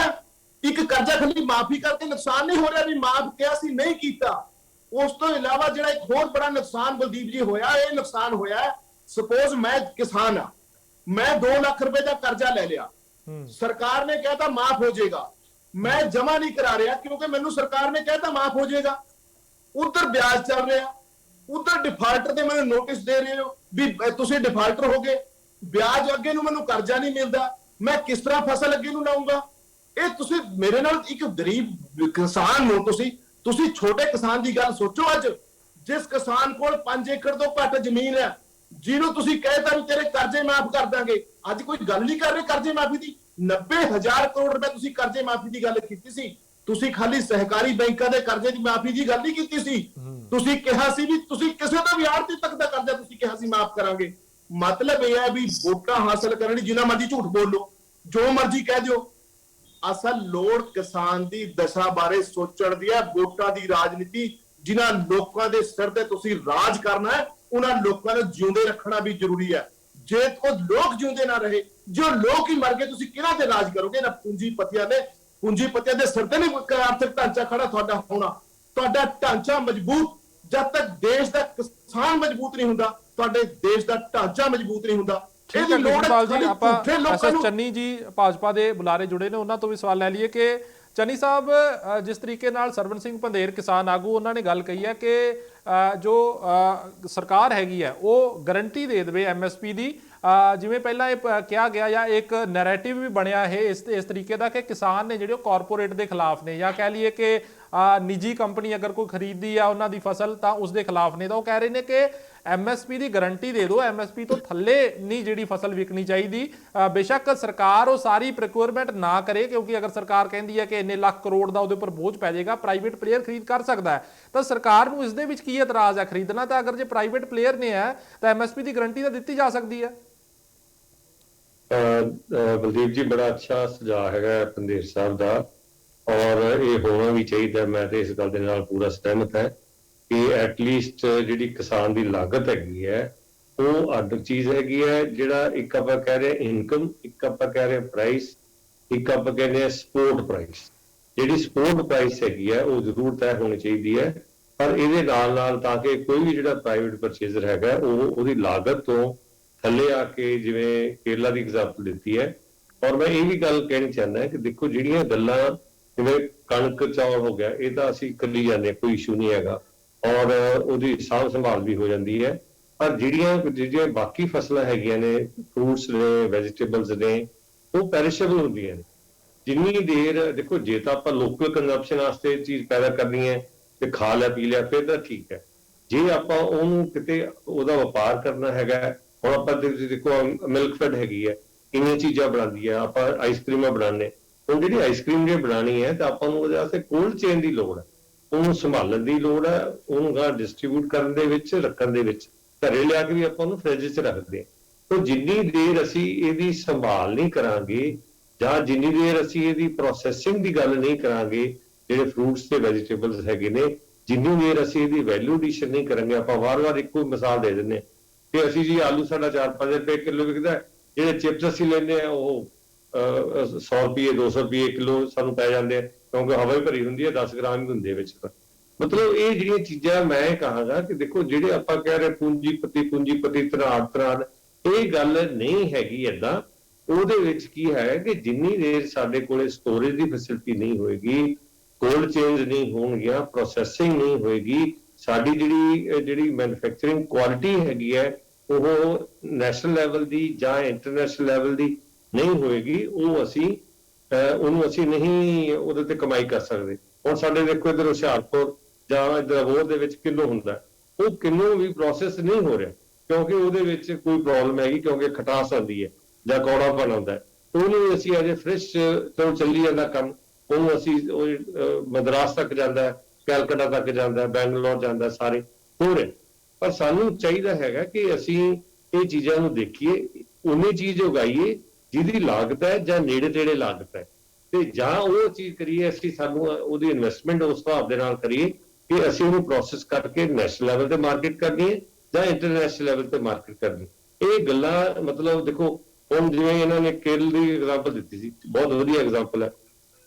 Speaker 7: ਇੱਕ ਕਰਜ਼ਾ ਖਾਲੀ ਮਾਫੀ ਕਰਕੇ ਨੁਕਸਾਨ ਨਹੀਂ ਹੋ ਰਿਹਾ ਵੀ ਮਾਫ ਕਿਹਾ ਸੀ ਨਹੀਂ ਕੀਤਾ। ਉਸ ਤੋਂ ਇਲਾਵਾ ਜਿਹੜਾ ਇੱਕ ਹੋਰ ਬੜਾ ਨੁਕਸਾਨ ਬਲਦੀਪ ਜੀ ਹੋਇਆ, ਇਹ ਨੁਕਸਾਨ ਹੋਇਆ ਸਪੋਜ਼ ਮੈਂ ਕਿਸਾਨ ਆ, ਮੈਂ 2 ਲੱਖ ਰੁਪਏ ਦਾ ਕਰਜ਼ਾ ਲੈ ਲਿਆ, ਸਰਕਾਰ ਨੇ ਕਹਿਤਾ ਮਾਫ ਹੋ ਜਾਏਗਾ, ਮੈਂ ਜਮਾ ਨਹੀਂ ਕਰਾ ਰਿਹਾ ਕਿਉਂਕਿ ਮੈਨੂੰ ਸਰਕਾਰ ਨੇ ਕਹਿਤਾ ਮਾਫ ਹੋ ਜਾਏਗਾ। ਉਧਰ ਵਿਆਜ ਚੱਲ ਰਿਹਾ, ਉਧਰ ਡਿਫਾਲਟਰ ਦੇ ਮੈਨੂੰ ਨੋਟਿਸ ਦੇ ਰਹੇ ਹੋ ਵੀ ਤੁਸੀਂ ਡਿਫਾਲਟਰ ਹੋ ਗਏ, ਵਿਆਜ ਅੱਗੇ ਨੂੰ ਮੈਨੂੰ ਕਰਜ਼ਾ ਨਹੀਂ ਮਿਲਦਾ, ਮੈਂ ਕਿਸ ਤਰ੍ਹਾਂ ਫਸਲ ਅੱਗੇ ਨੂੰ ਲਾਉਂਗਾ? ਇਹ ਤੁਸੀਂ ਮੇਰੇ ਨਾਲ ਇੱਕ ਗਰੀਬ ਕਿਸਾਨ ਨੂੰ ਤੁਸੀਂ ਛੋਟੇ ਕਿਸਾਨ ਦੀ ਗੱਲ ਸੋਚੋ। ਅੱਜ ਜਿਸ ਕਿਸਾਨ ਕੋਲ 5 ਏਕੜ ਤੋਂ ਘੱਟ ਜ਼ਮੀਨ ਹੈ, ਜਿਹਨੂੰ ਤੁਸੀਂ ਕਹਿਤਾ ਵੀ ਤੇਰੇ ਕਰਜ਼ੇ ਮਾਫ ਕਰ ਦਾਂਗੇ, ਅੱਜ ਕੋਈ ਗੱਲ ਨਹੀਂ ਕਰ ਰਹੇ ਕਰਜ਼ੇ ਮਾਫੀ ਦੀ। 90,000 ਕਰੋੜ ਰੁਪਏ ਤੁਸੀਂ ਕਰਜ਼ੇ ਮਾਫੀ ਦੀ ਗੱਲ ਕੀਤੀ ਸੀ। ਤੁਸੀਂ ਖਾਲੀ ਸਹਿਕਾਰੀ ਬੈਂਕਾਂ ਦੇ ਕਰਜ਼ੇ ਦੀ ਮਾਫੀ ਦੀ ਗੱਲ ਨਹੀਂ ਕੀਤੀ ਸੀ। ਤੁਸੀਂ ਕਿਹਾ ਸੀ ਵੀ ਤੁਸੀਂ ਕਿਸੇ ਦਾ ਵੀ ਆੜਤੀ ਤੱਕ ਦਾ ਕਰਜ਼ਾ ਤੁਸੀਂ ਕਿਹਾ ਸੀ ਮਾਫ ਕਰਾਂਗੇ। ਮਤਲਬ ਇਹ ਹੈ ਵੀ ਵੋਟਾਂ ਹਾਸਲ ਕਰਨ ਲਈ ਜਿੰਨਾ ਮਰਜ਼ੀ ਝੂਠ ਬੋਲੋ, ਜੋ ਮਰਜ਼ੀ ਕਹਿ ਦਿਓ। ਅਸਲ ਲੋੜ ਕਿਸਾਨ ਦੀ ਦਸ਼ਾ ਬਾਰੇ ਸੋਚਣ ਦੀ ਹੈ। ਵੋਟਾਂ ਦੀ ਰਾਜਨੀਤੀ, ਜਿਨ੍ਹਾਂ ਲੋਕਾਂ ਦੇ ਸਿਰ ਤੇ ਤੁਸੀਂ ਰਾਜ ਕਰਨਾ ਹੈ, ਉਹਨਾਂ ਲੋਕਾਂ ਨੂੰ ਜਿਉਂਦੇ ਰੱਖਣਾ ਵੀ ਜ਼ਰੂਰੀ ਹੈ। ਜੇ ਉਹ ਲੋਕ ਜਿਉਂਦੇ ਨਾ ਰਹੇ, ਜੋ ਲੋਕ ਹੀ ਮਰ ਗਏ, ਤੁਸੀਂ ਕਿਹਨਾਂ ਤੇ ਰਾਜ ਕਰੋਗੇ? ਨਾ ਪੂੰਜੀਪਤੀਆਂ ਦੇ ਸਿਰ ਤੇ ਨਹੀਂ ਆਰਥਿਕ ਢਾਂਚਾ ਖੜਾ ਤੁਹਾਡਾ ਹੋਣਾ। ਤੁਹਾਡਾ ਢਾਂਚਾ ਮਜ਼ਬੂਤ, ਜਦ ਤੱਕ ਦੇਸ਼ ਦਾ ਕਿਸਾਨ ਮਜ਼ਬੂਤ ਨਹੀਂ ਹੁੰਦਾ, ਤੁਹਾਡੇ ਦੇਸ਼ ਦਾ ਢਾਂਚਾ ਮਜ਼ਬੂਤ ਨਹੀਂ ਹੁੰਦਾ।
Speaker 1: ਠੀਕ ਹੈ ਕ੍ਰਿਸ਼ਨਪਾਲ ਜੀ, ਆਪਾਂ ਐਸਐਸ ਚੰਨੀ ਜੀ ਭਾਜਪਾ ਦੇ ਬੁਲਾਰੇ ਜੁੜੇ ਨੇ, ਉਹਨਾਂ ਤੋਂ ਵੀ ਸਵਾਲ ਲੈ ਲਈਏ ਕਿ ਚੰਨੀ ਸਾਹਿਬ, ਜਿਸ ਤਰੀਕੇ ਨਾਲ ਸਰਵਨ ਸਿੰਘ ਪੰਧੇਰ ਕਿਸਾਨ ਆਗੂ ਉਹਨਾਂ ਨੇ ਗੱਲ ਕਹੀ ਹੈ ਕਿ ਜੋ ਸਰਕਾਰ ਹੈਗੀ ਹੈ ਉਹ ਗਰੰਟੀ ਦੇ ਦੇਵੇ ਐਮਐਸਪੀ ਦੀ, ਜਿਵੇਂ ਪਹਿਲਾਂ ਇਹ ਕਿਹਾ ਗਿਆ ਜਾਂ ਇੱਕ ਨੈਰੇਟਿਵ ਵੀ ਬਣਿਆ ਹੈ ਇਸ ਤਰੀਕੇ ਦਾ ਕਿ ਕਿਸਾਨ ਨੇ ਜਿਹੜੇ ਉਹ ਕਾਰਪੋਰੇਟ ਦੇ ਖਿਲਾਫ ਨੇ, ਜਾਂ ਕਹਿ ਲਈਏ ਕਿ ਨਿੱਜੀ ਕੰਪਨੀ ਅਗਰ ਕੋਈ ਖਰੀਦਦੀ ਆ ਉਹਨਾਂ ਦੀ ਫਸਲ ਤਾਂ ਉਸ ਦੇ ਖਿਲਾਫ ਨੇ। ਤਾਂ ਉਹ ਕਹਿ ਰਹੇ ਨੇ ਕਿ ਐਮਐਸਪੀ ਦੀ ਗਰੰਟੀ ਦੇ ਦਿਓ, ਐਮਐਸਪੀ ਤੋਂ ਥੱਲੇ ਨਹੀਂ ਜਿਹੜੀ ਫਸਲ ਵਿਕਣੀ ਚਾਹੀਦੀ। ਬੇਸ਼ੱਕ ਸਰਕਾਰ ਉਹ ਸਾਰੀ ਪ੍ਰੋਕਿਊਰਮੈਂਟ ਨਾ ਕਰੇ, ਕਿਉਂਕਿ ਅਗਰ ਸਰਕਾਰ ਕਹਿੰਦੀ ਹੈ ਕਿ ਇੰਨੇ ਲੱਖ ਕਰੋੜ ਦਾ ਉਹਦੇ ਉੱਪਰ ਬੋਝ ਪੈ ਜਾਏਗਾ, ਪ੍ਰਾਈਵੇਟ ਪਲੇਅਰ ਖਰੀਦ ਕਰ ਸਕਦਾ ਹੈ। ਤਾਂ ਸਰਕਾਰ ਨੂੰ ਇਸ ਦੇ ਵਿੱਚ ਕੀ ਇਤਰਾਜ਼ ਹੈ ਖਰੀਦਣਾ? ਤਾਂ ਅਗਰ ਜੇ ਪ੍ਰਾਈਵੇਟ ਪਲੇਅਰ ਨੇ ਹੈ ਤਾਂ ਐਮਐਸਪੀ ਦੀ ਗਰੰਟੀ ਤਾਂ ਦਿੱਤੀ ਜਾ ਸਕਦੀ ਹੈ।
Speaker 9: ਬਲਦੀਪ ਜੀ, ਬੜਾ ਅੱਛਾ ਸੁਝਾਅ ਹੈਗਾ ਪੰਧੇਰ ਸਾਹਿਬ ਦਾ, ਔਰ ਇਹ ਹੋਣਾ ਵੀ ਚਾਹੀਦਾ। ਮੈਂ ਤੇ ਇਸ ਗੱਲ ਦੇ ਨਾਲ ਪੂਰਾ ਸਹਿਮਤ ਹੈ ਕਿ ਐਟਲੀਸਟ ਜਿਹੜੀ ਕਿਸਾਨ ਦੀ ਲਾਗਤ ਹੈਗੀ ਹੈ ਉਹ ਅੱਡ ਚੀਜ਼ ਹੈਗੀ ਹੈ। ਜਿਹੜਾ ਇੱਕ ਆਪਾਂ ਕਹਿ ਰਹੇ ਇਨਕਮ, ਇੱਕ ਆਪਾਂ ਕਹਿ ਰਹੇ ਪ੍ਰਾਈਸ, ਇੱਕ ਆਪਾਂ ਕਹਿੰਦੇ ਆ ਸਪੋਰਟ ਪ੍ਰਾਈਸ। ਜਿਹੜੀ ਸਪੋਰਟ ਪ੍ਰਾਈਸ ਹੈਗੀ ਹੈ ਉਹ ਜ਼ਰੂਰ ਤੈਅ ਹੋਣੀ ਚਾਹੀਦੀ ਹੈ, ਪਰ ਇਹਦੇ ਨਾਲ ਤਾਂ ਕਿ ਕੋਈ ਵੀ ਜਿਹੜਾ ਪ੍ਰਾਈਵੇਟ ਪਰਚੇਜ਼ਰ ਹੈਗਾ ਉਹ ਉਹਦੀ ਲਾਗਤ ਤੋਂ ਥੱਲੇ ਆ ਕੇ, ਜਿਵੇਂ ਕੇਰਲਾ ਦੀ ਐਗਜ਼ਾਮਪਲ ਦਿੱਤੀ ਹੈ। ਔਰ ਮੈਂ ਇਹ ਵੀ ਗੱਲ ਕਹਿਣੀ ਚਾਹੁੰਦਾ ਕਿ ਦੇਖੋ, ਜਿਹੜੀਆਂ ਗੱਲਾਂ ਜਿਵੇਂ ਕਣਕ ਚੌਲ ਹੋ ਗਿਆ, ਇਹ ਤਾਂ ਅਸੀਂ ਕਰੀ ਜਾਂਦੇ, ਕੋਈ ਇਸ਼ੂ ਨਹੀਂ ਹੈਗਾ, ਔਰ ਉਹਦੀ ਸਾਂਭ ਸੰਭਾਲ ਵੀ ਹੋ ਜਾਂਦੀ ਹੈ। ਪਰ ਜਿਹੜੀਆਂ ਬਾਕੀ ਫਸਲਾਂ ਹੈਗੀਆਂ ਨੇ, ਫਰੂਟਸ ਨੇ, ਵੈਜੀਟੇਬਲਸ ਨੇ, ਉਹ ਪੈਰਿਸ਼ੇਬਲ ਹੁੰਦੀਆਂ ਨੇ। ਜਿੰਨੀ ਦੇਰ ਦੇਖੋ, ਜੇ ਤਾਂ ਆਪਾਂ ਲੋਕਲ ਕੰਜ਼ੰਪਸ਼ਨ ਵਾਸਤੇ ਚੀਜ਼ ਪੈਦਾ ਕਰਨੀ ਹੈ ਤੇ ਖਾ ਲਿਆ ਪੀ ਲਿਆ ਫਿਰ ਤਾਂ ਠੀਕ ਹੈ। ਜੇ ਆਪਾਂ ਉਹਨੂੰ ਕਿਤੇ ਉਹਦਾ ਵਪਾਰ ਕਰਨਾ ਹੈਗਾ ਹੁਣ ਆਪਾਂ ਦੇਖੋ ਮਿਲਕਫੈਡ ਹੈਗੀ ਹੈ, ਕਿੰਨੀਆਂ ਚੀਜ਼ਾਂ ਬਣਾਉਂਦੀ ਹੈ, ਆਪਾਂ ਆਈਸਕ੍ਰੀਮਾਂ ਬਣਾਉਂਦੇ। ਹੁਣ ਜਿਹੜੀ ਆਈਸਕ੍ਰੀਮ ਜੇ ਬਣਾਉਣੀ ਹੈ ਤਾਂ ਆਪਾਂ ਨੂੰ ਉਹਦੇ ਵਾਸਤੇ ਕੋਲਡ ਚੇਨ ਦੀ ਲੋੜ ਹੈ, ਉਹਨੂੰ ਸੰਭਾਲਣ ਦੀ ਲੋੜ ਹੈ, ਉਹਨੂੰ ਗਾਂ ਡਿਸਟਰੀਬਿਊਟ ਕਰਨ ਦੇ ਵਿੱਚ, ਰੱਖਣ ਦੇ ਵਿੱਚ। ਘਰੇ ਲਿਆ ਕੇ ਵੀ ਆਪਾਂ ਉਹਨੂੰ ਫ੍ਰਿਜ 'ਚ ਰੱਖਦੇ ਹਾਂ। ਤਾਂ ਜਿੰਨੀ ਦੇਰ ਅਸੀਂ ਇਹਦੀ ਸੰਭਾਲ ਨਹੀਂ ਕਰਾਂਗੇ ਜਾਂ ਜਿੰਨੀ ਦੇਰ ਅਸੀਂ ਇਹਦੀ ਪ੍ਰੋਸੈਸਿੰਗ ਦੀ ਗੱਲ ਨਹੀਂ ਕਰਾਂਗੇ, ਜਿਹੜੇ ਫਰੂਟਸ ਤੇ ਵੈਜੀਟੇਬਲਸ ਹੈਗੇ ਨੇ, ਜਿੰਨੀ ਦੇਰ ਅਸੀਂ ਇਹਦੀ ਵੈਲਿਊ ਐਡੀਸ਼ਨ ਨਹੀਂ ਕਰਾਂਗੇ। ਆਪਾਂ ਵਾਰ-ਵਾਰ ਇੱਕੋ ਮਿਸਾਲ ਦੇ ਦਿੰਦੇ ਕਿ ਅਸੀਂ ਜੀ ਆਲੂ ਸਾਡਾ 4-5 ਰੁਪਏ ਕਿਲੋ ਵਿਕਦਾ, ਜਿਹੜੇ ਚਿਪਸ ਅਸੀਂ ਲੈਂਦੇ ਆ ਉਹ 100 ਰੁਪਏ 200 ਰੁਪਏ ਕਿਲੋ ਸਾਨੂੰ ਪੈ ਜਾਂਦੇ ਆ, ਕਿਉਂਕਿ ਹਵਾ ਹੀ ਭਰੀ ਹੁੰਦੀ ਹੈ, 10 ਗ੍ਰਾਮ ਹੀ ਹੁੰਦੇ ਵਿੱਚ। ਮਤਲਬ ਇਹ ਜਿਹੜੀਆਂ ਚੀਜ਼ਾਂ ਮੈਂ ਕਹਾਂਗਾ ਕਿ ਦੇਖੋ, ਜਿਹੜੇ ਆਪਾਂ ਕਹਿ ਰਹੇ ਪੂੰਜੀਪਤੀ ਧਨਾੜ, ਇਹ ਗੱਲ ਨਹੀਂ ਹੈਗੀ ਏਦਾਂ। ਉਹਦੇ ਵਿੱਚ ਕੀ ਹੈ ਕਿ ਜਿੰਨੀ ਦੇਰ ਸਾਡੇ ਕੋਲੇ ਸਟੋਰੇਜ ਦੀ ਫੈਸਿਲਿਟੀ ਨਹੀਂ ਹੋਏਗੀ, ਕੋਲਡ ਚੇਨਜ ਨਹੀਂ ਹੋਣਗੀਆਂ, ਪ੍ਰੋਸੈਸਿੰਗ ਨਹੀਂ ਹੋਏਗੀ, ਸਾਡੀ ਜਿਹੜੀ ਮੈਨੂਫੈਕਚਰਿੰਗ ਕੁਆਲਿਟੀ ਹੈਗੀ ਹੈ ਉਹ ਨੈਸ਼ਨਲ ਲੈਵਲ ਦੀ ਜਾਂ ਇੰਟਰਨੈਸ਼ਨਲ ਲੈਵਲ ਦੀ ਨਹੀਂ ਹੋਏਗੀ, ਉਹਨੂੰ ਅਸੀਂ ਨਹੀਂ ਉਹਦੇ ਤੇ ਕਮਾਈ ਕਰ ਸਕਦੇ। ਹੁਣ ਸਾਡੇ ਦੇਖੋ ਇੱਧਰ ਹੁਸ਼ਿਆਰਪੁਰ ਜਾਂ ਇੱਧਰ ਅਬੋਹਰ ਦੇ ਵਿੱਚ ਕਿਲੋ ਹੁੰਦਾ, ਉਹ ਕਿਲੋ ਵੀ ਪ੍ਰੋਸੈਸ ਨਹੀਂ ਹੋ ਰਿਹਾ ਕਿਉਂਕਿ ਉਹਦੇ ਵਿੱਚ ਕੋਈ ਪ੍ਰੋਬਲਮ ਹੈਗੀ, ਕਿਉਂਕਿ ਖਟਾਸ ਆਉਂਦੀ ਹੈ ਜਾਂ ਕੌੜਾਪਨ ਆਉਂਦਾ ਹੈ। ਉਹਨੂੰ ਅਸੀਂ ਅਜੇ ਫ੍ਰਿਜ ਤੋਂ ਚੱਲੀ ਜਾਂਦਾ ਕੰਮ, ਉਹਨੂੰ ਅਸੀਂ ਮਦਰਾਸ ਤੱਕ ਜਾਂਦਾ, ਕੈਲਕਟਾ ਤੱਕ ਜਾਂਦਾ, ਬੈਂਗਲੌਰ ਜਾਂਦਾ, ਸਾਰੇ ਹੋ ਰਹੇ। ਪਰ ਸਾਨੂੰ ਚਾਹੀਦਾ ਹੈਗਾ ਕਿ ਅਸੀਂ ਇਹ ਚੀਜ਼ਾਂ ਨੂੰ ਦੇਖੀਏ, ਉਨੀ ਚੀਜ਼ ਉਗਾਈਏ ਜਿਹਦੀ ਲਾਗਤ ਹੈ ਜਾਂ ਨੇੜੇ ਤੇੜੇ ਲਾਗਤ ਹੈ, ਤੇ ਜਾਂ ਉਹ ਚੀਜ਼ ਕਰੀਏ ਅਸੀਂ, ਸਾਨੂੰ ਉਹਦੀ ਇਨਵੈਸਟਮੈਂਟ ਉਸ ਹਿਸਾਬ ਦੇ ਨਾਲ ਕਰੀਏ ਕਿ ਅਸੀਂ ਉਹਨੂੰ ਪ੍ਰੋਸੈਸ ਕਰਕੇ ਨੈਸ਼ਨਲ ਲੈਵਲ ਤੇ ਮਾਰਕੀਟ ਕਰਨੀ ਹੈ ਜਾਂ ਇੰਟਰਨੈਸ਼ਨਲ ਲੈਵਲ ਤੇ ਮਾਰਕੀਟ ਕਰਨੀ। ਇਹ ਗੱਲਾਂ ਮਤਲਬ ਦੇਖੋ, ਹੁਣ ਜਿਵੇਂ ਇਹਨਾਂ ਨੇ ਕੇਰਲ ਦੀ ਐਗਜ਼ਾਮਪਲ ਦਿੱਤੀ ਸੀ, ਬਹੁਤ ਵਧੀਆ ਐਗਜ਼ਾਮਪਲ ਹੈ।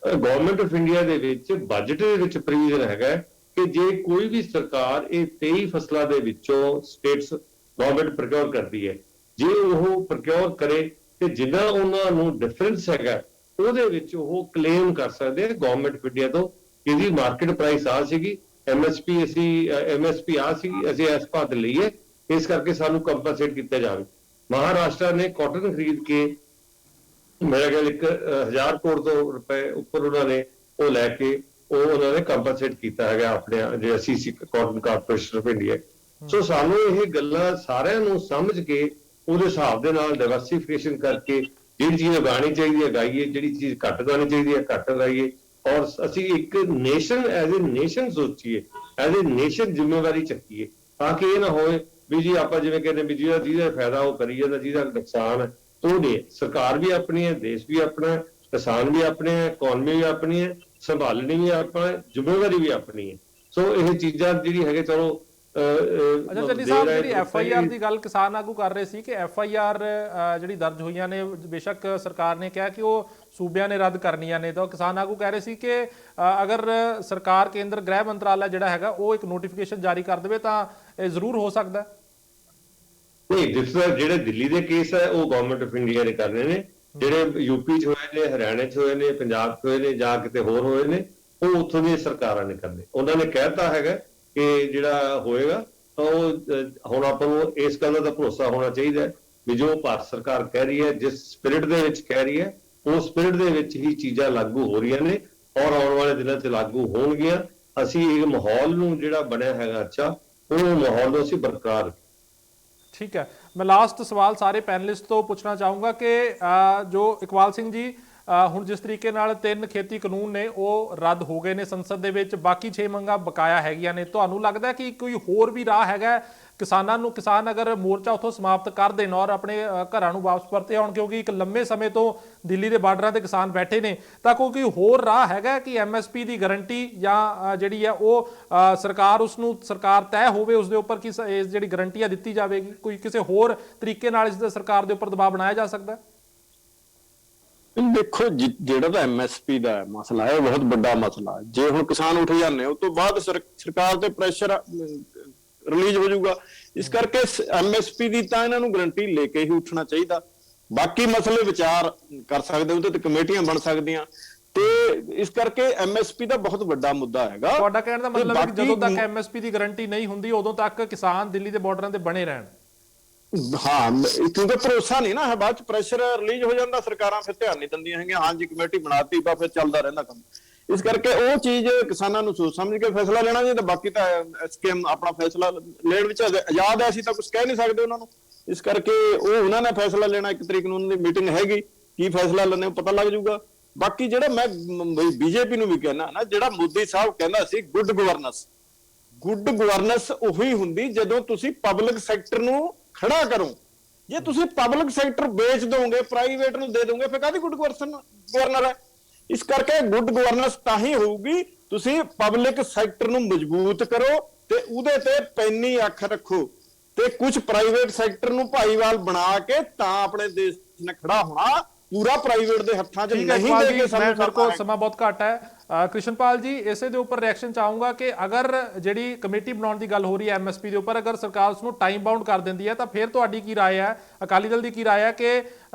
Speaker 9: ਗਵਰਨਮੈਂਟ ਆਫ ਇੰਡੀਆ ਦੇ ਵਿੱਚ ਬਜਟ ਦੇ ਵਿੱਚ ਪ੍ਰੋਵੀਜ਼ਨ ਹੈਗਾ ਕਿ ਜੇ ਕੋਈ ਵੀ ਸਰਕਾਰ ਇਹ 23 ਫਸਲਾਂ ਦੇ ਵਿੱਚੋਂ ਸਟੇਟਸ ਗਵਰਨਮੈਂਟ ਪ੍ਰੋਕਿਓਰ ਕਰਦੀ ਹੈ, ਜੇ ਉਹ ਪ੍ਰੋਕਿਓਰ ਕਰੇ ਤੇ ਜਿੰਨਾ ਉਹਨਾਂ ਨੂੰ ਡਿਫਰੈਂਸ ਹੈਗਾ ਉਹਦੇ ਵਿੱਚ ਉਹ ਕਲੇਮ ਕਰ ਸਕਦੇ ਆ ਗਵਰਨਮੈਂਟ ਆਫ ਇੰਡੀਆ ਤੋਂ, ਇਹਦੀ ਮਾਰਕੀਟ ਪ੍ਰਾਈਸ ਆ ਸੀਗੀ, MSP ਆ ਸੀ, ਅਸੀਂ ਇਸ ਭਾਅ ਤੇ ਲਈਏ, ਇਸ ਕਰਕੇ ਸਾਨੂੰ ਕੰਪਨਸੇਟ ਕੀਤਾ ਜਾਵੇ। ਮਹਾਰਾਸ਼ਟਰ ਨੇ ਕਾਟਨ ਖਰੀਦ ਕੇ ਮੇਰਾ ਖਿਆਲ 1000 ਕਰੋੜ ਰੁਪਏ ਉੱਪਰ ਉਹਨਾਂ ਨੇ ਉਹ ਲੈ ਕੇ ਉਹਨਾਂ ਨੇ ਕੰਪਨਸੇਟ ਕੀਤਾ ਹੈਗਾ ਆਪਣੇ ਜਿਹੜੇ ਅਸੀਂ ਕਾਟਨ ਕਾਰਪੋਰੇਸ਼ਨ ਆਫ ਇੰਡੀਆ। ਸੋ ਸਾਨੂੰ ਇਹ ਗੱਲਾਂ ਸਾਰਿਆਂ ਨੂੰ ਸਮਝ ਕੇ ਉਹਦੇ ਹਿਸਾਬ ਦੇ ਨਾਲ ਡਾਇਵਰਸਿਫਿਕੇਸ਼ਨ ਕਰਕੇ ਜਿਹੜੀ ਚੀਜ਼ ਉਗਾਉਣੀ ਚਾਹੀਦੀ ਹੈ ਉਗਾਈਏ, ਜਿਹੜੀ ਚੀਜ਼ ਘੱਟ ਉਗਾਉਣੀ ਚਾਹੀਦੀ ਹੈ ਘੱਟ ਉਗਾਈਏ, ਔਰ ਅਸੀਂ ਇੱਕ ਨੇਸ਼ਨ ਐਜ਼ ਏ ਨੇਸ਼ਨ ਸੋਚੀਏ, ਐਜ਼ ਏ ਨੇਸ਼ਨ ਜ਼ਿੰਮੇਵਾਰੀ ਚੱਕੀਏ, ਤਾਂ ਕਿ ਇਹ ਨਾ ਹੋਏ ਵੀ ਜੀ ਆਪਾਂ ਜਿਵੇਂ ਕਹਿੰਦੇ ਵੀ ਜਿਹਦਾ ਫਾਇਦਾ ਉਹ ਕਰੀ ਜਾਂਦਾ, ਜਿਹਦਾ ਨੁਕਸਾਨ ਹੈ ਉਹ ਨਹੀਂ। ਸਰਕਾਰ ਵੀ ਆਪਣੀ ਹੈ, ਦੇਸ਼ ਵੀ ਆਪਣਾ, ਕਿਸਾਨ ਵੀ ਆਪਣੇ ਹੈ, ਇਕਨੋਮੀ ਵੀ ਆਪਣੀ ਹੈ, ਸੰਭਾਲਣੀ ਵੀ ਆਪਣਾ, ਜ਼ਿੰਮੇਵਾਰੀ ਵੀ ਆਪਣੀ ਹੈ। ਸੋ ਇਹ ਚੀਜ਼ਾਂ ਜਿਹੜੀ ਹੈਗੇ ਚਲੋ।
Speaker 1: ਅੱਛਾ ਚੰਨੀ ਸਾਹਿਬ, ਜਿਹੜੀ FIR ਦੀ ਗੱਲ ਕਿਸਾਨ ਆਗੂ ਕਰ ਰਹੇ ਸੀ ਕਿ FIR ਜਿਹੜੀ ਦਰਜ ਹੋਈਆਂ ਨੇ, ਬੇਸ਼ੱਕ ਸਰਕਾਰ ਨੇ ਕਿਹਾ ਕਿ ਉਹ ਸੂਬਿਆਂ ਨੇ ਰੱਦ ਕਰਨੀਆਂ ਨੇ, ਤਾਂ ਕਿਸਾਨ ਆਗੂ ਕਹਿ ਰਹੇ ਸੀ ਕਿ ਅਗਰ ਸਰਕਾਰ ਕੇਂਦਰ ਗ੍ਰਹਿ ਮੰਤਰਾਲਾ ਜਿਹੜਾ ਹੈਗਾ ਉਹ ਇੱਕ ਨੋਟੀਫਿਕੇਸ਼ਨ ਜਾਰੀ ਕਰ ਦੇਵੇ ਤਾਂ ਇਹ ਜ਼ਰੂਰ ਹੋ ਸਕਦਾ।
Speaker 9: ਨਹੀਂ, ਜਿਹੜੇ ਦਿੱਲੀ ਦੇ ਕੇਸ ਹੈ ਉਹ ਗਵਰਨਮੈਂਟ ਆਫ ਇੰਡੀਆ ਨੇ ਕਰਨੇ ਨੇ, ਜਿਹੜੇ UP 'ਚ ਹੋਏ ਨੇ, ਹਰਿਆਣੇ 'ਚ ਹੋਏ ਨੇ, ਪੰਜਾਬ 'ਚ ਹੋਏ ਨੇ ਜਾਂ ਕਿਤੇ ਹੋਰ ਹੋਏ ਨੇ, ਉਹ ਉੱਥੋਂ ਦੀਆਂ ਸਰਕਾਰਾਂ ਨੇ ਕਰਨੇ। ਉਹਨਾਂ ਨੇ ਕਹਿਤਾ ਹੈਗਾ ਕਿ ਜਿਹੜਾ ਹੋਏਗਾ ਤਾਂ ਉਹ ਹੁਣ ਆਪਾਂ ਨੂੰ ਇਸ ਗੱਲ ਦਾ ਭਰੋਸਾ ਹੋਣਾ ਚਾਹੀਦਾ ਵੀ ਜੋ ਭਾਰਤ ਸਰਕਾਰ ਕਹਿ ਰਹੀ ਹੈ, ਜਿਸ ਸਪਿਰਿਟ ਦੇ ਵਿੱਚ ਕਹਿ ਰਹੀ ਹੈ, ਉਸ ਸਪਿਰਿਟ ਦੇ ਵਿੱਚ ਹੀ ਚੀਜ਼ਾਂ ਲਾਗੂ ਹੋ ਰਹੀਆਂ ਨੇ ਔਰ ਆਉਣ ਵਾਲੇ ਦਿਨਾਂ 'ਚ ਲਾਗੂ ਹੋਣਗੀਆਂ। ਅਸੀਂ ਇਹ ਮਾਹੌਲ ਨੂੰ ਜਿਹੜਾ ਬਣਿਆ ਹੈਗਾ ਅੱਛਾ, ਉਹ ਮਾਹੌਲ ਨੂੰ ਅਸੀਂ ਬਰਕਰਾਰ।
Speaker 1: ਠੀਕ ਹੈ, ਮੈਂ ਲਾਸਟ ਸਵਾਲ ਸਾਰੇ ਪੈਨਲਿਸਟ ਤੋਂ ਪੁੱਛਣਾ ਚਾਹੂੰਗਾ ਕਿ ਜੋ ਇਕਬਾਲ ਸਿੰਘ ਜੀ, ਹੁਣ ਜਿਸ ਤਰੀਕੇ ਨਾਲ 3 ਖੇਤੀ ਕਾਨੂੰਨ ਨੇ ਉਹ ਰੱਦ ਹੋ ਗਏ ਨੇ ਸੰਸਦ ਦੇ ਵਿੱਚ, ਬਾਕੀ 6 ਮੰਗਾਂ ਬਕਾਇਆ ਹੈਗੀਆਂ ਨੇ, ਤੁਹਾਨੂੰ ਲੱਗਦਾ ਕਿ ਕੋਈ ਹੋਰ ਵੀ ਰਾਹ ਹੈਗਾ ਕਿਸਾਨਾਂ ਨੂੰ, ਕਿਸਾਨ ਅਗਰ ਮੋਰਚਾ ਉੱਥੋਂ ਸਮਾਪਤ ਕਰ ਦੇਣ ਔਰ ਆਪਣੇ ਘਰਾਂ ਨੂੰ ਵਾਪਸ ਪਰਤੇ ਆਉਣ, ਕਿਉਂਕਿ ਇੱਕ ਲੰਮੇ ਸਮੇਂ ਤੋਂ ਦਿੱਲੀ ਦੇ ਬਾਰਡਰਾਂ ਤੇ ਕਿਸਾਨ ਬੈਠੇ ਨੇ, ਤਾਂ ਕੋਈ ਹੋਰ ਰਾਹ ਹੈਗਾ ਕਿ MSP ਦੀ ਗਾਰੰਟੀ ਜਾਂ ਜਿਹੜੀ ਹੈ ਉਹ ਸਰਕਾਰ ਤੈਅ ਹੋਵੇ, ਉਸ ਦੇ ਉੱਪਰ ਕਿ ਜਿਹੜੀ ਗਾਰੰਟੀ ਦਿੱਤੀ ਜਾਵੇਗੀ, ਕੋਈ ਕਿਸੇ ਹੋਰ ਤਰੀਕੇ ਨਾਲ ਇਸ ਦੇ ਸਰਕਾਰ ਦੇ ਉੱਪਰ ਦਬਾਅ ਬਣਾਇਆ ਜਾ ਸਕਦਾ?
Speaker 8: ਦੇਖੋ, ਜਿਹੜਾ ਤਾਂ MSP ਦਾ ਮਸਲਾ ਹੈ ਬਹੁਤ ਵੱਡਾ ਮਸਲਾ। ਜੇ ਹੁਣ ਕਿਸਾਨ ਉੱਠ ਜਾਂਦੇ ਉਸ ਤੋਂ ਬਾਅਦ ਸਰਕਾਰ ਤੇ ਪ੍ਰੈਸ਼ਰ ਰਿਲੀਜ਼ ਹੋ ਜਾਊਗਾ। ਇਸ ਕਰਕੇ MSP ਦੀ ਤਾਂ ਇਹਨਾਂ ਨੂੰ ਗਰੰਟੀ ਲੈ ਕੇ ਹੀ ਉੱਠਣਾ ਚਾਹੀਦਾ। ਬਾਕੀ ਮਸਲੇ ਵਿਚਾਰ ਕਰ ਸਕਦੇ, ਉਹਦੇ ਤੇ ਕਮੇਟੀਆਂ ਬਣ ਸਕਦੀਆਂ, ਤੇ ਇਸ ਕਰਕੇ MSP ਦਾ ਬਹੁਤ ਵੱਡਾ ਮੁੱਦਾ ਹੈਗਾ।
Speaker 1: ਤੁਹਾਡਾ ਕਹਿਣ ਦਾ ਮਤਲਬ ਹੈ ਕਿ ਜਦੋਂ ਤੱਕ MSP ਦੀ ਗਾਰੰਟੀ ਨਹੀਂ ਹੁੰਦੀ ਉਦੋਂ ਤੱਕ ਕਿਸਾਨ ਦਿੱਲੀ ਦੇ ਬਾਰਡਰਾਂ ਤੇ ਬਣੇ ਰਹਿਣ।
Speaker 8: ਹਾਂ, ਕਿਉਂਕਿ ਭਰੋਸਾ ਨਹੀਂ ਨਾ ਹੈ, ਬਾਅਦ ਚ ਪ੍ਰੈਸ਼ਰ ਰਿਲੀਜ਼ ਹੋ ਜਾਂਦਾ, ਸਰਕਾਰਾਂ ਫਿਰ ਧਿਆਨ ਨਹੀਂ ਦਿੰਦੀਆਂ ਹੈਗੀਆਂ, ਹਾਂਜੀ ਕਮੇਟੀ ਬਣਾਤੀ ਬਾ ਫਿਰ ਚੱਲਦਾ ਰਹਿੰਦਾ ਕੰਮ। ਇਸ ਕਰਕੇ ਉਹ ਚੀਜ਼ ਕਿਸਾਨਾਂ ਨੂੰ ਸੋਚ ਸਮਝ ਕੇ ਫੈਸਲਾ ਲੈਣਾ ਚਾਹੀਦਾ। ਬਾਕੀ ਤਾਂ SKM ਆਪਣਾ ਫੈਸਲਾ ਲੈਣ ਵਿੱਚ ਆਜ਼ਾਦ ਹੈ, ਅਸੀਂ ਤਾਂ ਕੁਝ ਕਹਿ ਨਹੀਂ ਸਕਦੇ ਉਹਨਾਂ ਨੂੰ। ਇਸ ਕਰਕੇ ਉਹ ਉਹਨਾਂ ਨੇ ਫੈਸਲਾ ਲੈਣਾ, 1 ਤਰੀਕ ਨੂੰ ਉਹਨਾਂ ਦੀ ਮੀਟਿੰਗ ਹੈਗੀ, ਕੀ ਫੈਸਲਾ ਲੈਣੇ ਪਤਾ ਲੱਗ ਜਾਊਗਾ। ਬਾਕੀ ਜਿਹੜਾ ਮੈਂ ਬੀਜੇਪੀ ਨੂੰ ਵੀ ਕਹਿਣਾ ਨਾ, ਜਿਹੜਾ ਮੋਦੀ ਸਾਹਿਬ ਕਹਿੰਦਾ ਸੀ ਗੁੱਡ ਗਵਰਨੈਂਸ ਉਹੀ ਹੁੰਦੀ ਜਦੋਂ ਤੁਸੀਂ ਪਬਲਿਕ ਸੈਕਟਰ ਨੂੰ ਖੜਾ ਕਰੋ। ਜੇ ਤੁਸੀਂ ਪਬਲਿਕ ਸੈਕਟਰ ਵੇਚ ਦੋਗੇ, ਪ੍ਰਾਈਵੇਟ ਨੂੰ ਦੇ ਦੋਗੇ, ਫਿਰ ਕਾਹਦੀ ਗੁੱਡ ਗਵਰਨਰ ਹੈ? ਇਸ ਕਰਕੇ ਗੁੱਡ ਗਵਰਨੈਂਸ ਤਾਂ ਹੀ ਹੋਊਗੀ ਤੁਸੀਂ ਪਬਲਿਕ ਸੈਕਟਰ ਨੂੰ ਮਜ਼ਬੂਤ ਕਰੋ ਤੇ ਉਹਦੇ ਤੇ ਪੈਨੀ ਅੱਖ ਰੱਖੋ, ਤੇ ਕੁਝ ਪ੍ਰਾਈਵੇਟ ਸੈਕਟਰ ਨੂੰ ਭਾਈਵਾਲ ਬਣਾ ਕੇ ਤਾਂ ਆਪਣੇ ਦੇਸ਼ ਨੇ ਖੜਾ ਹੋਣਾ। ਪੂਰਾ ਪ੍ਰਾਈਵੇਟ ਦੇ ਹੱਥਾਂ 'ਚ ਨਹੀਂ ਦੇ ਕੇ
Speaker 1: ਮੇਰੇ ਕੋਲ ਸਮਾਂ ਬਹੁਤ ਘੱਟ ਹੈ। ਕ੍ਰਿਸ਼ਨਪਾਲ ਜੀ, ਇਸੇ ਦੇ ਉੱਪਰ ਰਿਐਕਸ਼ਨ ਚਾਹੂੰਗਾ ਕਿ ਅਗਰ ਜਿਹੜੀ ਕਮੇਟੀ ਬਣਾਉਣ ਦੀ ਗੱਲ ਹੋ ਰਹੀ ਹੈ ਐਮਐਸਪੀ ਦੇ ਉੱਪਰ, ਅਗਰ ਸਰਕਾਰ ਉਸ ਨੂੰ ਟਾਈਮ ਬਾਉਂਡ ਕਰ ਦਿੰਦੀ ਹੈ ਤਾਂ ਫਿਰ ਤੁਹਾਡੀ ਕੀ ਰਾਏ ਹੈ, ਅਕਾਲੀ ਦਲ ਦੀ ਕੀ ਰਾਏ ਹੈ ਕਿ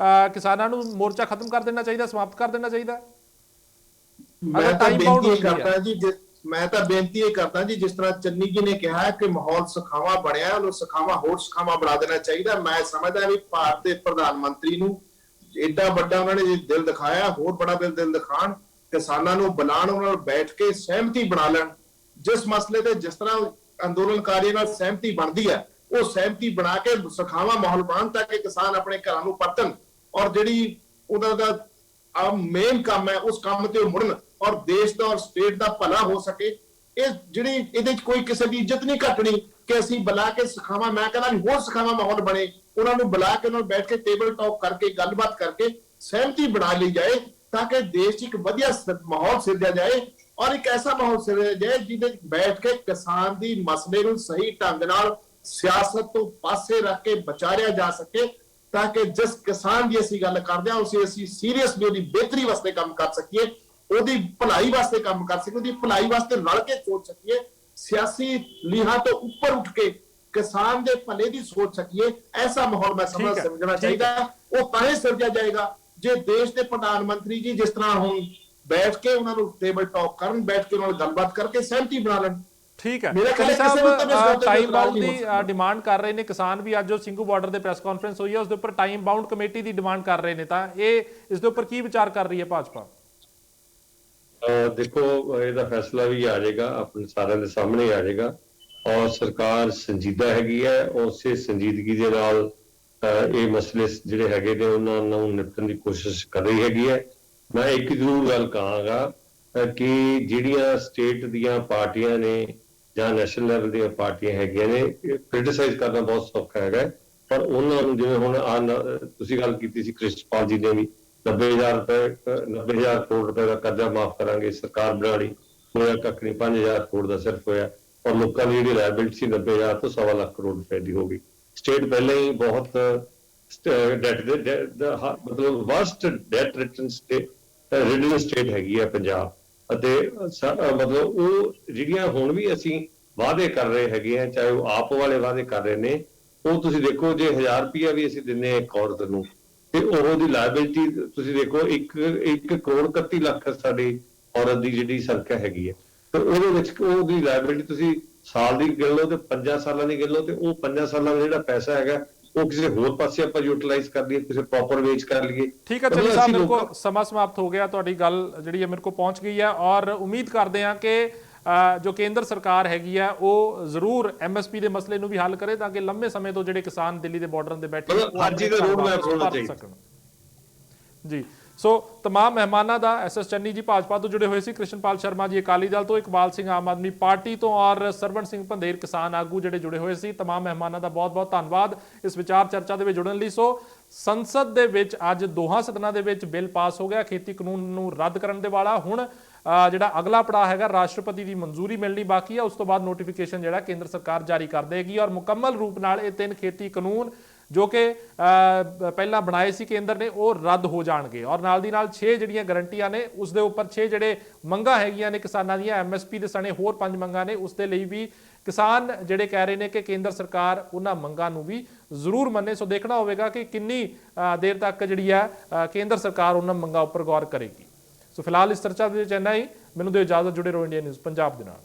Speaker 1: ਕਿਸਾਨਾਂ ਨੂੰ ਮੋਰਚਾ ਖਤਮ ਕਰ ਦੇਣਾ ਚਾਹੀਦਾ, ਸਮਾਪਤ ਕਰ ਦੇਣਾ ਚਾਹੀਦਾ?
Speaker 7: ਮੈਂ ਤਾਂ ਬੇਨਤੀ ਇਹ ਕਰਦਾ ਜੀ, ਜਿਸ ਤਰ੍ਹਾਂ ਚੰਨੀ ਜੀ ਨੇ ਕਿਹਾ ਹੈ ਕਿ ਮਾਹੌਲ ਸੁਖਾਵਾਂ ਬਣਿਆ, ਉਹਨੂੰ ਸੁਖਾਵਾਂ ਹੋਰ ਸੁਖਾਵਾਂ ਬਣਾ ਦੇਣਾ ਚਾਹੀਦਾ। ਮੈਂ ਸਮਝਦਾ ਵੀ ਭਾਰਤ ਦੇ ਪ੍ਰਧਾਨ ਮੰਤਰੀ ਨੂੰ ਏਡਾ ਵੱਡਾ ਉਹਨਾਂ ਨੇ ਦਿਲ ਦਿਖਾਇਆ, ਹੋਰ ਬੜਾ ਦਿਲ ਦਿਖਾਣ, ਕਿਸਾਨਾਂ ਨੂੰ ਬੁਲਾਣ, ਉਹਨਾਂ ਨਾਲ ਬੈਠ ਕੇ ਸਹਿਮਤੀ ਬਣਾ ਲੈਣ। ਜਿਸ ਮਸਲੇ ਤੇ ਜਿਸ ਤਰ੍ਹਾਂ ਅੰਦੋਲਨਕਾਰੀਆਂ ਨਾਲ ਸਹਿਮਤੀ ਬਣਦੀ ਹੈ, ਉਹ ਸਹਿਮਤੀ ਬਣਾ ਕੇ ਸੁਖਾਵਾਂ ਮਾਹੌਲ ਬਣਾਉਣ ਤਾਂ ਕਿ ਕਿਸਾਨ ਆਪਣੇ ਘਰਾਂ ਨੂੰ ਪਰਤਣ, ਔਰ ਜਿਹੜੀ ਉਹਨਾਂ ਦਾ ਮੇਨ ਕੰਮ ਹੈ ਉਸ ਕੰਮ ਤੇ ਉਹ ਮੁੜਨ, ਔਰ ਦੇਸ਼ ਦਾ ਔਰ ਸਟੇਟ ਦਾ ਭਲਾ ਹੋ ਸਕੇ। ਇਹ ਜਿਹੜੀ ਇਹਦੇ ਚ ਕੋਈ ਕਿਸੇ ਦੀ ਇੱਜ਼ਤ ਨਹੀਂ ਘਟਣੀ ਕਿ ਅਸੀਂ ਬੁਲਾ ਕੇ ਸਿਖਾਵਾਂ, ਮੈਂ ਕਹਿੰਦਾ ਵੀ ਹੋਰ ਸਿਖਾਵਾਂ ਮਾਹੌਲ ਬਣੇ, ਉਹਨਾਂ ਨੂੰ ਬੁਲਾ ਕੇ ਉਹਨਾਂ ਨੂੰ ਬੈਠ ਕੇ ਟੇਬਲ ਟਾਕ ਕਰਕੇ ਗੱਲਬਾਤ ਕਰਕੇ ਸਹਿਮਤੀ ਬਣਾ ਲਈ ਜਾਏ ਤਾਂ ਕਿ ਦੇਸ਼ 'ਚ ਇੱਕ ਵਧੀਆ ਮਾਹੌਲ ਸਿਰਜਿਆ ਜਾਏ, ਔਰ ਇੱਕ ਐਸਾ ਮਾਹੌਲ ਸਿਰਜਿਆ ਜਾਏ ਜਿਹਦੇ ਬੈਠ ਕੇ ਕਿਸਾਨ ਦੀ ਮਸਲੇ ਨੂੰ ਸਹੀ ਢੰਗ ਨਾਲ ਸਿਆਸਤ ਤੋਂ ਪਾਸੇ ਰੱਖ ਕੇ ਵਿਚਾਰਿਆ ਜਾ ਸਕੇ, ਤਾਂ ਕਿ ਜਿਸ ਕਿਸਾਨ ਦੀ ਅਸੀਂ ਗੱਲ ਕਰਦੇ ਹਾਂ ਉਸੇ ਅਸੀਂ ਸੀਰੀਅਸਲੀ ਉਹਦੀ ਬਿਹਤਰੀ ਵਾਸਤੇ ਕੰਮ ਕਰ ਸਕੀਏ, ਉਹਦੀ ਭਲਾਈ ਵਾਸਤੇ ਕੰਮ ਕਰ ਸਕੀਏ, ਉਹਦੀ ਭਲਾਈ ਵਾਸਤੇ ਰਲ ਕੇ ਸੋਚ ਸਕੀਏ, ਸਿਆਸੀ ਲੀਹਾਂ ਤੋਂ ਉੱਪਰ ਉੱਠ ਕੇ ਕਿਸਾਨ ਦੇ ਭਲੇ ਦੀ ਸੋਚ ਸਕੀਏ। ਐਸਾ ਮਾਹੌਲ ਮੈਂ ਸਮਝਣਾ ਚਾਹੀਦਾ। ਉਹ ਤਾਂ ਹੀ ਸਿਰਜਿਆ ਜਾਏਗਾ ਜੇ ਦੇਸ਼ ਦੇ ਪ੍ਰਧਾਨ ਮੰਤਰੀ ਜੀ ਜਿਸ ਤਰ੍ਹਾਂ ਹੁਣ ਬੈਠ ਕੇ ਉਹਨਾਂ ਨੂੰ ਟੇਬਲ ਟਾਕ ਕਰਨ, ਬੈਠ ਕੇ ਉਹਨਾਂ ਨਾਲ ਗੱਲਬਾਤ ਕਰਕੇ ਸਹਿਮਤੀ ਬਣਾ ਲੈਣ।
Speaker 1: ਠੀਕ ਹੈ, ਟਾਈਮ ਬਾਉਂਡ ਦੀ ਡਿਮਾਂਡ ਕਰ ਰਹੇ ਨੇ ਕਿਸਾਨ ਵੀ। ਅੱਜ ਜੋ ਸਿੰਘੂ ਬਾਰਡਰ ਦੇ ਪ੍ਰੈਸ ਕਾਨਫਰੰਸ ਹੋਈ ਹੈ ਉਸ ਦੇ ਉੱਪਰ ਟਾਈਮ ਬਾਉਂਡ ਕਮੇਟੀ ਦੀ ਡਿਮਾਂਡ ਕਰ ਰਹੇ ਨੇ, ਤਾਂ ਇਹ ਇਸ ਦੇ ਉੱਪਰ ਕੀ ਵਿਚਾਰ ਕਰ ਰਹੀ ਹੈ ਭਾਜਪਾ?
Speaker 9: ਦੇਖੋ, ਇਹਦਾ ਫੈਸਲਾ ਵੀ ਆ ਜਾਏਗਾ, ਆਪਣੇ ਸਾਰਿਆਂ ਦੇ ਸਾਹਮਣੇ ਆ ਜਾਏਗਾ, ਔਰ ਸਰਕਾਰ ਸੰਜੀਦਾ ਹੈਗੀ ਹੈ। ਉਸੇ ਸੰਜੀਦਗੀ ਦੇ ਨਾਲ ਇਹ ਮਸਲੇ ਜਿਹੜੇ ਹੈਗੇ ਨੇ ਉਹਨਾਂ ਨੂੰ ਨਿਪਟਣ ਦੀ ਕੋਸ਼ਿਸ਼ ਕਰ ਰਹੀ ਹੈਗੀ ਹੈ। ਮੈਂ ਇੱਕ ਜ਼ਰੂਰ ਗੱਲ ਕਹਾਂਗਾ ਕਿ ਜਿਹੜੀਆਂ ਸਟੇਟ ਦੀਆਂ ਪਾਰਟੀਆਂ ਨੇ ਜਾਂ ਨੈਸ਼ਨਲ ਲੈਵਲ ਦੀਆਂ ਪਾਰਟੀਆਂ ਹੈਗੀਆਂ ਨੇ, ਕ੍ਰਿਟਿਸਾਈਜ਼ ਕਰਨਾ ਬਹੁਤ ਸੌਖਾ ਹੈਗਾ, ਪਰ ਉਹਨਾਂ ਨੂੰ ਜਿਵੇਂ ਹੁਣ ਤੁਸੀਂ ਗੱਲ ਕੀਤੀ ਸੀ ਕ੍ਰਿਸ਼ਪਾਲ ਜੀ ਨੇ ਵੀ 90,000 ਕਰੋੜ ਰੁਪਏ ਦਾ ਕਰਜ਼ਾ ਮਾਫ ਕਰਾਂਗੇ, ਸਰਕਾਰ ਬਣਾਣੀ, ਹੋਇਆ ਕੱਖ ਨਹੀਂ, 5,000 ਕਰੋੜ ਦਾ ਸਿਰਫ ਹੋਇਆ, ਔਰ ਲੋਕਾਂ ਦੀ ਜਿਹੜੀ ਲਾਇਬਿਲਿਟੀ ਸੀ 90,000 ਤੋਂ 1.25 ਲੱਖ ਕਰੋੜ ਰੁਪਏ ਦੀ ਹੋ ਗਈ। ਸਟੇਟ ਪਹਿਲਾਂ ਹੀ ਬਹੁਤ ਮਤਲਬ ਵਰਸਟ ਡੈਟ ਰਿਟਨ ਸਟੇਟ ਹੈਗੀ ਹੈ ਪੰਜਾਬ, ਅਤੇ ਮਤਲਬ ਉਹ ਜਿਹੜੀਆਂ ਹੁਣ ਵੀ ਅਸੀਂ ਵਾਅਦੇ ਕਰ ਰਹੇ ਹੈਗੇ ਆ, ਚਾਹੇ ਉਹ ਆਪ ਵਾਲੇ ਵਾਅਦੇ ਕਰ ਰਹੇ ਨੇ, ਉਹ ਤੁਸੀਂ ਦੇਖੋ ਜੇ 1,000 ਰੁਪਇਆ ਵੀ ਅਸੀਂ ਦਿੰਨੇ ਇੱਕ ਔਰਤ ਨੂੰ ਤੇ ਉਹਦੀ ਲਾਇਬਿਲਿਟੀ ਤੁਸੀਂ ਦੇਖੋ 1 ਕਰੋੜ 31 ਲੱਖ ਸਾਡੀ ਔਰਤ ਦੀ ਜਿਹੜੀ ਸੰਖਿਆ ਹੈਗੀ ਹੈ, ਤੇ ਉਹਦੇ ਵਿੱਚ ਉਹਦੀ ਲਾਇਬਿਲਿਟੀ ਤੁਸੀਂ ਸਾਲ ਦੀ ਗਿਣ ਲਓ ਤੇ 5 ਸਾਲਾਂ ਦੀ ਗਿਣ ਲਓ, ਤੇ ਉਹ 5 ਸਾਲਾਂ ਦਾ ਜਿਹੜਾ ਪੈਸਾ ਹੈਗਾ ਉਹ ਕਿਸੇ ਹੋਰ ਪਾਸੇ ਆਪਾਂ ਯੂਟਿਲਾਈਜ਼ ਕਰ ਲਈਏ, ਕਿਸੇ ਪ੍ਰੋਪਰ ਵੇਚ ਕਰ ਲਈਏ।
Speaker 1: ਠੀਕ ਹੈ ਚੰਨੀ ਸਾਹਿਬ, ਮੇਰੇ ਕੋਲ ਸਮਾਂ ਸਮਾਪਤ ਹੋ ਗਿਆ, ਤੁਹਾਡੀ ਗੱਲ ਜਿਹੜੀ ਹੈ ਮੇਰੇ ਕੋਲ ਪਹੁੰਚ ਗਈ ਹੈ, ਔਰ ਉਮੀਦ ਕਰਦੇ ਹਾਂ ਕਿ ਜੋ ਕੇਂਦਰ ਸਰਕਾਰ ਹੈਗੀ ਹੈ ਉਹ ਜ਼ਰੂਰ ਐਮਐਸਪੀ ਦੇ ਮਸਲੇ ਨੂੰ ਵੀ ਹੱਲ ਕਰੇ ਤਾਂ ਕਿ ਲੰਮੇ ਸਮੇਂ ਤੋਂ ਜਿਹੜੇ ਕਿਸਾਨ ਦਿੱਲੀ ਦੇ ਬਾਰਡਰਾਂ ਤੇ ਬੈਠੇ ਸਕਣ। ਜੀ, ਸੋ तमाम ਮਹਿਮਾਨਾਂ ਦਾ ਐਸਐਸ ਚੰਨੀ ਜੀ ਭਾਜਪਾ ਤੋਂ ਜੁੜੇ ਹੋਏ ਸੀ, ਕ੍ਰਿਸ਼ਨਪਾਲ ਸ਼ਰਮਾ ਜੀ ਅਕਾਲੀ ਦਲ ਤੋਂ, ਇਕਬਾਲ ਸਿੰਘ ਆਮ ਆਦਮੀ ਪਾਰਟੀ ਤੋਂ, ਔਰ ਸਰਵਣ ਸਿੰਘ ਪੰਧੇਰ ਕਿਸਾਨ ਆਗੂ ਜਿਹੜੇ ਜੁੜੇ ਹੋਏ ਸੀ। तमाम ਮਹਿਮਾਨਾਂ ਦਾ ਬਹੁਤ ਬਹੁਤ ਧੰਨਵਾਦ ਇਸ ਵਿਚਾਰ ਚਰਚਾ ਦੇ ਵਿੱਚ ਜੁੜਨ ਲਈ। ਸੋ ਸੰਸਦ ਦੇ ਵਿੱਚ ਅੱਜ ਦੋਹਾਂ ਸਦਨਾਂ ਦੇ ਵਿੱਚ ਬਿੱਲ ਪਾਸ ਹੋ ਗਿਆ ਖੇਤੀ ਕਾਨੂੰਨ ਨੂੰ ਰੱਦ ਕਰਨ ਦੇ ਵਾਲਾ। ਹੁਣ ਜਿਹੜਾ ਅਗਲਾ ਪੜਾਅ ਹੈਗਾ ਰਾਸ਼ਟਰਪਤੀ ਦੀ ਮਨਜ਼ੂਰੀ ਮਿਲਣੀ ਬਾਕੀ ਹੈ, ਉਸ ਤੋਂ ਬਾਅਦ ਨੋਟੀਫਿਕੇਸ਼ਨ ਜਿਹੜਾ ਕੇਂਦਰ ਸਰਕਾਰ ਜਾਰੀ ਕਰ ਦੇਗੀ, ਔਰ ਮੁਕੰਮਲ ਰੂਪ ਨਾਲ ਇਹ 3 ਖੇਤੀ ਕਾਨੂੰਨ ਜੋ ਕਿ ਪਹਿਲਾਂ ਬਣਾਏ ਸੀ ਕੇਂਦਰ ਨੇ ਉਹ ਰੱਦ ਹੋ ਜਾਣਗੇ, ਔਰ ਨਾਲ ਦੀ ਨਾਲ 6 ਜਿਹੜੀਆਂ ਗਰੰਟੀਆਂ ਨੇ ਉਸ ਦੇ ਉੱਪਰ 6 ਜਿਹੜੇ ਮੰਗਾਂ ਹੈਗੀਆਂ ਨੇ ਕਿਸਾਨਾਂ ਦੀਆਂ, ਐਮਐਸਪੀ ਦੇ ਸਣੇ ਹੋਰ 5 ਮੰਗਾਂ ਨੇ, ਉਸ ਦੇ ਲਈ ਵੀ ਕਿਸਾਨ ਜਿਹੜੇ ਕਹਿ ਰਹੇ ਨੇ ਕਿ ਕੇਂਦਰ ਸਰਕਾਰ ਉਹਨਾਂ ਮੰਗਾਂ ਨੂੰ ਵੀ ਜ਼ਰੂਰ ਮੰਨੇ। ਸੋ ਦੇਖਣਾ ਹੋਵੇਗਾ ਕਿ ਕਿੰਨੀ ਦੇਰ ਤੱਕ ਜਿਹੜੀ ਹੈ ਕੇਂਦਰ ਸਰਕਾਰ ਉਹਨਾਂ ਮੰਗਾਂ ਉੱਪਰ ਗੌਰ ਕਰੇਗੀ। ਸੋ ਫਿਲਹਾਲ ਇਸ ਚਰਚਾ ਦੇ ਵਿੱਚ ਇੰਨਾ ਹੀ। ਮੈਨੂੰ ਦਿਓ ਇਜਾਜ਼ਤ, ਜੁੜੇ ਰਹੋ ਇੰਡੀਆ ਨਿਊਜ਼ ਪੰਜਾਬ ਦੇ ਨਾਲ।